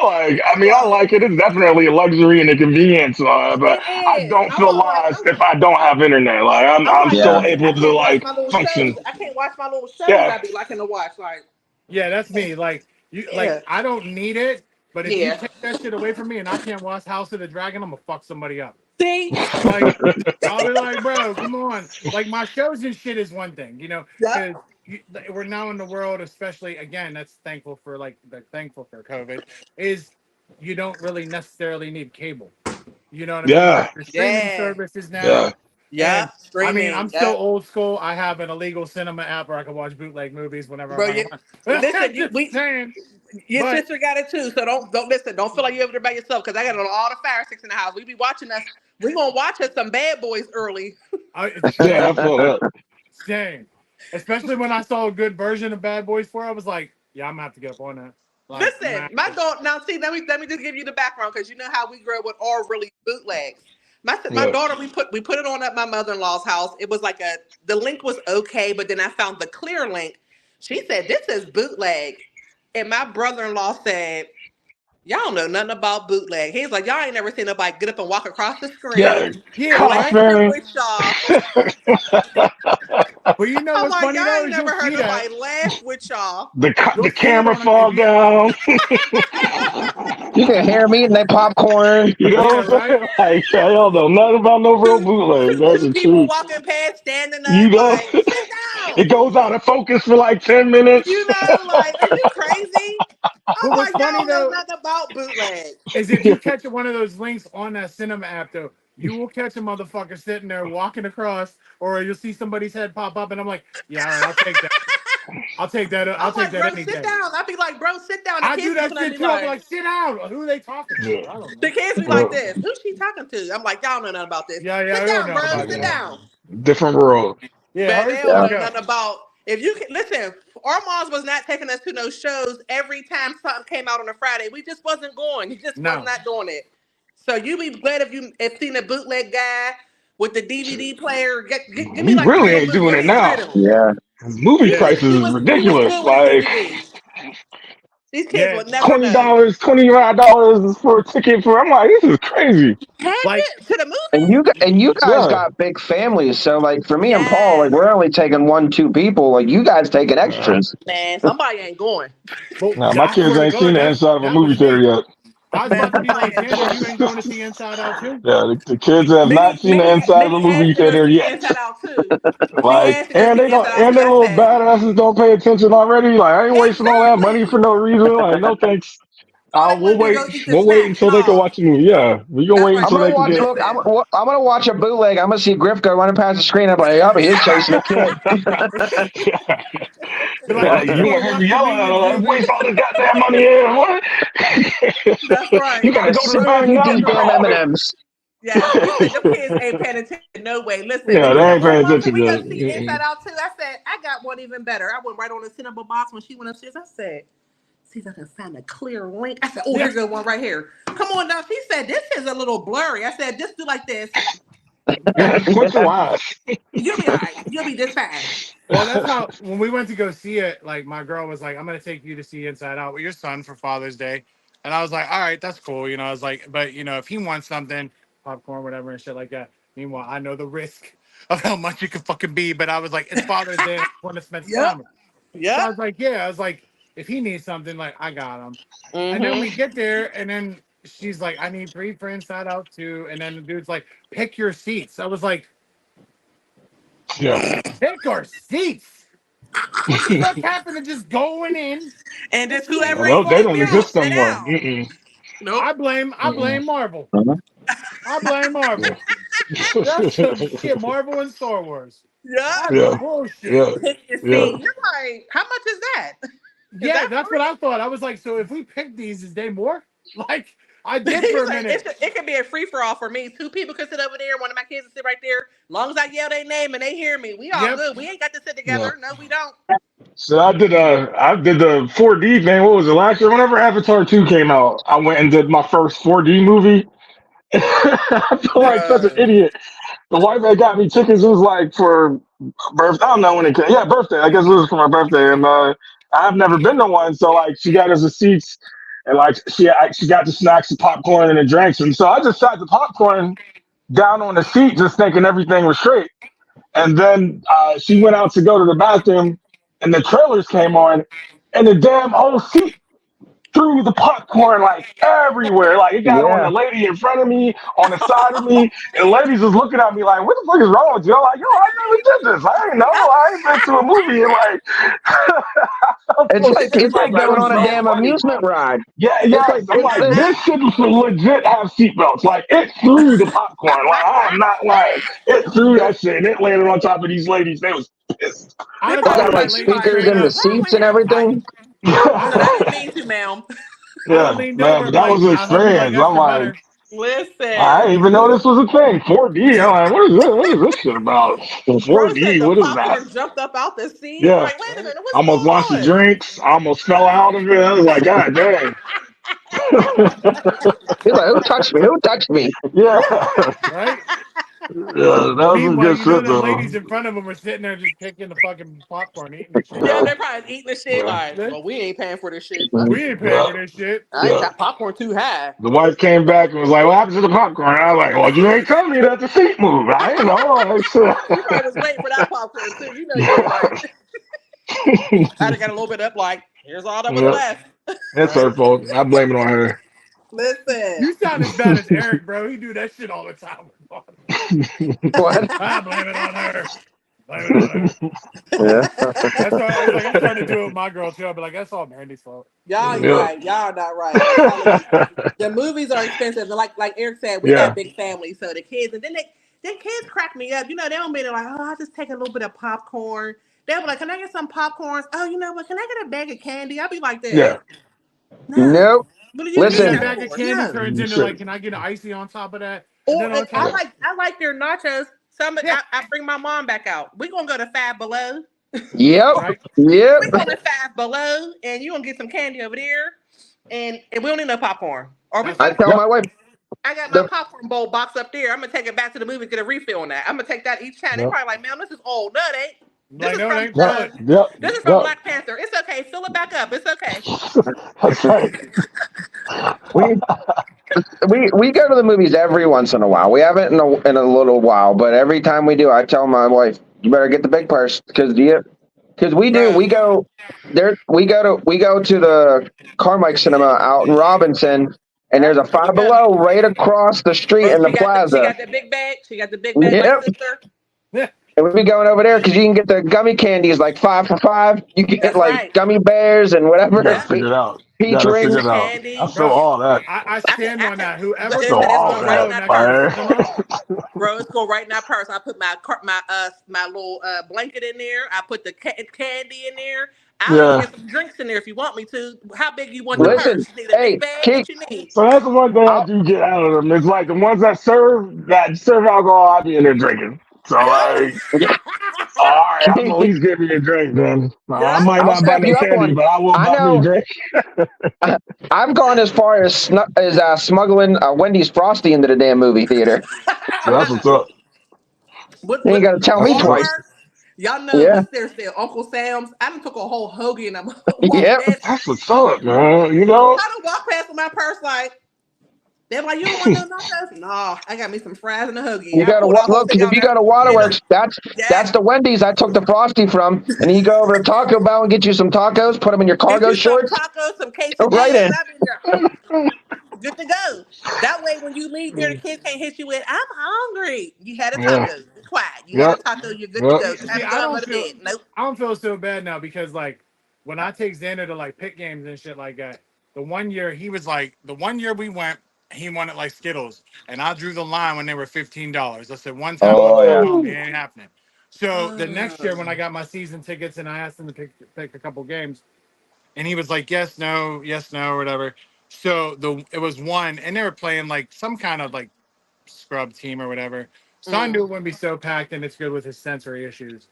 like, I mean, I Bro, like it. It's definitely a luxury and a convenience, but it I is. don't I'm feel all like, lost if I don't have internet. Like, I'm I'm like, still Yeah. listen, I able to can't watch like my little shows. function. I can't watch my little shows Yeah, I be liking to watch. Like, yeah, that's me. Like you, like yeah, I don't need it, but if you yeah. take that shit away from me and I can't watch House of the Dragon, I'm gonna fuck somebody up. See? Like I'll be like, bro, come on. Like my shows and shit is one thing, Yep. because we're now in the world, especially again, that's thankful for thankful for COVID, is you don't really necessarily need cable. You know what I mean? You got yeah, your streaming Yeah. services yeah, now. And Yep. I mean, I'm Streaming. still Yep. old school. I have an illegal cinema app where I can watch bootleg movies whenever I Bro, fucking you want. listen, Just saying. your But sister got it too. So don't listen. Don't feel like you're over there by yourself because I got all the fire sticks in the house. We be watching us. We gonna watch us some bad boys early. it's yeah. I true. feel that. Same. Especially when I saw a good version of Bad Boys 4, I was like, yeah, I'm gonna have to get up on that. Like, I'm Listen, gonna my have to. daughter. Now, see, let me just give you the background because you know how we grew up with all really bootlegs. My Yeah, daughter, we put it on at my mother in law's house. It was like the link was okay, but then I found the clear link. She said this is bootleg, and my brother in law said y'all don't know nothing about bootleg. He's like y'all ain't never seen nobody get up and walk across the yeah. screen, Yeah, blast right? it Coughing. with y'all. But you know I'm what's like funny y'all though ain't is never you'll heard see that. nobody laugh with y'all. You'll The see it camera on a, if fall you down. You can hear me eating that popcorn. You know yeah, what I'm right? saying? Like, y'all know nothing about no real two, bootleg. That's two the people truth. walking past, standing You up, know, like sit it down. goes out of focus for like 10 minutes. Like, are you crazy? But I'm what's like, funny y'all know though nothing about bootleg. is if you catch one of those links on that cinema app though, you will catch a motherfucker sitting there walking across, or you'll see somebody's head pop up, and I'm like, yeah, all right, I'll take that. I'll take that. I'll I'm take like, that bro, any sit day. down. I'd be like, bro, sit down. The I do kids be that looking at shit me too. I'll be like, like, sit down. Who are they talking Yeah. to? I don't the know. kids be like Yeah. this. Who's she talking to? I'm like, y'all know nothing about this. Yeah, Sit we don't down, know bro. about Sit that. Yeah. down. Different world. Yeah, Man, they hers. don't Yeah. know Okay. nothing about. If you can listen, our moms was not taking us to no shows every time something came out on a Friday. We just wasn't going. He just was No. not doing it. So you be glad if you have seen a bootleg guy with the DVD player. Give me We like really three of ain't them movies. doing Give it me three of now. them. Yeah. Movie Yeah. prices is Who was ridiculous. good with Like the DVD? These kids Yeah. will never know. $20, $25 for a ticket for. I'm like, this is crazy. Had Like, it to the And movies? you guys Yeah. got big families, so like for me and Paul, like Yes, we're only taking 1, 2 people. Like you guys taking Uh, extras. man. Somebody ain't going. well, nah, my I kids swear to ain't seen God, the inside of a that movie was theater me. yet. I was Man, about to be somebody like, ain't Xander, going. you ain't going to see Inside Out too? Yeah, the kids have not seen the inside of a Minnie asked movie me to go theater see yet. Inside Out too. She Like, asked to go and see they don't, Inside Out and too. their I little said, badasses don't pay attention already. Like, I ain't wasting all that money for exactly. no reason. Like, no thanks. All they We'll want to do is wait. go eat the We'll wait snacks and until they can all. watch the movie. Yeah, we gonna That's wait right. I'm until gonna they can watch. get. Look, Listen. I'm gonna watch a bootleg. I'm gonna see Griff go running past the screen. I'm like, oh, he is chasing a kid. Be like, Like, I'm just you going to want to hear watch me the yelling at Minions them? Like, movie. waste all this goddamn money here. What? That's right. You gotta Gotta go to the sit there and bathroom eat now. these You damn call me. M&Ms. Yes, we said them kids ain't paying attention. No way. Listen, Yeah, Minnie they said, ain't "Well, paying Mom, can attention we go yet. see Inside Mm-mm. Out too?" I said, "I got one even better." I went right on the cinema box when she went upstairs. I said, "See if I can find a clear link." I said, "Oh, Yeah. here's the one right here. Come on now." She said, "This is a little blurry." I said, "Just do like this. Quit your lies. You'll be all right. You'll be just fine." Well, that's how, when we went to go see it, like, my girl was like, I'm going to take you to see Inside Out with your son for Father's Day. And I was like, all right, that's cool. I was like, but, if he wants something, popcorn, whatever, and shit like that. Meanwhile, I know the risk of how much it could fucking be. But I was like, it's Father's Day. And I want to spend some Yep. time with him. So I Yep. was like, yeah. I was like, if he needs something, like, I got him. And then we Mm-hmm. get there, and then she's like, I need 3 for Inside Out too. And then the dude's like, pick your seats. I was like, Yeah. pick our seats. What the fuck happened to just going in And and just seeing whoever what the ain't They fuck sit don't down, is? exist no sit more. down. Mm-mm. Nope. I Mm-mm. blame Marvel. Mhm. I blame Yeah. Marvel. That's some shit. Marvel and Star Wars. Yep. That's Yeah. bullshit. Yeah. Pick your Yeah. seat. You're like, how much is that? Is Yeah, that that's what I free? thought. I was like, so if we pick these, is they more? Like, I did for He's a like, minute. it could be a free for all for me. Two people could sit over there. One of my kids can sit right there. As long as I yell their name and they hear me, we all Yep. good. We ain't got to sit Yeah. together. No, we don't. So I did the 4D thing. What was it last year? Whenever Avatar 2 came out, I went and did my first 4D movie. I feel like such an Bruh. idiot. The wife that got me tickets was like for birthday. I don't know when it came. Yeah, birthday. I guess it was for my birthday. And I've never been to one, so like she got us the seats, and like she got the snacks, the popcorn, and the drinks. And so I just sat the popcorn down on the seat, just thinking everything was straight. And then she went out to go to the bathroom, and the trailers came on, and the damn whole seat threw the popcorn like everywhere. Like it got on Yeah. the lady in front of me, on the side of me, and the ladies was looking at me like, "What the fuck is wrong with you?" I'm like, "Yo, I never did this. I ain't know. I ain't been to a movie in like a It's full like This it's is like like going a on a movie. damn 2020, amusement bro." ride. Yeah, It's like yes. I'm like, it's this shit should legit have seatbelts. Like it threw the popcorn. Like I'm not lying. It threw that shit, and it landed on top of these ladies. They was pissed. I'd They have they probably told got was that like like, lady speakers straight in the up. "What's wrong seats with and him?" I everything. I'd Listen, have I didn't mean to, ma'am. I'd have Yeah, leaned man, over but and be that like, was the I hope you like experience. I'm extra like, butter. I Listen, didn't even know this was a thing. 4D. I'm like, what is this shit about? bro said 4D, the what is that? popcorn jumped up out the seat. I'm Yeah. like, wait a Right? minute, what's Almost launched the going on? drinks. I almost fell out of it. I was like, God dang. He's like, who touched me? Who touched me? Yeah. Right? Yeah, that was some Meanwhile, good shit them ladies though. in front of them were sitting there just picking the fucking popcorn, eating the shit. Yeah, Yeah. they're probably eating the shit Yeah. like, well, we ain't paying for this shit. We ain't paying Yeah. for this shit. I ain't Yeah. got popcorn too high. The wife came back and was like, "What happened to the popcorn?" I was like, "Well, you ain't tell me that the seat moved. I ain't know." Like, so- You probably was waiting for that popcorn too. You know you ain't right. I'd have got a little bit up like, here's all that was yeah. left. It's Right? her fault. I blame it on her. Listen. You sound as bad as Eric, bro. He do that shit all the time. What? I blame it on her. Blame it on her. Yeah. That's all. It's like I'm starting to do it with my girl too. I'll be like, that's all Mandy's fault. Y'all ain't Yeah. right. Y'all not right. I'm telling you. The movies are expensive. And like Eric said, we got Yeah. big families. So the kids, and then kids crack me up. You know, they don't be like, oh, I'll just take a little bit of popcorn. They'll be like, "Can I get some popcorns?" Oh, you know what? Can I get a bag of candy? I'll be like Yeah. this. No. Nope. What are you And then doing that Listen, that bag of for? candy No. turns into Shit. like, can I get an icy on top of that? And Or then on I top, like their nachos. yeah, I bring my mom back out. We gonna go to Five Below. yep, right. yep. We going to Five Below, and you gonna get some candy over there, and we don't need no popcorn. Or we That's I take. it. tell Yep. my wife I got my the popcorn bowl box up there. I'm gonna take it back to the movie, get a refill on that. I'm gonna take that each time. They Yep. probably like, "Man, this is old." No, it ain't. This Like, is no, it from ain't. Yep. Fill it. Yep. this is from Yep. Black Panther. It's okay. Fill it back up. It's okay. That's right. we we go to the movies every once in a while. We haven't in a little while, but every time we do, I tell my wife, "You better get the big purse because we do. Bro. We go there. We go to the Carmike Cinema out in Robinson, and there's Yep. a There you Five go. Below right across the street Oh, in the she plaza. got the big bag. She got the big bag, my Yep. sister. Yeah, And we be going over there because you can get the gummy candies like 5 for $5. You get That's like right. gummy bears and You whatever, gotta Yep. figure it out. You peach gotta figure rings. it out. I Candy. feel bro. all that. I I could, stand I on could. that. I Whoever feel puts Listen, it's all going Five right in that, Below that next to the purse. man. cinema, Bro, it's going right in that purse. I put my little blanket in there. I put the candy in there. I'll even Yeah. get some drinks in there if you want me to. How big you want the Yeah. Listen, purse? You need a big hey, bag? Keith, What you need? So that's the one thing I I'll, do get out of them. It's like the ones that serve alcohol, I be in there drinking. So Yep. like, all right, I'm at Keith, least give me a drink then. I Yep. might I'll not buy step no you up candy, on. but I will I buy me a know. drink. I've gone as far as smuggling Wendy's Frosty into the damn movie theater. So that's what's up. What You ain't got to tell That's me what's up. twice. Walmart? Y'all know Yeah, what's there still? Uncle Sam's. I done took a whole hoagie and I walked yep. past. That's what's up, man. You know? I done walked past with my purse like they're like, you don't want no nachos? No, I got me some fries and a hoagie. You I got to pulled that whole look thing because if out you there. go to Get them. Waterworks, that's Yes. the Wendy's I took the Frosty from, and you go over to Taco Bell and get you some tacos, put them in your Get cargo you some shorts, tacos, some go right quesadillas. in. I've been there. Good to go. That way, when you leave there, the kids can't hit you with, I'm hungry. You had a Yeah. taco. Be quiet. You had a Yep. taco. You're good to Yep. go. see, Time to go and go to bed. Nope. I don't feel so bad now because like when I take Xander to like pick games and shit like that, the one year we went, he wanted like Skittles, and I drew the line when they were $15. I said one Oh time, yeah. homie, Woo. it ain't happening. So the next year when I Oh. got my season tickets and I asked him to pick a couple games, and he was like, yes, no, or whatever. So it was one, and they were playing like some kind of like scrub team or whatever. So I knew Mm. it wouldn't be so packed, and it's good with his sensory issues.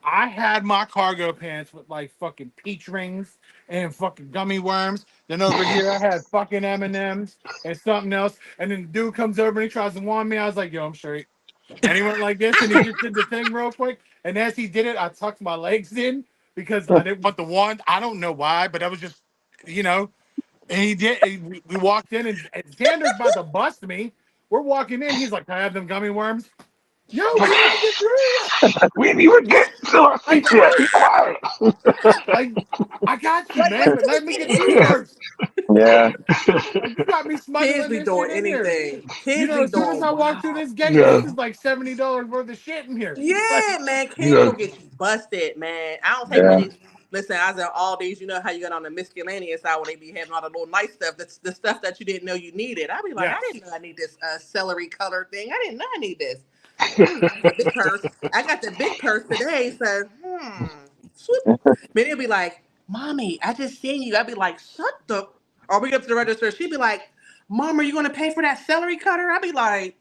I had my cargo pants with like fucking peach rings and fucking gummy worms. Then over here I had fucking M&Ms and something else. And then the dude comes over and he tries to warn me. I was like, yo, I'm straight. And he went like this and he just did the thing real quick. And as he did it, I tucked my legs in because I didn't want the wand. I don't know why, but that was just, you know. And he did. We walked in and Xander's about to bust me. We're walking in. He's like, can I have them gummy worms? Yo, we didn't even get through yet. We didn't even get to our Like, seats yet. Be quiet. like, I got you, Like, man, wait but till we let me get get in through here. first. Yeah. Like, you got me Kids smuggling be this shit doing in here. anything. You Kids know, be as soon as doing I walk through wow. this gate, this Yeah. is like $70 worth of shit in here. Like, Yeah, man, kids Yeah. will get you busted, man. I don't take Yeah. many. Listen, I was at all these. You know how you got on the miscellaneous side when they be having all the little nice stuff. That's the stuff that you didn't know you needed. I'd be like, I yes. didn't know I need this celery color thing. I didn't know I need this. I got the big purse. I got the big purse today. So, swoop. Then it'll be like, Mommy, I just seen you. I'd be like, shut the. Or we get up to the register. She'd be like, Mom, are you going to pay for that celery cutter? I'd be like,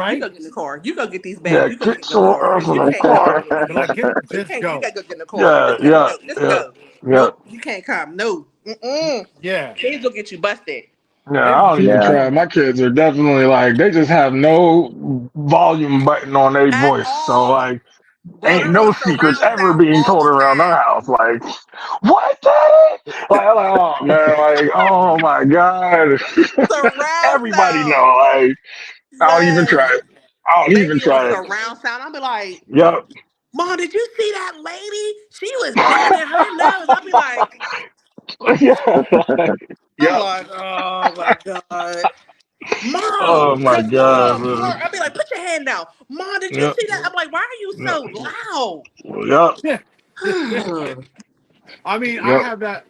you Right? go get in the car. You go get these bags. Yeah. You go get Get in the your car ass because in you the can't come car. over here. But like, You just can't. You go. gotta go get in the car. Yeah. Just go. Yeah. Go. Just Yeah. go. Yeah. Nope. You can't come. No. Mm-mm. Yeah. Kids will get you busted Yeah, They, I don't even Yeah. try. My kids are definitely like they just have no volume button on their at voice. So all, like bro. ain't They're no on secrets surround ever sound being all told the around our time. house. Like, what daddy? Like, oh man, like, oh my God. Surround Everybody sound. know. Like, I don't even try Yes. it. I don't They even be on try it. surround sound. I'll be like, Yep. Mom, did you see that lady? She was digging in her nose. I'll be like, Yeah. I'm Yep. like, oh my God. Mom, Oh my the God, dog man. bark. I'll be like, put your hand down. Mom, did you Yep. see that? I'm like, why are you Yep. so loud? Yep. I mean, Yep.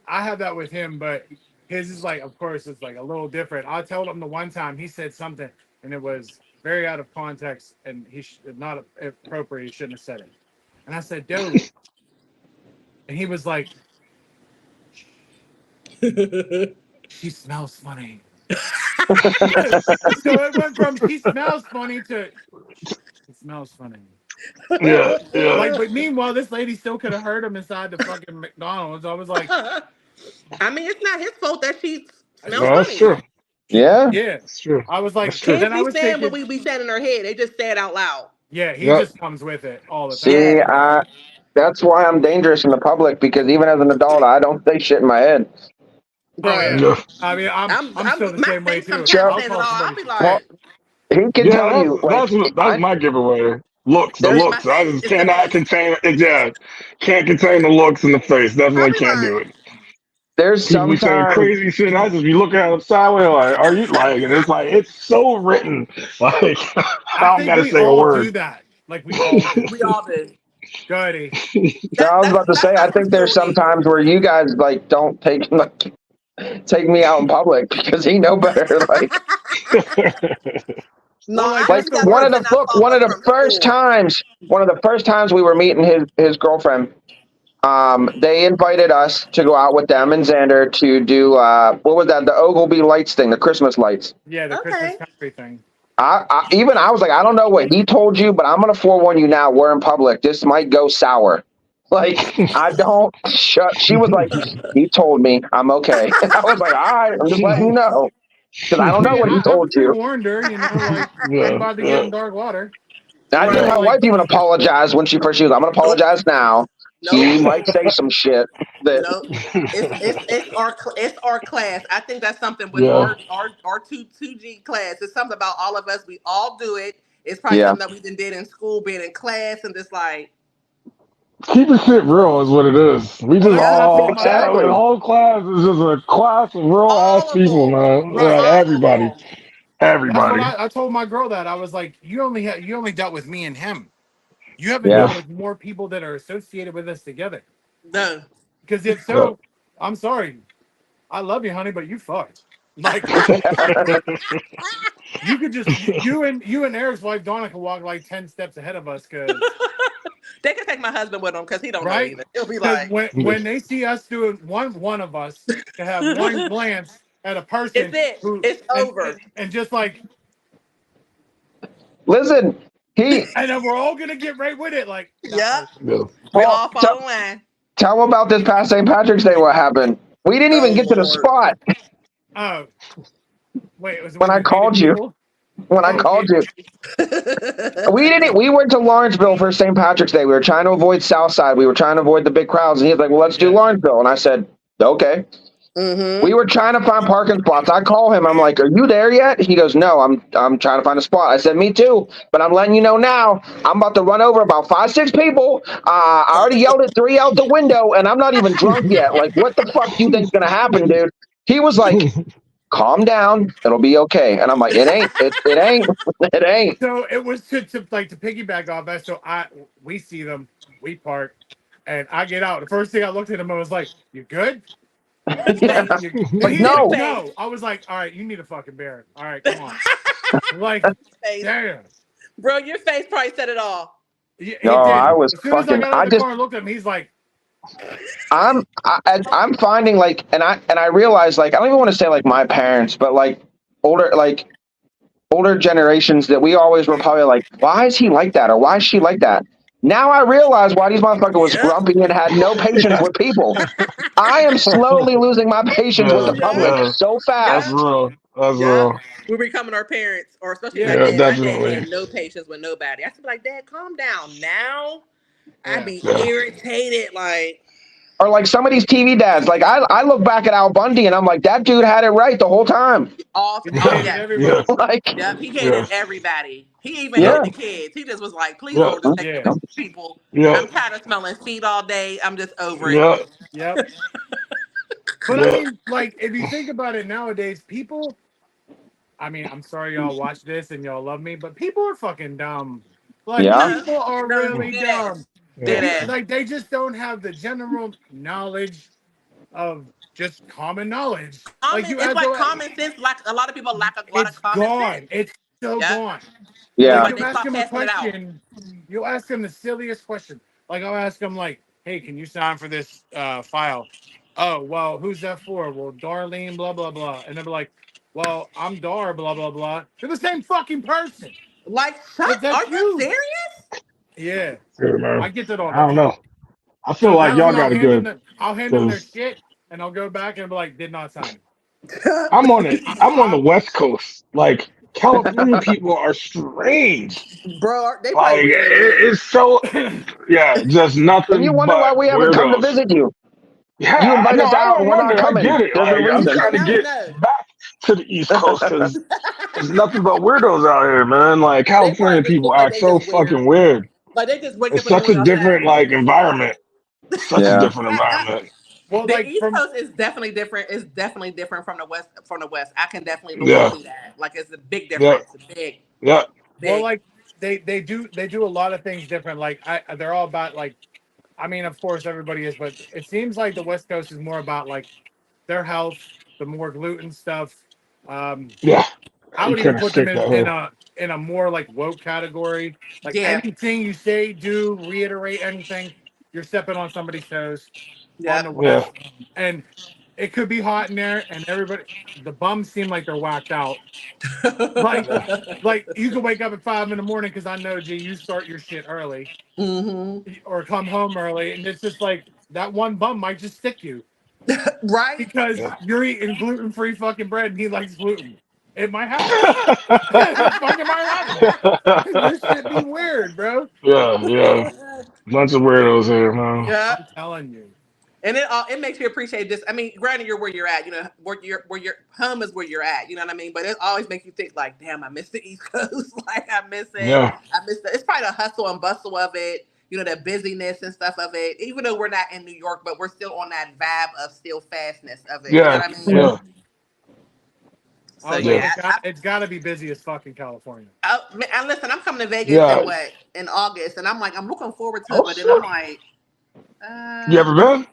I have that with him, but his is like, of course, it's like a little different. I told him the one time he said something and it was very out of context and not appropriate. He shouldn't have said it. And I said, dude. And he was like, she smells funny. So it went from she smells funny to she smells funny. Yeah, yeah. Like, but meanwhile, this lady still could have heard him inside the fucking McDonald's. I was like, I mean, it's not his fault that she smells No, that's funny. true. Yeah. yeah. That's true. I was like, That's because true. then Kids I be was saying what thinking, we be saying in our head. They just say it out loud. yeah, he Yep. just comes with it all the time. See, Yeah. that's why I'm dangerous in the public because even as an adult, I don't say shit in my head. Oh Bruh. yeah. Yeah. I mean, I'm still the My same way face too. sometimes Chuck, I'll says it call all. I'll somebody be well, stupid. like, he can Yeah, tell you like that's I my giveaway. Looks, the there's it's my looks. I face. just It's the cannot face. contain it. Yeah, can't contain the looks in the face. I'll Definitely be can't do like, it. there's People be saying sometimes crazy shit. And I just be looking at them sideways, like, "Are you like?" And it's like it's so written. Like I I don't think gotta we say a all do word. that. Like we all do. we all do. Goody. no, I was about to That's say my I think there's some personality. times where you guys like don't take like take me out in public because he know better. No, Well, like I Like that's do the that one of pretend the worst. I look saw one of us the from first school. times we were meeting his girlfriend. They invited us to go out with them and Xander to do what was that? The Ogilvy lights thing, the Christmas lights. Yeah, the Christmas Okay. country thing. I was like, I don't know what he told you, but I'm gonna forewarn you now. We're in public. This might go sour. Like I don't shut. She was like, he told me I'm okay. And I was like, all right, I'm just letting you know because I I don't know mean, what he I told you. pre-warned her, like we're yeah, about to get yeah, in dark water. I You think Right. know, my like wife even apologized when she first. She was, I'm gonna Nope. apologize now. Nope. He might say some shit that Nope. It's our class. I think that's something with yeah. our two G class. It's something about all of us. We all do it. It's probably yeah. something that we did in school, being in class, and just like, Keeping shit real is what it is. We well, just that's what I yep, told all, my Exactly. the girl. whole class is just a class of real ass all of people, them, man. Like Right. all of everybody, them. That's what everybody. I told my girl that I was like, you only dealt with me and him. You haven't Yeah. dealt Yeah. with more people that are associated with us together. No. Because if Yeah. so, I'm sorry. I love you, honey, but you fucked. Like you could just you and Eric's wife Donna can walk like 10 steps ahead of us because They can take my husband with them because he don't know right? either. He'll be Because like, when they see us doing one of us to have one glance at a it's person it. who It's over. and just like Listen, he and then we're all gonna get right with it, like that Yep. person. Yeah. We well all fall in line. tell him about this past St. Patrick's Day. What happened? We didn't even Oh get to the Lord. spot Oh, wait, was when we I were meeting called you. people? When I Oh called yeah, you, we didn't. We went to Lawrenceville for St. Patrick's Day. We were trying to avoid Southside. We were trying to avoid the big crowds, and he was like, "Well, let's do yeah. Lawrenceville." And I said, "Okay." We Mm-hmm. were trying to find parking spots. I call him. I'm like, "Are you there yet?" He goes, "No, I'm trying to find a spot." I said, "Me too, but I'm letting you know now. I'm about to run over about 5, 6 people. I already yelled at 3 out the window, and I'm not even drunk yet. Like, what the fuck do you think's gonna happen, dude?" He was like, "Calm down. It'll be okay." And I'm like, "It ain't. It ain't. It ain't." So it was to like to piggyback off that. So we see them, we park, and I get out. The first thing I looked at him, I was like, "You good?" His Like, face. and Like, he's His like, no. face. "No." I was like, "All right, you need a fucking beer. All right, come on." Like, Face. damn. Bro, your face probably said it all. Yeah, No, it I did. was As soon as I fucking. got out of the car and looked at him, he's like, I'm finding like, and I realize like I don't even want to say like my parents, but like older older generations that we always were probably like, why is he like that or why is she like that? Now I realize why these motherfucker was Yep. grumpy and had no patience with people. I am slowly losing my patience with Yeah. the public Yep. Yeah. so That's fast. Yep. real. That's Yep. real. We're becoming our parents, or especially my "Yeah, Yeah. dad. My dad Definitely. had no patience with nobody. I used to be like, Dad, calm down. Now I'd yeah." be Yeah. irritated. Like, Or like some of these TV dads, like I look back at Al Bundy and I'm like, that dude had it right the whole time. off. He Oh, hated yes. Yeah. everybody." Like, Yep. He Yeah. hated everybody. He even yeah, hated the kids. He just was like, please, Yeah. Lord, just take Yeah, away these people. Yeah. I'm tired of smelling feet all day. I'm just over it. Yeah. yep. But I Yeah. mean, like, if you think about it nowadays, people. I mean, I'm sorry y'all watch this and y'all love me, but people are fucking dumb. Like, yeah, No, people are no, really dead dumb. ass. The Dead Yeah. people, ass. like, they just don't have the general knowledge of just common knowledge. Like, Common, you it's ask, like common sense. Like a lot of people lack a lot of it's common gone. sense. It's so Yep. gone. It's Like, yeah. like you they ask stopped him a passing it out. question, you'll ask him the silliest question. Like I'll ask them like, "Hey, can you sign for this file?" Oh, well, who's that for? Well, Darlene, blah blah blah, and they'll be like, "Well, I'm Dar, blah blah blah." They're the same fucking person. Like, Like are that's you you. serious? Yeah, Good, man. I get that all I the don't time. know. I feel So like that's y'all when got a good I'll hand them their because shit, and I'll go back and be like, "Did not sign I'm on it. it." I'm on the West Coast. Like California people are strange. Bro, they Like probably really is. it's so yeah, just And you nothing wonder but why we haven't come to weirdos. visit you. Yeah, You I invite know. us I out, and don't we're not wonder. I coming. get it. There's a Like I'm reason. trying to get No. back to the East Coast because there's nothing but weirdos out here, man. Like They California probably just people look like act they so just weird. fucking weird. Like they just wake It's up in the such a morning outside. different like environment. Such a Yeah. different environment. Well, The like East from Coast is definitely different. It's definitely different from the West. From the West, I can definitely look and Yeah. see that. Like it's a big Yeah. difference. Big, Yeah. well, big. like they do a lot of things different. Like they're all about like, I mean, of course everybody is, but it seems like the West Coast is more about like their health, the more gluten stuff. Um, Yeah. I You would even couldn't put them stick that here. in a more like woke category. Like Yeah. anything you say, do, reiterate anything, you're stepping on somebody's toes on Yep. the Yeah. West. And it could be hot in there, and everybody, the bums seem like they're whacked out. Like, Yeah. like you can wake up at 5 in the morning because I know, G, you start your shit early hmm or come home early, and it's just like that one bum might just stick you Right. because Yeah. you're eating gluten free fucking bread and he likes gluten. It might happen. It fucking might happen. This shit be weird, bro. Yeah. Yeah. Bunch of weirdos here, man. Yeah. I'm telling you. And it makes you appreciate this. I mean, granted, you're where you're at. You know, where your home is where you're at. You know what I mean. But it always makes you think like, damn, I miss the East Coast. Like I miss it. Yeah. I miss the. It's probably the hustle and bustle of it. You know, the busyness and stuff of it. Even though we're not in New York, but we're still on that vibe of still fastness of it. You know Yeah. what I mean? Yeah. I So was like, Yeah. yeah, it's got to be busy as fucking California. I listen. I'm coming to Vegas in Yeah. what in August, and I'm like, I'm looking forward to it. Oh But then I'm shit. like, You ever uh, been?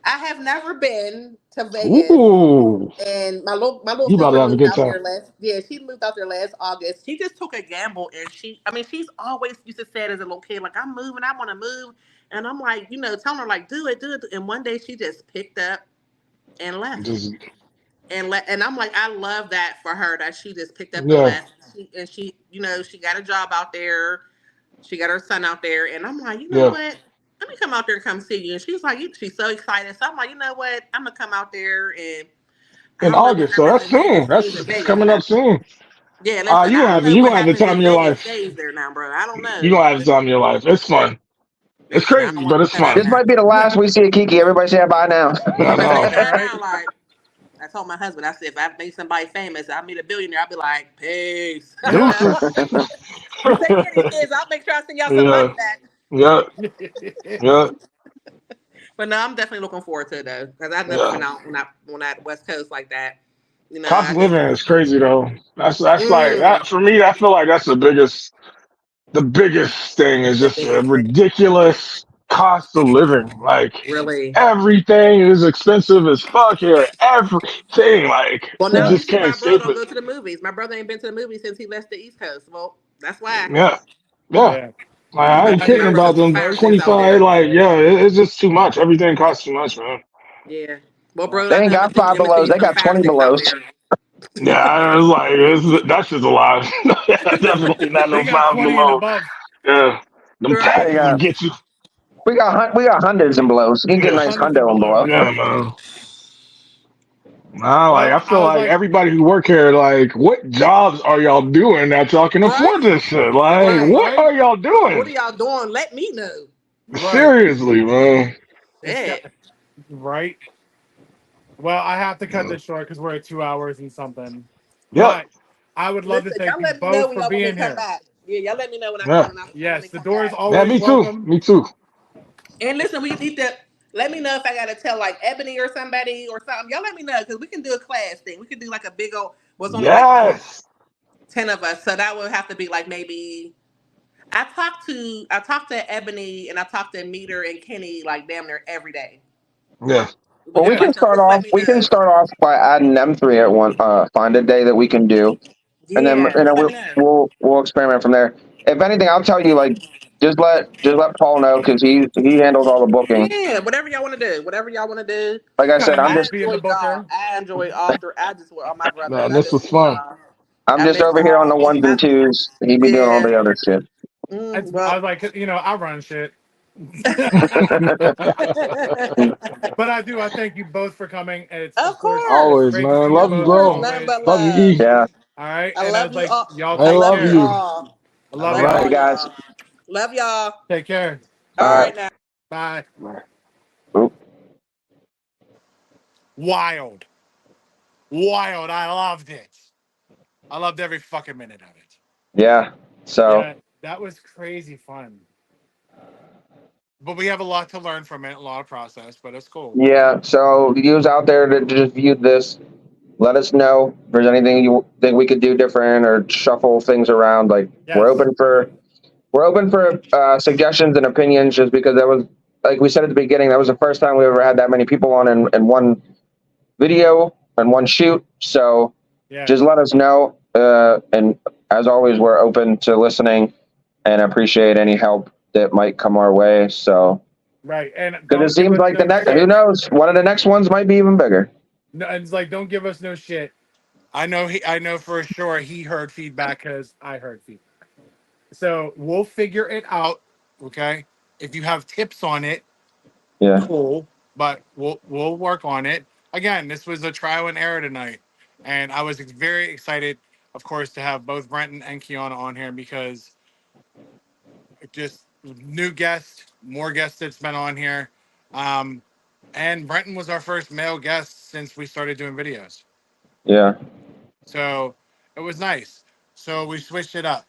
I have never been to Vegas. Ooh. And my little You about to sister have a moved good out time. there last. Yeah, she moved out there last August. She just took a gamble, and I mean, she's always used to say it as a little kid, like I'm moving, I want to move, and I'm like, telling her like, do it, do it. And one day she just picked up and left, Just and I'm like, I love that for her that she just picked up and yeah. left. She got a job out there. She got her son out there, and I'm like, you know Yeah. what? Let me come out there and come see you. And she's like, she's so excited. So I'm like, you know what? I'm gonna come out there and I In don't know what August, so that's happens in soon. Vegas stays That's in it's Vegas coming now. up soon. Yeah, listen, I don't know You what gonna have the happens time in of your Vegas life. stays there now, bro. I don't You know. gonna have the time of your life. It's fun. It's Listen, I don't crazy, want but to it's cut out fun. This now. might be the last we see of Kiki. Everybody say bye now. I I say know. bye Right? now. Like I told my husband, I said, if I make somebody famous, I meet a billionaire, I'll be like, peace. Deuces. But take care of these kids. I'll make sure I send y'all some money Yeah. back. Yeah. Yeah. But no, I'm definitely looking forward to it though, because I've never Yeah. been out on that West Coast like that. Cost I of just living is crazy though. That's like mm, that for me. I feel like that's the biggest thing is the just a biggest thing. ridiculous cost of living. Like Really. everything is expensive as fuck here. Everything. Like Well, you now Yeah. you just see, can't my brother escape don't it. go to the movies. My brother ain't been to the movies since he left the East Coast. Well, that's why. Yeah. Yeah. Yeah. Like, I ain't I kidding My mean, brother about just them found most this out 25. there. Like, yeah, it's just too much. Everything costs too much, man. Yeah. Well, well, bro, They I ain't know. got five I'm gonna send belows. you They some got fire 20 sticks out belows. there. Yeah, I was like, that's just a lot. Definitely not they no got five 20 and below. above. Yeah. Them Right. They taxes will got get you. we got hundreds and belows. You can get a Yeah. nice Hundreds and hundo and below. below. Yeah, man. Nah, like I Well, I feel was like like, everybody who work here, like, what jobs are y'all doing that y'all can Right. afford this shit? Like, Right. what right, are y'all What are doing? y'all doing? Let me know. right. Seriously, man. It's got Shit. right. Well, I have to cut this short because we're at 2 hours and something. Yep. But I would love to Listen, thank y'all you let me know both when for y'all want me being to come here. back. Yeah, y'all let me know when Yeah. I want Yes, to the come door is back. Yeah, always me too. welcome. Me too. And listen, we need to let me know if I gotta tell like Ebony or somebody or something. Y'all let me know because we can do a class thing. We could do like a big old. Was only like Yes. 10 of us, so that would have to be like maybe. I talked to Ebony and I talked to Meter and Kenny like damn near every day. Yeah. But Well, just Yeah. like so, just let me we can know. start off by adding them three at one. Find a day that we can do, and Yeah, then just let me know. we'll experiment from there. if anything, I'll tell you, like, just let Paul know because he handles all the booking. Yeah, whatever y'all want to do. Whatever y'all want to do. Like I said, I'm I just Being the enjoyed y'all. booker. I enjoyed all through. I just with all my brothers. Man, I this just was miss fun. y'all. I'm I just miss over here on all the ones my and twos. He be doing all yeah. the other shit. I Well, was like, I run shit. But I do. I thank you both for coming. And it's, of of course, it's course, Always, great to man. see you of Love you, both as course, bro. nothing always. but Love you, love. E. Yeah. All right. I And I love was you like, all. y'all I I take love love you care. you. all. I I love All love right, all y'all. guys. y'all. Love y'all. Take care. All All right. right now. Bye. Oop. Wild. Wild. I loved it. I loved every fucking minute of it. Yeah. So Yeah, that was crazy fun. But we have a lot to learn from it, a lot of process, but it's cool. yeah. So use out there to just view this. Let us know if there's anything you think we could do different or shuffle things around. Like Yes. we're open for suggestions and opinions. Just because that was, like we said at the beginning, that was the first time we ever had that many people on in one video and one shoot. So Yeah. just let us know. And as always, we're open to listening and appreciate any help that might come our way. So Right. And because don't it give seems us like the no next, who shit. knows, one of the next ones might be even bigger. No, and it's like, don't give us no shit. I know for sure he heard feedback because I heard feedback. So we'll figure it out. Okay. If you have tips on it, Yeah. cool. But we'll work on it. Again, this was a trial and error tonight. And I was very excited, of course, to have both Brenton and Kiana on here because just new guests, more guests that's been on here. Um, and Brenton was our first male guest since we started doing videos. Yeah. So it was nice. So we switched it up.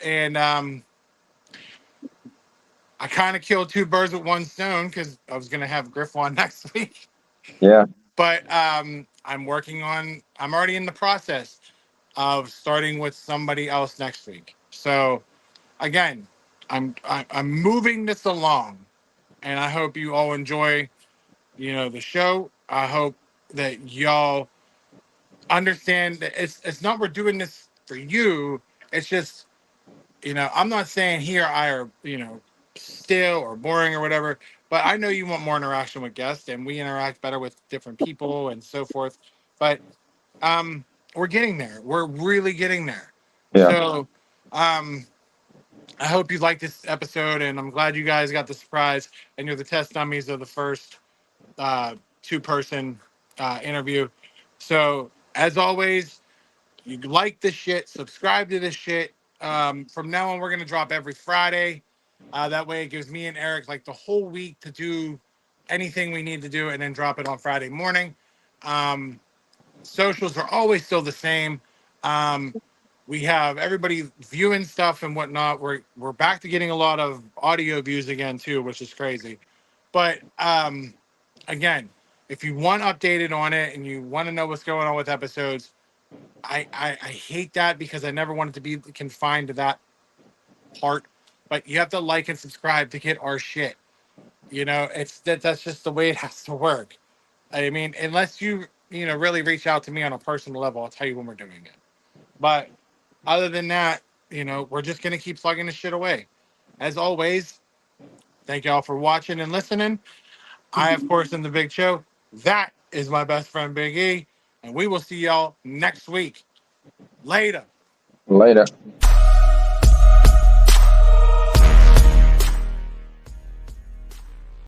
And I kind of killed two birds with one stone because I was going to have Griff on next week. Yeah. But I'm already in the process of starting with somebody else next week. So again, I'm moving this along and I hope you all enjoy, the show. I hope that y'all understand that it's not we're doing this for you. It's just, I'm not saying here I are, still or boring or whatever, but I know you want more interaction with guests and we interact better with different people and so forth. But we're getting there. We're really getting there. Yeah. So um I hope you like this episode and I'm glad you guys got the surprise and you're the test dummies of the first two-person interview. So as always, you like this shit, subscribe to this shit. From now on, we're gonna drop every Friday. That way, it gives me and Eric like the whole week to do anything we need to do, and then drop it on Friday morning. Um, Socials are always still the same. Um, we have everybody viewing stuff and whatnot. We're back to getting a lot of audio views again too, which is crazy. But again, if you want updated on it and you want to know what's going on with episodes, I hate that because I never wanted to be confined to that part. But you have to like and subscribe to get our shit. That's just the way it has to work. I mean, unless you really reach out to me on a personal level, I'll tell you when we're doing it. But other than that, we're just gonna keep plugging this shit away. As always, thank y'all for watching and listening. I, of course, am the Big Show. That is my best friend Big E, and we will see y'all next week. Later. Later.